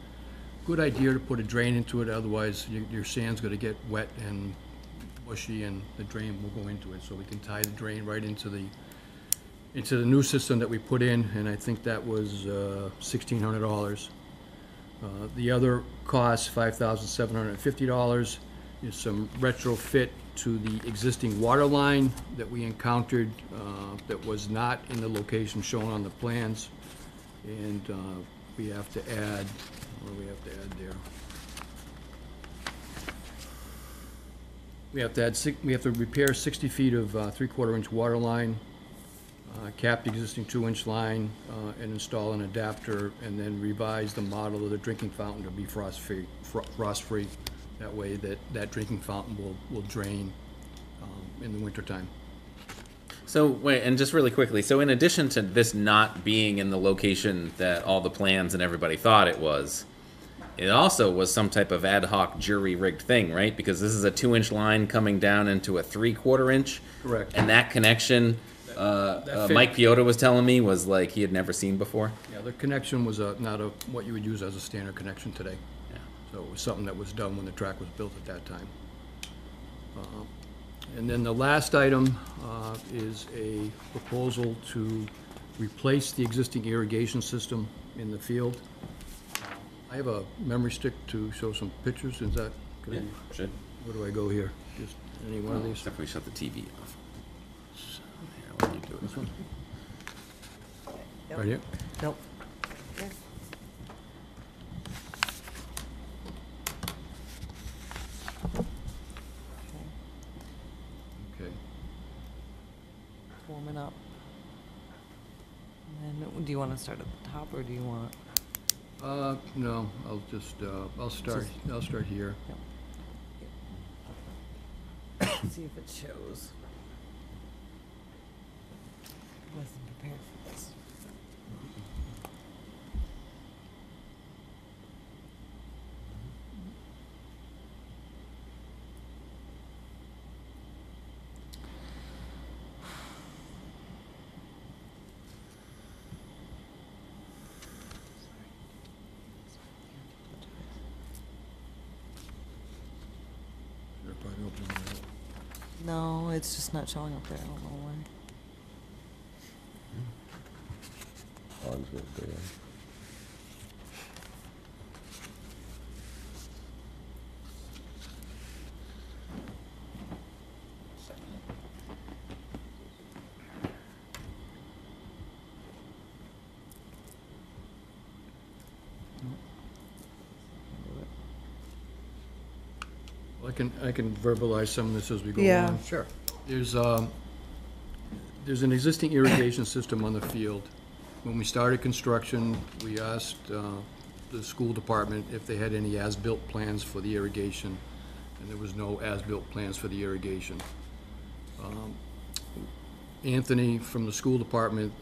Speaker 18: good idea to put a drain into it, otherwise your sand's gonna get wet and mushy and the drain will go into it. So we can tie the drain right into the new system that we put in, and I think that was $1,600. The other cost, $5,750, is some retrofit to the existing water line that we encountered that was not in the location shown on the plans. And we have to add, what do we have to add there? We have to repair 60 feet of 3/4 inch water line, cap the existing 2-inch line, and install an adapter, and then revise the model of the drinking fountain to be frost-free. That way that drinking fountain will drain in the wintertime.
Speaker 4: So wait, and just really quickly, so in addition to this not being in the location that all the plans and everybody thought it was some type of ad hoc jury-rigged thing, right? Because this is a 2-inch line coming down into a 3/4 inch.
Speaker 18: Correct.
Speaker 4: And that connection, Mike Piota was telling me, was like he had never seen before.
Speaker 18: Yeah, the connection was not what you would use as a standard connection today.
Speaker 4: Yeah.
Speaker 18: So it was something that was done when the track was built at that time. And then the last item is a proposal to replace the existing irrigation system in the field. I have a memory stick to show some pictures. Is that good?
Speaker 4: Yeah, should.
Speaker 18: Where do I go here? Just any one of these?
Speaker 4: Except we shut the TV off. So, here, let me do it.
Speaker 18: This one? Right here?
Speaker 3: Nope.
Speaker 18: Okay.
Speaker 19: Warming up. And then, do you want to start at the top, or do you want?
Speaker 18: No, I'll just, I'll start here.
Speaker 19: See if it shows. Wasn't prepared for this.
Speaker 18: They're probably opening it up.
Speaker 19: No, it's just not showing up there. I don't know why.
Speaker 5: Mine's good there.
Speaker 18: Well, I can verbalize some of this as we go
Speaker 19: Yeah.
Speaker 18: along.
Speaker 14: Sure.
Speaker 18: There's an existing irrigation system on the field. When we started construction, we asked the school department if they had any as-built plans for the irrigation, and there was no as-built plans for the irrigation. Anthony from the school department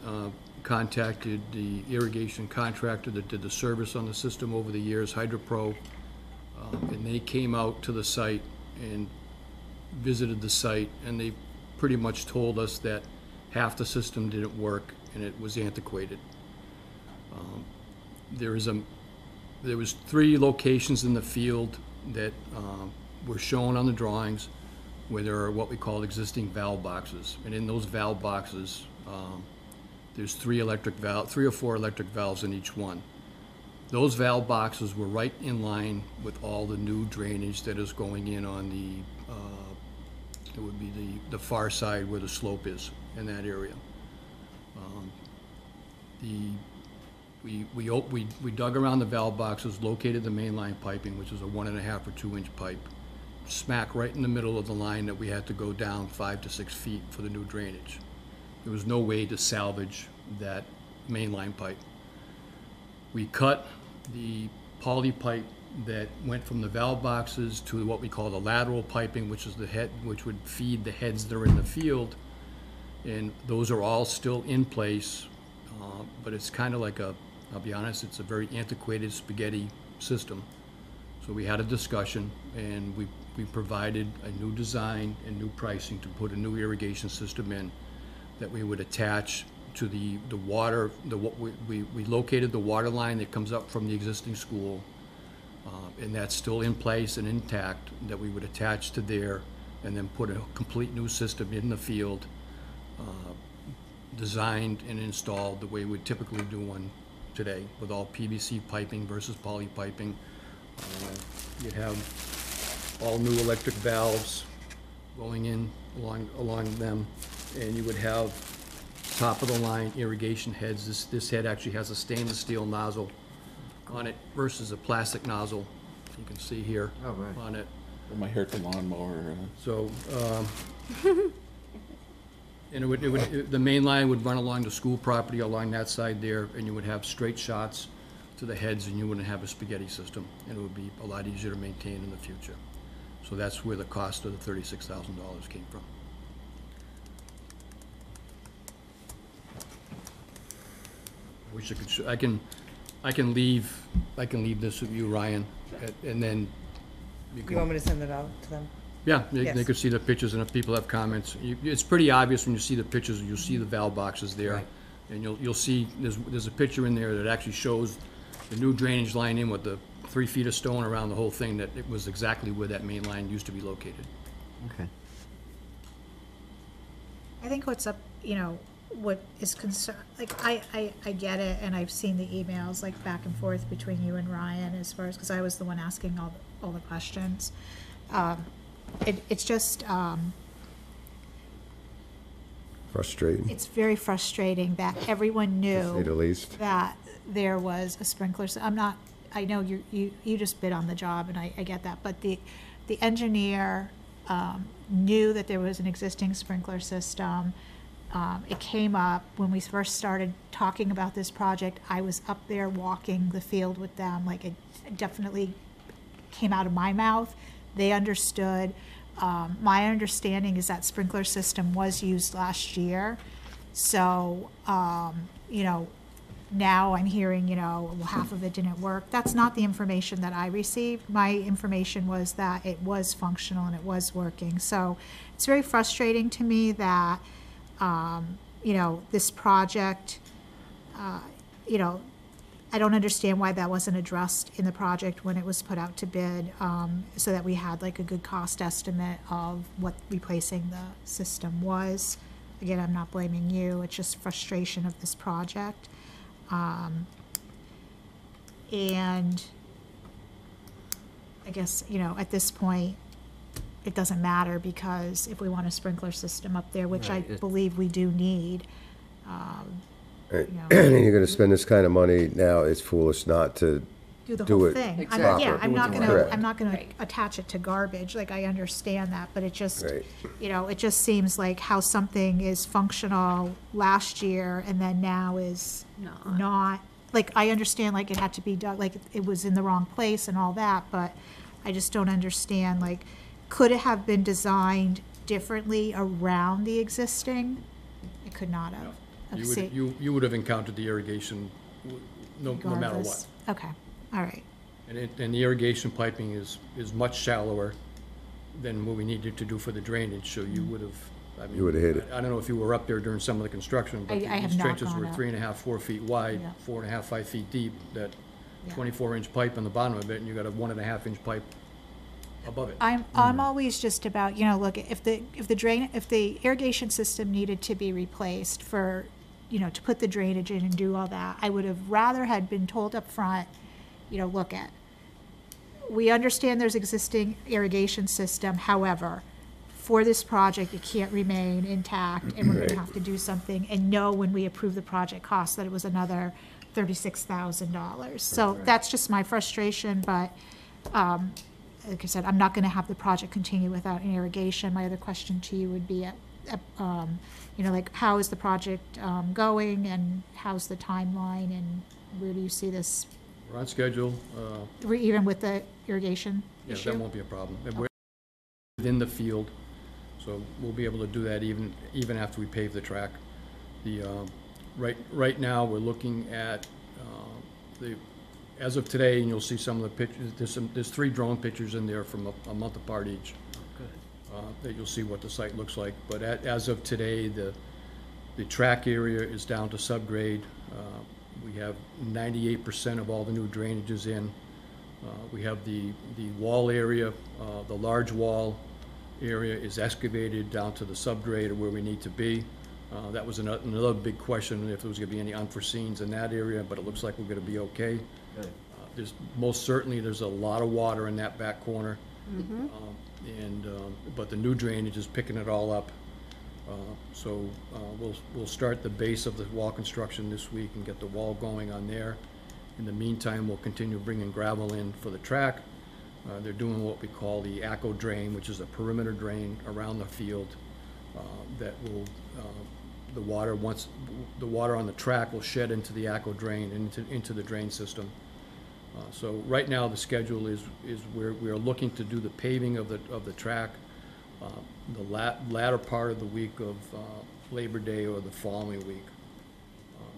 Speaker 18: contacted the irrigation contractor that did the service on the system over the years, HydroPro, and they came out to the site and visited the site, and they pretty much told us that half the system didn't work and it was antiquated. There was 3 locations in the field that were shown on the drawings where there are what we call existing valve boxes, and in those valve boxes there's 3 or 4 electric valves in each one. Those valve boxes were right in line with all the new drainage that is going in on the it would be the far side where the slope is in that area. We dug around the valve boxes, located the main line piping, which is a 1.5 or 2 inch pipe, smack right in the middle of the line that we had to go down 5 to 6 feet for the new drainage. There was no way to salvage that main line pipe. We cut the poly pipe that went from the valve boxes to what we call the lateral piping, which is the head, which would feed the heads that are in the field, and those are all still in place, but it's kind of like I'll be honest, it's a very antiquated spaghetti system. So we had a discussion, and we provided a new design and new pricing to put a new irrigation system in that we would attach to the water. We located the water line that comes up from the existing school, and that's still in place and intact, that we would attach to there and then put a complete new system in the field, designed and installed the way we typically do one today, with all PVC piping versus poly piping. You'd have all new electric valves going in along them, and you would have top of the line irrigation heads. This head actually has a stainless steel nozzle on it versus a plastic nozzle. You can see here on it.
Speaker 7: My hair to lawnmower.
Speaker 18: So, and the main line would run along the school property along that side there, and you would have straight shots to the heads, and you wouldn't have a spaghetti system, and it would be a lot easier to maintain in the future. So that's where the cost of the $36,000 came from. Wish I could. I can leave this with you, Ryan, and then
Speaker 19: You want me to send it out to them?
Speaker 18: Yeah, they
Speaker 19: Yes.
Speaker 18: could see the pictures, and if people have comments, it's pretty obvious when you see the pictures. You'll see the valve boxes there,
Speaker 14: Right.
Speaker 18: and you'll see there's a picture in there that actually shows the new drainage line in with the 3 feet of stone around the whole thing. That it was exactly where that main line used to be located.
Speaker 14: Okay.
Speaker 1: I think what's up, what is concern, like, I get it, and I've seen the emails, like, back and forth between you and Ryan as far as, because I was the one asking all the questions. It's just,
Speaker 5: Frustrating,
Speaker 1: it's very frustrating that everyone
Speaker 5: to say the
Speaker 1: knew
Speaker 5: least.
Speaker 1: that there was a sprinkler. I know you just bid on the job, and I get that, but the engineer knew that there was an existing sprinkler system. It came up when we first started talking about this project. I was up there walking the field with them. Like, it definitely came out of my mouth. They understood. My understanding is that sprinkler system was used last year. So, now I'm hearing, well, half of it didn't work. That's not the information that I received. My information was that it was functional and it was working. So it's very frustrating to me that, this project, I don't understand why that wasn't addressed in the project when it was put out to bid, so that we had like a good cost estimate of what replacing the system was. Again, I'm not blaming you, it's just frustration of this project. And I guess, at this point, it doesn't matter, because if we want a sprinkler system up there, which I believe we do need,
Speaker 5: Right. And you're gonna spend this kind of money now, it's foolish not to
Speaker 1: do the
Speaker 5: do
Speaker 1: whole
Speaker 5: it
Speaker 1: thing.
Speaker 5: proper.
Speaker 1: Yeah, I'm not gonna,
Speaker 5: Correct.
Speaker 1: I'm not gonna attach it to garbage, like, I understand that, but it just,
Speaker 5: Right.
Speaker 1: you know, it just seems like how something is functional last year and then now is not, like, I understand, like, it had to be done, like, it was in the wrong place and all that, but I just don't understand, like, could it have been designed differently around the existing? It could not have.
Speaker 18: You would have encountered the irrigation no matter what.
Speaker 1: Regardless. Okay, all right.
Speaker 18: And the irrigation piping is much shallower than what we needed to do for the drainage, so you would have, I mean.
Speaker 5: You would have hit it.
Speaker 18: I don't know if you were up there during some of the construction, but
Speaker 1: I have
Speaker 18: these
Speaker 1: not
Speaker 18: trenches
Speaker 1: gone
Speaker 18: were
Speaker 1: up.
Speaker 18: 3.5, 4 feet wide,
Speaker 1: Yeah.
Speaker 18: 4.5, 5 feet deep, that
Speaker 1: Yeah.
Speaker 18: 24-inch pipe on the bottom of it, and you got a 1.5-inch pipe above it.
Speaker 1: I'm always just about, you know, look, if the irrigation system needed to be replaced for, you know, to put the drainage in and do all that, I would have rather had been told up front, you know, look at, we understand there's existing irrigation system, however, for this project, it can't remain intact, and we're gonna have to do something, and know when we approve the project cost that it was another $36,000. So that's just my frustration, but, like I said, I'm not gonna have the project continue without an irrigation. My other question to you would be, you know, like, how is the project, going, and how's the timeline, and where do you see this,
Speaker 18: We're on schedule.
Speaker 1: even with the irrigation
Speaker 18: Yeah,
Speaker 1: issue?
Speaker 18: that won't be a problem. And we're within the field, so we'll be able to do that even after we pave the track. Right now, we're looking at as of today, and you'll see some of the pictures, there's 3 drone pictures in there from a month apart each. That you'll see what the site looks like. But as of today, the track area is down to subgrade. We have 98% of all the new drainages in. We have the wall area, the large wall area is excavated down to the subgrade of where we need to be. That was another big question, if there was gonna be any unforeseens in that area, but it looks like we're gonna be okay. There's, most certainly, there's a lot of water in that back corner. But the new drainage is picking it all up. So we'll start the base of the wall construction this week and get the wall going on there. In the meantime, we'll continue bringing gravel in for the track. They're doing what we call the ACO drain, which is a perimeter drain around the field that will, the water on the track will shed into the ACO drain, into the drain system. So right now, the schedule is we're looking to do the paving of the track the latter part of the week of Labor Day or the following week.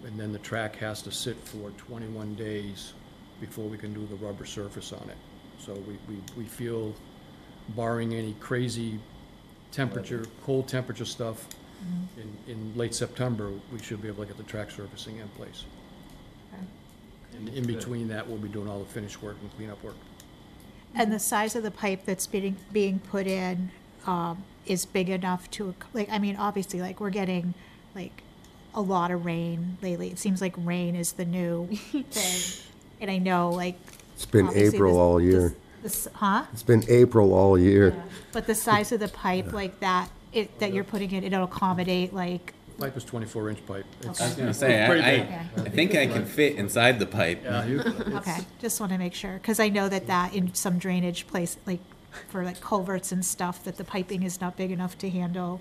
Speaker 18: And then the track has to sit for 21 days before we can do the rubber surface on it. So we feel, barring any crazy temperature, cold temperature stuff, in late September, we should be able to get the track surfacing in place. And in between that, we'll be doing all the finish work and cleanup work.
Speaker 1: And the size of the pipe that's being put in is big enough to, like, I mean, obviously, like, we're getting, like, a lot of rain lately. It seems like rain is the new thing. And I know, like,
Speaker 5: It's been
Speaker 1: obviously
Speaker 5: April all year.
Speaker 1: Huh?
Speaker 5: It's been April all year.
Speaker 1: But the size of the pipe, like, that you're putting in, it'll accommodate, like,
Speaker 18: Pipe is 24-inch pipe.
Speaker 4: I was gonna say, I think I can fit inside the pipe.
Speaker 1: okay, just want to make sure, because I know that in some drainage place, like, for like culverts and stuff, that the piping is not big enough to handle.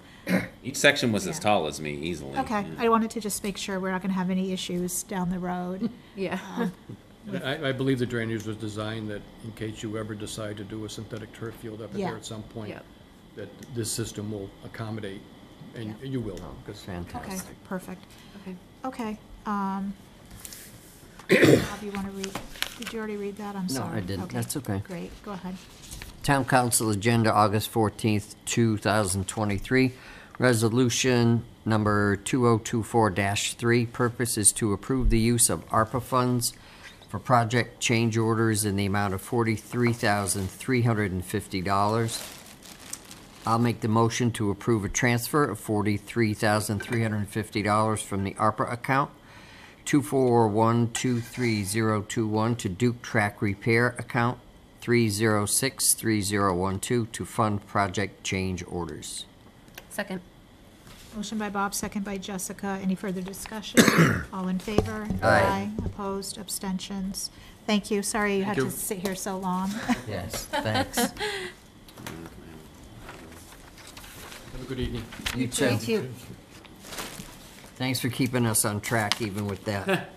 Speaker 4: Each section was as tall as me, easily.
Speaker 1: Okay, I wanted to just make sure we're not going to have any issues down the road.
Speaker 15: Yeah.
Speaker 18: I believe the drainage was designed that in case you ever decide to do a synthetic turf field up in there at some point, that this system will accommodate, and you will. Because
Speaker 1: Okay, perfect. Okay. Bob, you want to read? Did you already read that? I'm
Speaker 14: No,
Speaker 1: sorry.
Speaker 14: I didn't. That's okay.
Speaker 1: Great, go ahead.
Speaker 14: Town Council Agenda, August 14th, 2023. Resolution number 2024-3. Purpose is to approve the use of ARPA funds for project change orders in the amount of $43,350. I'll make the motion to approve a transfer of $43,350 from the ARPA account 241-23021 to Duke Track Repair account 306-3012 to fund project change orders.
Speaker 15: Second.
Speaker 1: Motion by Bob, second by Jessica. Any further discussion? All in favor?
Speaker 14: Aye.
Speaker 1: Opposed? Abstentions? Thank you. Sorry you had
Speaker 7: you.
Speaker 1: to sit here so long.
Speaker 14: Yes, thanks.
Speaker 18: Have a good evening.
Speaker 14: You too.
Speaker 1: Thank you.
Speaker 14: Thanks for keeping us on track even with that.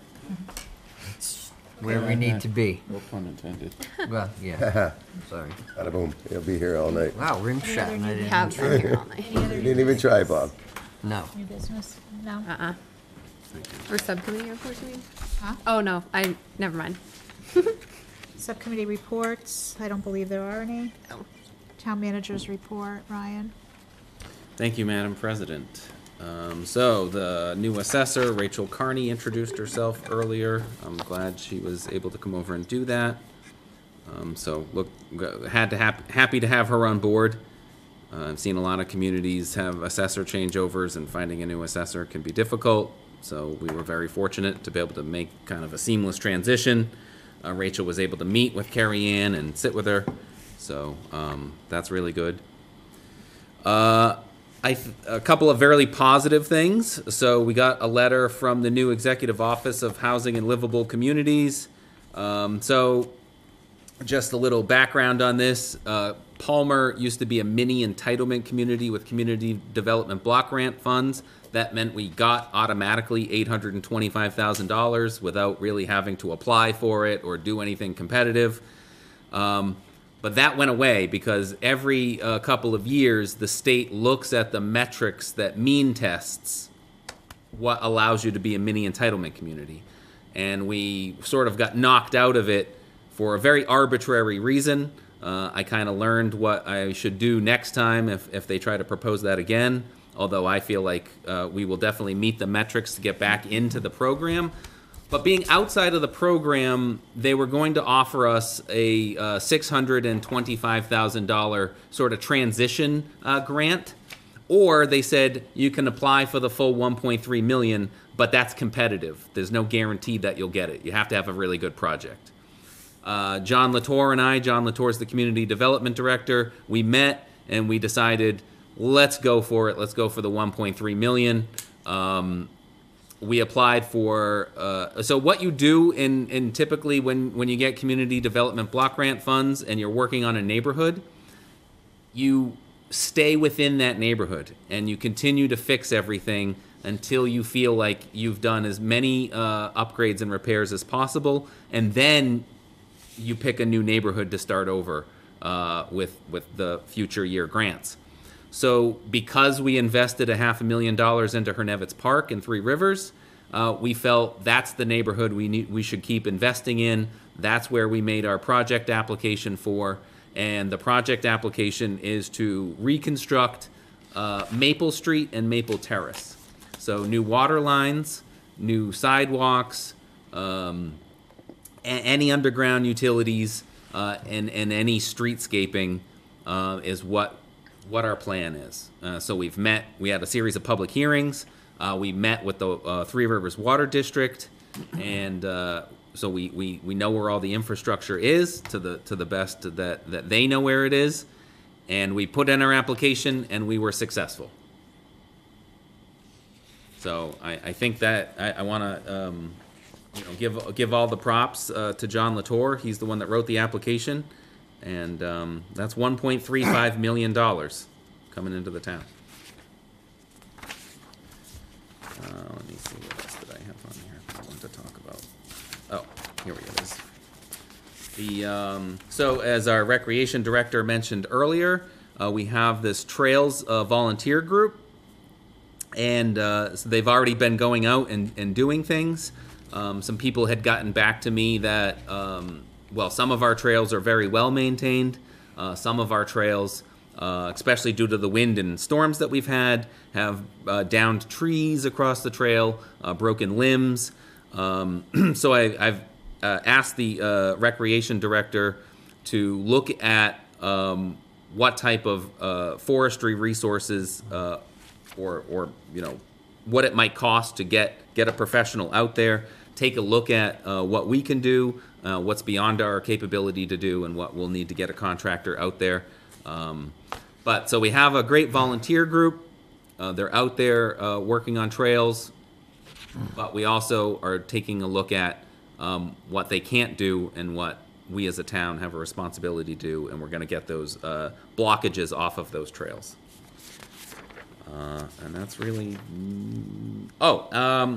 Speaker 14: It's where we need to be.
Speaker 7: No pun intended.
Speaker 14: Well, yeah, sorry.
Speaker 5: Bada boom. He'll be here all night.
Speaker 14: Wow, rim shot, and I didn't
Speaker 15: Have
Speaker 14: try.
Speaker 15: been here all night.
Speaker 1: Any other
Speaker 5: You didn't even try, Bob.
Speaker 14: No.
Speaker 1: new business? No?
Speaker 15: Or subcommittee reports, you mean?
Speaker 1: Huh?
Speaker 15: Oh, no, never mind.
Speaker 1: Subcommittee reports, I don't believe there are any. Town managers report, Ryan.
Speaker 4: Thank you, Madam President. So the new assessor, Rachel Carney, introduced herself earlier. I'm glad she was able to come over and do that. So look, happy to have her on board. I've seen a lot of communities have assessor changeovers, and finding a new assessor can be difficult. So we were very fortunate to be able to make kind of a seamless transition. Rachel was able to meet with Carrie Ann and sit with her. So that's really good. A couple of very positive things. So we got a letter from the new Executive Office of Housing and Livable Communities. So just a little background on this. Palmer used to be a mini entitlement community with community development block grant funds. That meant we got automatically $825,000 without really having to apply for it or do anything competitive. But that went away because every couple of years, the state looks at the metrics that mean tests what allows you to be a mini entitlement community. And we sort of got knocked out of it for a very arbitrary reason. I kind of learned what I should do next time if they try to propose that again, although I feel like we will definitely meet the metrics to get back into the program. But being outside of the program, they were going to offer us a $625,000 sort of transition grant, or they said you can apply for the full $1.3 million, but that's competitive. There's no guarantee that you'll get it. You have to have a really good project. John Latour and I, John Latour is the community development director, we met and we decided, let's go for it. Let's go for the $1.3 million. We applied for, so what you do in typically when you get community development block grant funds and you're working on a neighborhood, you stay within that neighborhood and you continue to fix everything until you feel like you've done as many upgrades and repairs as possible, and then you pick a new neighborhood to start over with the future year grants. So because we invested $500,000 into Hernevitz Park and Three Rivers, we felt that's the neighborhood we should keep investing in. That's where we made our project application for. And the project application is to reconstruct Maple Street and Maple Terrace. So new water lines, new sidewalks, any underground utilities, and any streetscaping is what our plan is. So we had a series of public hearings. We met with the Three Rivers Water District, and so we know where all the infrastructure is to the best that they know where it is, and we put in our application and we were successful. So I think that I want to give all the props to John Latour. He's the one that wrote the application. And that's $1.35 million coming into the town. Let me see, what else did I have on here I wanted to talk about? Oh, here it is. So as our recreation director mentioned earlier, we have this Trails volunteer group. And so they've already been going out and doing things. Some people had gotten back to me that well, some of our trails are very well maintained. Some of our trails, especially due to the wind and storms that we've had, have downed trees across the trail, broken limbs. So I've asked the recreation director to look at what type of forestry resources or what it might cost to get a professional out there, take a look at what we can do, what's beyond our capability to do, and what we'll need to get a contractor out there. But so we have a great volunteer group. They're out there working on trails, but we also are taking a look at what they can't do and what we as a town have a responsibility to do, and we're going to get those blockages off of those trails. And that's really.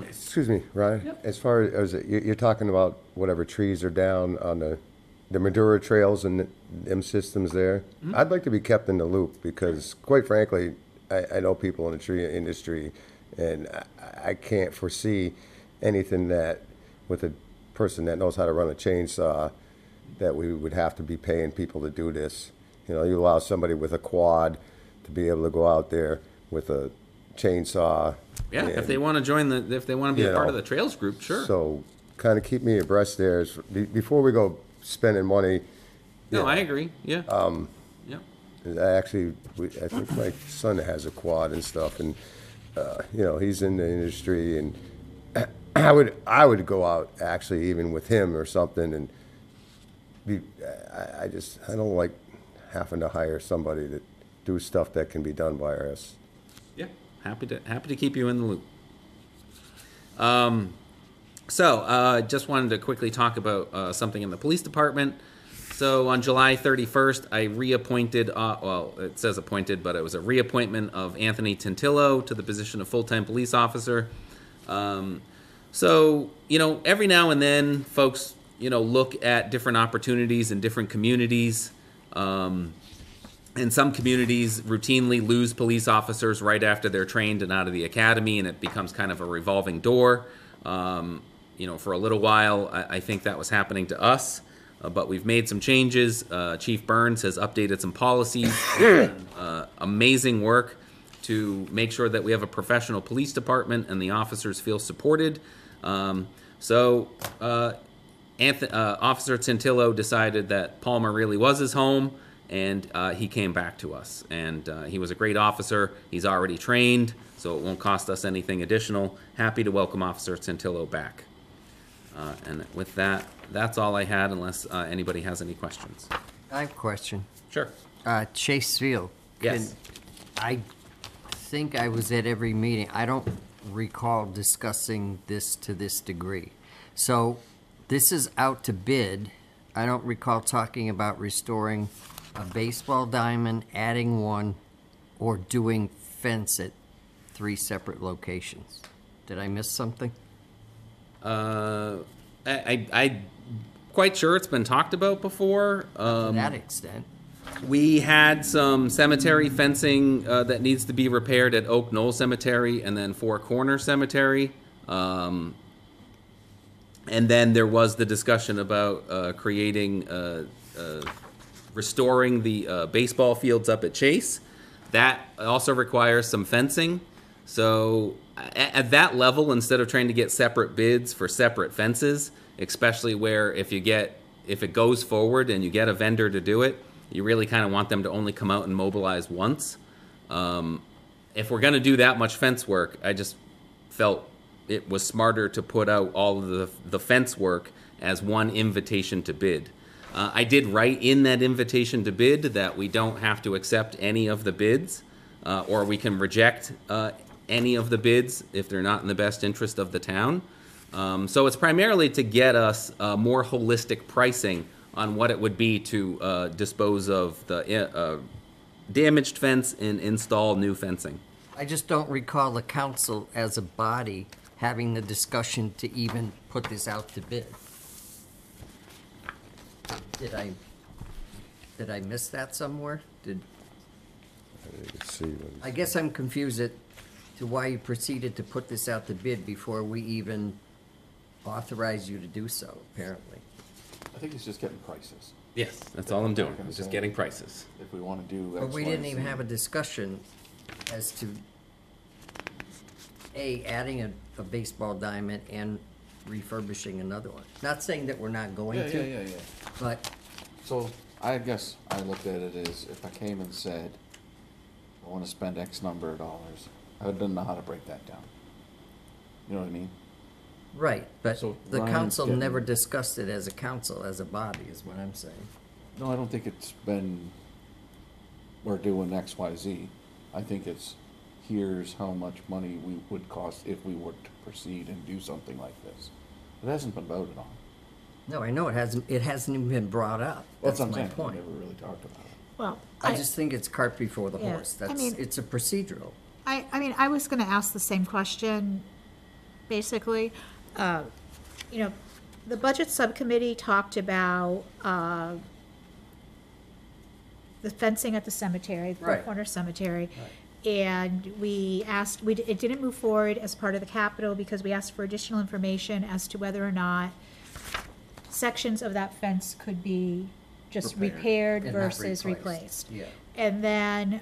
Speaker 5: Excuse me, Ryan.
Speaker 4: Yep.
Speaker 5: As far as you're talking about whatever trees are down on the Madura trails and them systems there,
Speaker 4: Mm-hmm.
Speaker 5: I'd like to be kept in the loop because, quite frankly, I know people in the tree industry, and I can't foresee anything that with a person that knows how to run a chainsaw that we would have to be paying people to do this. You know, you allow somebody with a quad to be able to go out there with a chainsaw.
Speaker 4: Yeah,
Speaker 5: and,
Speaker 4: if they want to join if they want to be
Speaker 5: you
Speaker 4: a part
Speaker 5: know,
Speaker 4: of the trails group, sure.
Speaker 5: So kind of keep me abreast there before we go spending money.
Speaker 4: No, I agree. Yeah. Yeah.
Speaker 5: I think my son has a quad and stuff, and you know, he's in the industry, and I would go out actually even with him or something, and I don't like having to hire somebody to do stuff that can be done by us.
Speaker 4: Yeah, happy to keep you in the loop. Just wanted to quickly talk about something in the police department. So on July 31st, I reappointed, well, it says appointed, but it was a reappointment of Anthony Tintillo to the position of full-time police officer. So, you know, every now and then, folks, you know, look at different opportunities in different communities. And some communities routinely lose police officers right after they're trained and out of the academy, and it becomes kind of a revolving door. You know, for a little while, I think that was happening to us, but we've made some changes. Chief Burns has updated some policies. Amazing work to make sure that we have a professional police department and the officers feel supported. Officer Tintillo decided that Palmer really was his home, and he came back to us. And he was a great officer. He's already trained, so it won't cost us anything additional. Happy to welcome Officer Tintillo back. And with that, that's all I had, unless anybody has any questions.
Speaker 14: I have a question.
Speaker 4: Sure.
Speaker 14: Chase Field.
Speaker 4: Yes.
Speaker 14: I think I was at every meeting. I don't recall discussing this to this degree. So this is out to bid. I don't recall talking about restoring a baseball diamond, adding one, or doing fence at 3 separate locations. Did I miss something?
Speaker 4: I'm quite sure it's been talked about before.
Speaker 14: To that extent.
Speaker 4: We had some cemetery fencing that needs to be repaired at Oak Knoll Cemetery and then Four Corner Cemetery. And then there was the discussion about restoring the baseball fields up at Chase. That also requires some fencing. So at that level, instead of trying to get separate bids for separate fences, especially where if it goes forward and you get a vendor to do it, you really kind of want them to only come out and mobilize once. If we're going to do that much fence work, I just felt it was smarter to put out all of the fence work as one invitation to bid. I did write in that invitation to bid that we don't have to accept any of the bids, or we can reject any of the bids if they're not in the best interest of the town. So it's primarily to get us more holistic pricing on what it would be to dispose of the damaged fence and install new fencing.
Speaker 14: I just don't recall the council as a body having the discussion to even put this out to bid. Did I miss that somewhere? I guess I'm confused to why you proceeded to put this out to bid before we even authorized you to do so, apparently.
Speaker 7: I think he's just getting prices.
Speaker 4: Yes, that's all I'm doing. I'm just getting prices.
Speaker 7: If we want to do X,
Speaker 14: But we
Speaker 7: Y,
Speaker 14: didn't
Speaker 7: Z.
Speaker 14: even have a discussion as to, adding a baseball diamond and refurbishing another one. Not saying that we're not going to.
Speaker 7: Yeah.
Speaker 14: But.
Speaker 7: So I guess I looked at it as if I came and said, I want to spend X number of dollars, I wouldn't know how to break that down. You know what I mean?
Speaker 14: Right, but
Speaker 7: So
Speaker 14: the
Speaker 7: Ryan's
Speaker 14: council
Speaker 7: getting-
Speaker 14: never discussed it as a council, as a body, is what I'm saying.
Speaker 7: No, I don't think it's been, we're doing X, Y, Z. I think it's, here's how much money we would cost if we were to proceed and do something like this. It hasn't been voted on.
Speaker 14: No, I know it hasn't even been brought up.
Speaker 7: Well,
Speaker 14: That's
Speaker 7: that's what
Speaker 14: my
Speaker 7: I'm saying. We
Speaker 14: point.
Speaker 7: never really talked about it.
Speaker 1: Well,
Speaker 14: I just think it's cart before the
Speaker 1: Yeah,
Speaker 14: horse.
Speaker 1: I
Speaker 14: That's,
Speaker 1: mean-
Speaker 14: it's a procedural.
Speaker 1: I mean, I was gonna ask the same question, basically. You know, the budget subcommittee talked about, the fencing at the cemetery, Four
Speaker 14: Right.
Speaker 1: Corner Cemetery. And we asked, it didn't move forward as part of the capital because we asked for additional information as to whether or not sections of that fence could be just repaired
Speaker 14: and not
Speaker 1: versus replaced.
Speaker 14: Yeah.
Speaker 1: And then,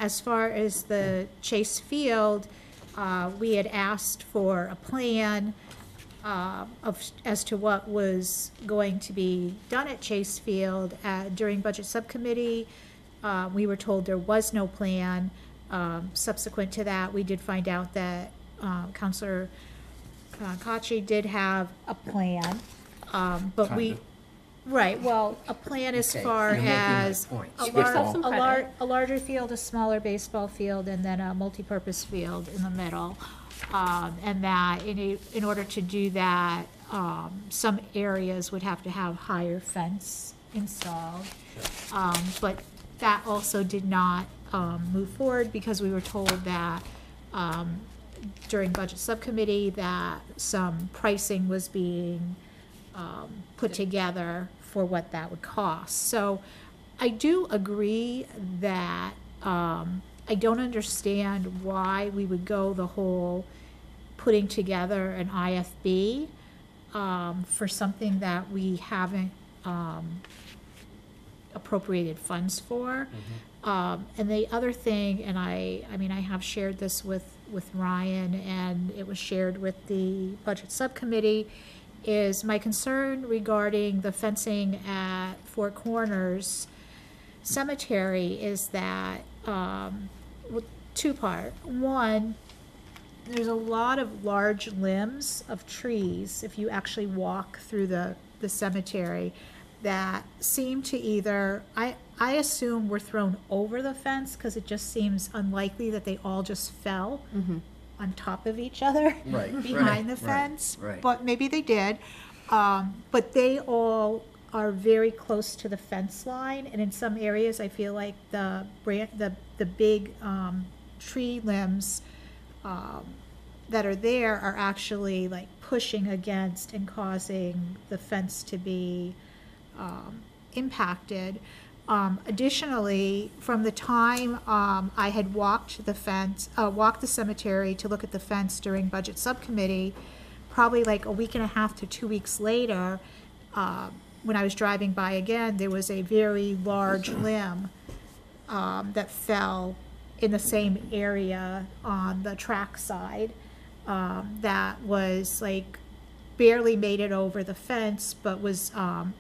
Speaker 1: as far as the Chase Field, we had asked for a plan as to what was going to be done at Chase Field. During Budget Subcommittee, we were told there was no plan. Subsequent to that, we did find out that Counselor Kachi did have a plan, but we, right, well, a plan as
Speaker 14: Okay,
Speaker 1: far
Speaker 14: you're making my
Speaker 1: as
Speaker 14: point.
Speaker 1: a larger field, a smaller baseball field, and then a multipurpose field in the middle. And that in order to do that, some areas would have to have higher fence installed. But that also did not move forward because we were told that during Budget Subcommittee that some pricing was being put together for what that would cost. So I do agree that I don't understand why we would go the whole putting together an IFB for something that we haven't appropriated funds for. And the other thing, and I mean, I have shared this with Ryan, and it was shared with the Budget Subcommittee, is my concern regarding the fencing at Four Corners Cemetery is that, two-part. One, there's a lot of large limbs of trees, if you actually walk through the cemetery, that seem to either, I assume were thrown over the fence, because it just seems unlikely that they all just fell on top of each other
Speaker 14: Right,
Speaker 1: behind
Speaker 14: right,
Speaker 1: the fence.
Speaker 14: right.
Speaker 1: But maybe they did. But they all are very close to the fence line, and in some areas, I feel like the big tree limbs that are there are actually like pushing against and causing the fence to be impacted. Additionally, from the time I had walked the cemetery to look at the fence during Budget Subcommittee, probably like a week and a half to 2 weeks later, when I was driving by again, there was a very large limb that fell in the same area on the track side that was like barely made it over the fence, but was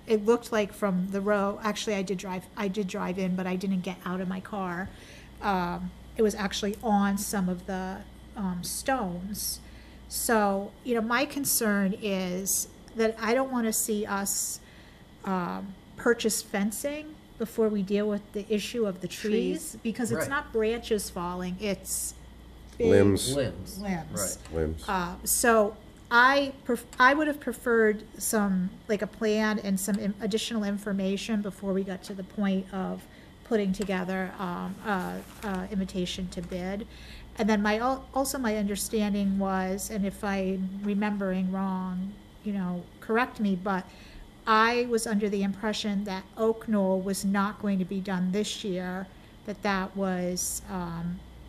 Speaker 1: it looked like from the road. Actually, I did drive in, but I didn't get out of my car. It was actually on some of the stones. So, you know, my concern is that I don't want to see us purchase fencing before we deal with the issue of the trees, because it's
Speaker 14: Right.
Speaker 1: not branches falling, it's big
Speaker 5: Limbs.
Speaker 14: Limbs.
Speaker 1: limbs.
Speaker 5: Limbs.
Speaker 1: So I would have preferred some, like a plan and some additional information before we got to the point of putting together invitation to bid. And then also my understanding was, and if I'm remembering wrong, you know, correct me, but I was under the impression that Oak Knoll was not going to be done this year, that was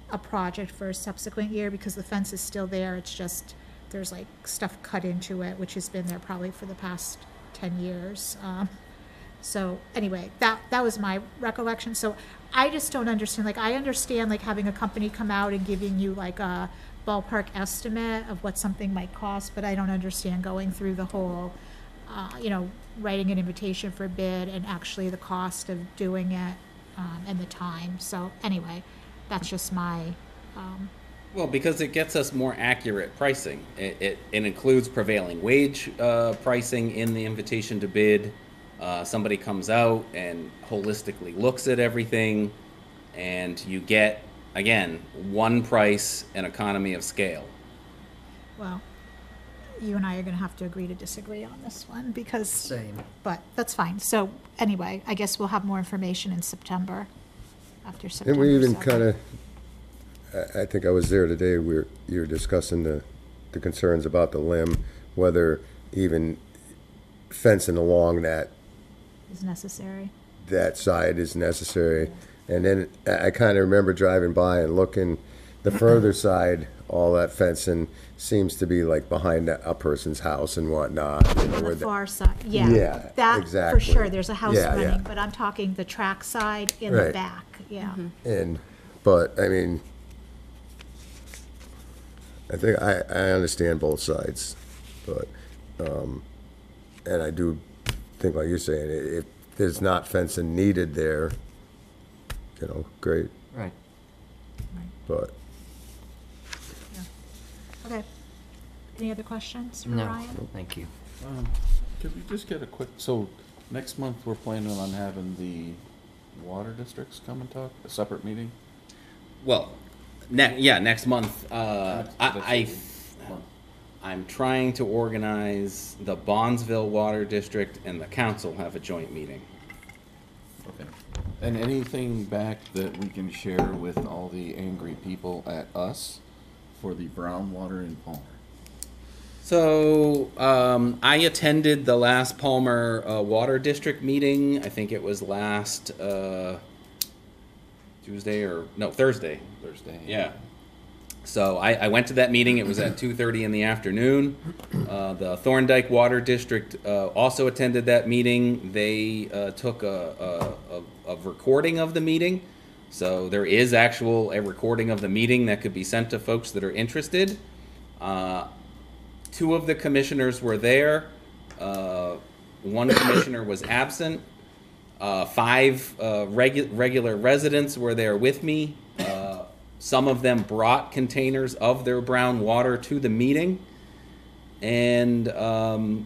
Speaker 1: a project for a subsequent year, because the fence is still there. It's just, there's like stuff cut into it, which has been there probably for the past 10 years. So anyway, that was my recollection. So I just don't understand, like I understand like having a company come out and giving you like a ballpark estimate of what something might cost, but I don't understand going through the whole, you know, writing an invitation for bid and actually the cost of doing it and the time. So anyway, that's just my,
Speaker 4: Well, because it gets us more accurate pricing. It includes prevailing wage pricing in the invitation to bid. Somebody comes out and holistically looks at everything, and you get, again, one price and economy of scale.
Speaker 1: well, you and I are gonna have to agree to disagree on this one, because.
Speaker 14: Same.
Speaker 1: But that's fine. So anyway, I guess we'll have more information in September, after
Speaker 5: And
Speaker 1: September
Speaker 5: we even
Speaker 1: 7th.
Speaker 5: kind of, I think I was there today, you were discussing the concerns about the limb, whether even fencing along that
Speaker 1: Is necessary.
Speaker 5: side is necessary. And then I kind of remember driving by and looking, the further side, all that fencing seems to be like behind a person's house and whatnot. You know,
Speaker 1: On
Speaker 5: where
Speaker 1: the far side, yeah.
Speaker 5: Yeah,
Speaker 1: That,
Speaker 5: exactly.
Speaker 1: for sure, there's a house
Speaker 5: Yeah,
Speaker 1: running,
Speaker 5: yeah.
Speaker 1: but I'm talking the track side in the
Speaker 5: Right.
Speaker 1: back, yeah.
Speaker 5: But, I mean, I think I understand both sides, but, and I do think, like you're saying, if there's not fencing needed there, you know, great.
Speaker 14: Right.
Speaker 5: But,
Speaker 1: Okay. Any other questions for
Speaker 14: No,
Speaker 1: Ryan?
Speaker 14: thank you.
Speaker 7: Could we just get a quick, so next month we're planning on having the water districts come and talk, a separate meeting?
Speaker 4: Well, next month, I'm trying to organize the Bondsville Water District and the council have a joint meeting.
Speaker 7: Okay. And anything back that we can share with all the angry people at us for the brown water in Palmer?
Speaker 4: So, I attended the last Palmer Water District meeting. I think it was last Thursday.
Speaker 7: Thursday.
Speaker 4: Yeah. So I went to that meeting. It was at 2:30 in the afternoon. The Thorndike Water District also attended that meeting. They took a recording of the meeting. So there is a recording of the meeting that could be sent to folks that are interested. 2 of the commissioners were there. 1 commissioner was absent. 5 regular residents were there with me. Some of them brought containers of their brown water to the meeting. And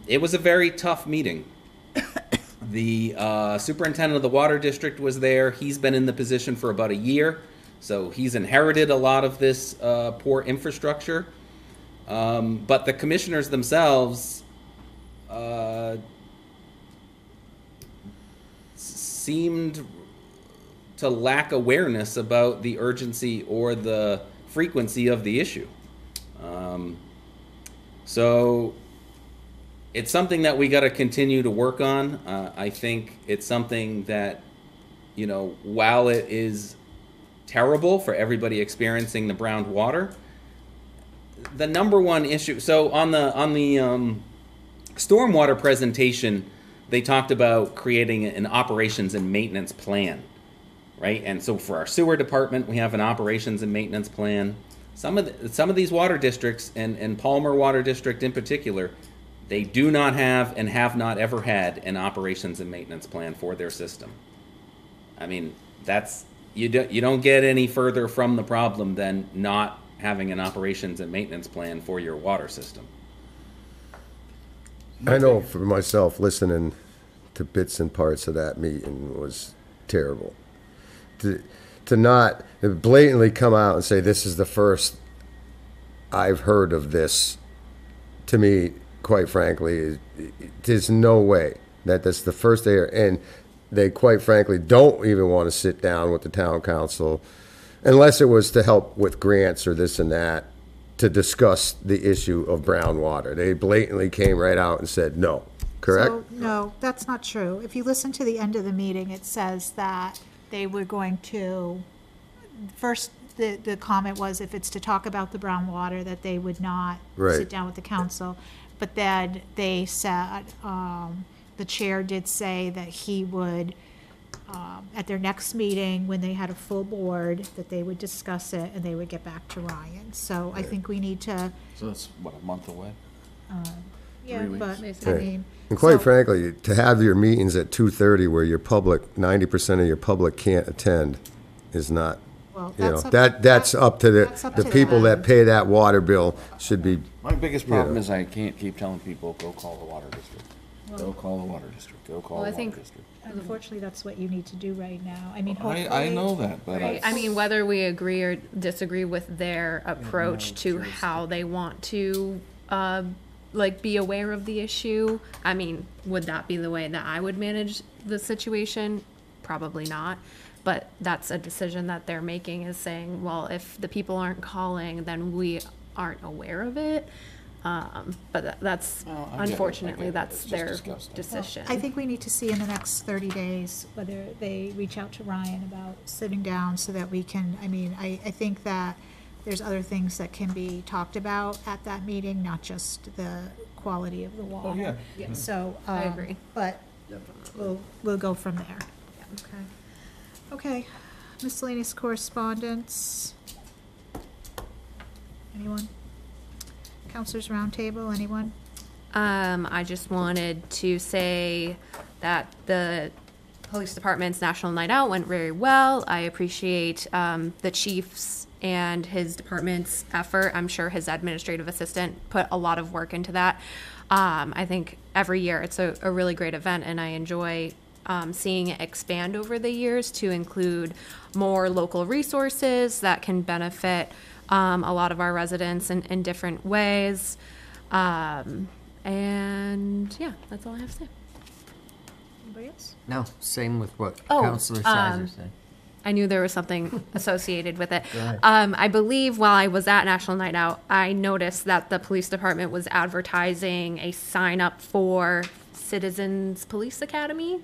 Speaker 4: it was a very tough meeting. The superintendent of the water district was there. He's been in the position for about a year. So he's inherited a lot of this poor infrastructure. But the commissioners themselves seemed to lack awareness about the urgency or the frequency of the issue. So it's something that we got to continue to work on. I think it's something that, you know, while it is terrible for everybody experiencing the brown water, the number one issue. So on the stormwater presentation, they talked about creating an operations and maintenance plan, right? And so for our sewer department, we have an operations and maintenance plan. Some of these water districts, and Palmer Water District in particular, they do not have and have not ever had an operations and maintenance plan for their system. I mean, you don't get any further from the problem than not having an operations and maintenance plan for your water system.
Speaker 5: I know for myself, listening to bits and parts of that meeting was terrible. To not blatantly come out and say, this is the first I've heard of this, to me, quite frankly, there's no way that that's the first day, and they quite frankly don't even want to sit down with the town council unless it was to help with grants or this and that, to discuss the issue of brown water. They blatantly came right out and said no, correct?
Speaker 1: So, no, that's not true. If you listen to the end of the meeting, it says that they were going to, first, the comment was if it's to talk about the brown water, that they would not
Speaker 5: Right.
Speaker 1: sit down with the council. But then they said, the chair did say that he would, at their next meeting, when they had a full board, that they would discuss it and they would get back to Ryan. So I think we need to,
Speaker 7: So that's, what, a month away?
Speaker 1: yeah,
Speaker 7: 3 weeks.
Speaker 1: but, I
Speaker 5: Right.
Speaker 1: mean.
Speaker 5: And quite
Speaker 1: so-
Speaker 5: frankly, to have your meetings at 2:30 where your public, 90% of your public can't attend is not,
Speaker 1: Well,
Speaker 5: you know,
Speaker 1: that's up-
Speaker 5: that's up to
Speaker 1: that's up
Speaker 5: the
Speaker 1: to
Speaker 5: people
Speaker 1: them.
Speaker 5: that pay that water bill should be.
Speaker 7: My biggest
Speaker 5: you know.
Speaker 7: problem is I can't keep telling people, go call the water district. Go call the water district. Go call
Speaker 15: Well, I
Speaker 7: the water
Speaker 15: think-
Speaker 7: district.
Speaker 1: Unfortunately, that's what you need to do right now. I mean,
Speaker 7: I
Speaker 1: hopefully.
Speaker 7: know that, but
Speaker 15: Right. I mean, whether we agree or disagree with their approach to how they want to like be aware of the issue. I mean, would that be the way that I would manage the situation? Probably not. But that's a decision that they're making, is saying, well, if the people aren't calling, then we aren't aware of it. But that's, unfortunately, that's their decision.
Speaker 1: I think we need to see in the next 30 days whether they reach out to Ryan about sitting down so that we can, I mean, I think that there's other things that can be talked about at that meeting, not just the quality of the water.
Speaker 7: yeah.
Speaker 1: So,
Speaker 15: I agree.
Speaker 1: But we'll go from there. Okay. Okay, miscellaneous correspondence. Anyone? Counselors Roundtable, anyone?
Speaker 15: I just wanted to say that the police department's National Night Out went very well. I appreciate the chief's and his department's effort. I'm sure his administrative assistant put a lot of work into that. I think every year it's a really great event, and I enjoy seeing it expand over the years to include more local resources that can benefit a lot of our residents in different ways. And yeah, that's all I have to say.
Speaker 1: Anybody else?
Speaker 14: No, same with what
Speaker 15: Oh,
Speaker 14: Councilor Sizer said.
Speaker 15: I knew there was something associated with it.
Speaker 14: Go ahead.
Speaker 15: I believe while I was at National Night Out, I noticed that the police department was advertising a sign up for Citizens Police Academy.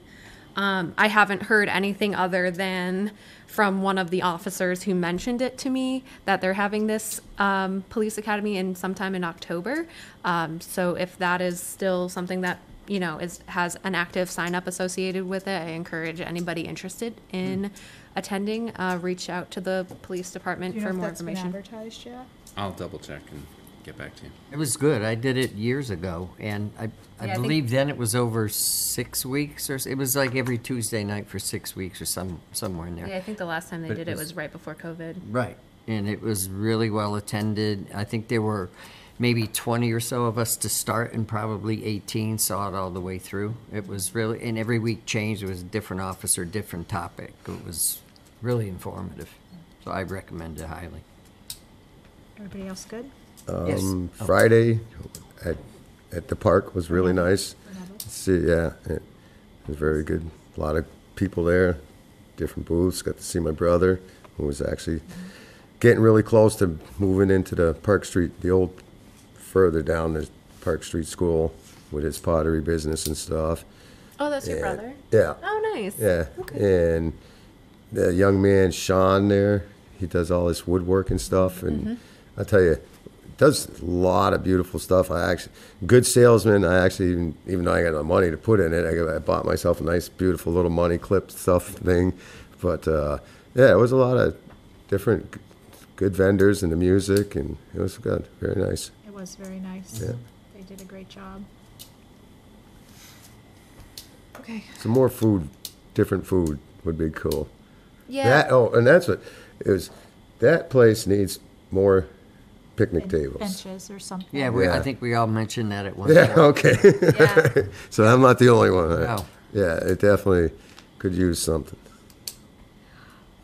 Speaker 15: I haven't heard anything other than from one of the officers who mentioned it to me that they're having this police academy sometime in October. So if that is still something that has an active sign up associated with it, I encourage anybody interested in attending, reach out to the police department
Speaker 1: Do you know
Speaker 15: for
Speaker 1: if
Speaker 15: more
Speaker 1: that's been
Speaker 15: information.
Speaker 1: advertised yet?
Speaker 4: I'll double check and get back to you.
Speaker 14: It was good. I did it years ago, and I
Speaker 15: I think-
Speaker 14: believe then it was over 6 weeks, or it was like every Tuesday night for 6 weeks or somewhere in there.
Speaker 15: Yeah, I think the last time they
Speaker 14: But
Speaker 15: did it was right before COVID.
Speaker 14: Right, and it was really well attended. I think there were maybe 20 or so of us to start, and probably 18 saw it all the way through. It was really, and every week changed. It was a different officer, different topic. It was really informative, so I recommend it highly.
Speaker 1: Everybody else good?
Speaker 14: Yes.
Speaker 5: Friday at the park was really nice. Yeah, it was very good. A lot of people there, different booths. Got to see my brother, who was actually getting really close to moving into the Park Street, the old, further down the Park Street School with his pottery business and stuff.
Speaker 15: Oh, that's your
Speaker 5: And-
Speaker 15: brother?
Speaker 5: Yeah.
Speaker 15: Oh, nice.
Speaker 5: Yeah,
Speaker 15: Okay.
Speaker 5: and the young man Sean there, he does all this woodworking stuff, and I tell you, does a lot of beautiful stuff. Good salesman. I actually, even though I got no money to put in it, I bought myself a nice, beautiful little money clip stuff thing. But yeah, it was a lot of different good vendors and the music, and it was good, very nice.
Speaker 1: It was very nice.
Speaker 5: Yeah.
Speaker 1: They did a great job. Okay.
Speaker 5: Some more food, different food would be cool.
Speaker 15: Yeah.
Speaker 5: And that's what it was. That place needs more picnic tables.
Speaker 1: Benches or something.
Speaker 14: Yeah, I think we all mentioned that at one
Speaker 5: Yeah,
Speaker 14: point.
Speaker 5: okay.
Speaker 15: Yeah.
Speaker 5: So I'm not the only one.
Speaker 14: No.
Speaker 5: Yeah, it definitely could use something.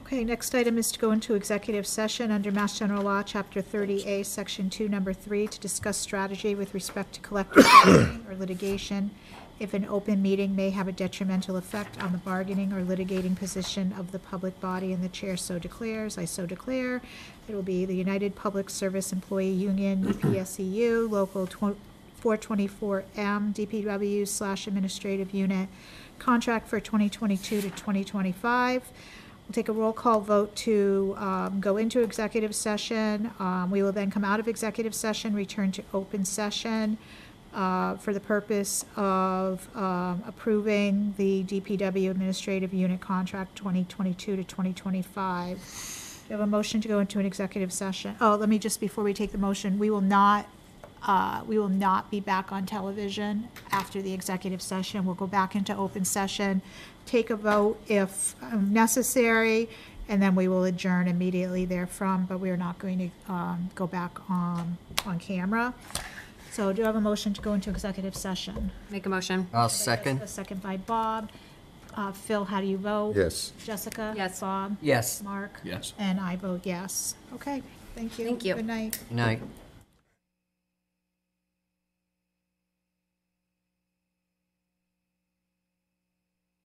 Speaker 1: Okay, next item is to go into executive session under Mass General Law, Chapter 30A, Section 2, Number 3, to discuss strategy with respect to collective bargaining or litigation if an open meeting may have a detrimental effect on the bargaining or litigating position of the public body, and the chair so declares. I so declare. It will be the United Public Service Employee Union, UPSEU, Local 424M, DPW/Administrative Unit, contract for 2022 to 2025. We'll take a roll call vote to go into executive session. We will then come out of executive session, return to open session for the purpose of approving the DPW Administrative Unit Contract 2022 to 2025. We have a motion to go into an executive session. Oh, let me just, before we take the motion, we will not be back on television after the executive session. We'll go back into open session, take a vote if necessary, and then we will adjourn immediately therefrom, but we are not going to go back on camera. So do I have a motion to go into executive session?
Speaker 15: Make a motion.
Speaker 14: I'll second.
Speaker 1: A second by Bob. Phil, how do you vote?
Speaker 5: Yes.
Speaker 1: Jessica?
Speaker 15: Yes.
Speaker 1: Bob?
Speaker 14: Yes.
Speaker 1: Mark?
Speaker 7: Yes.
Speaker 1: And I vote yes. Okay, thank you.
Speaker 15: Thank you.
Speaker 1: Good night.
Speaker 14: Good night.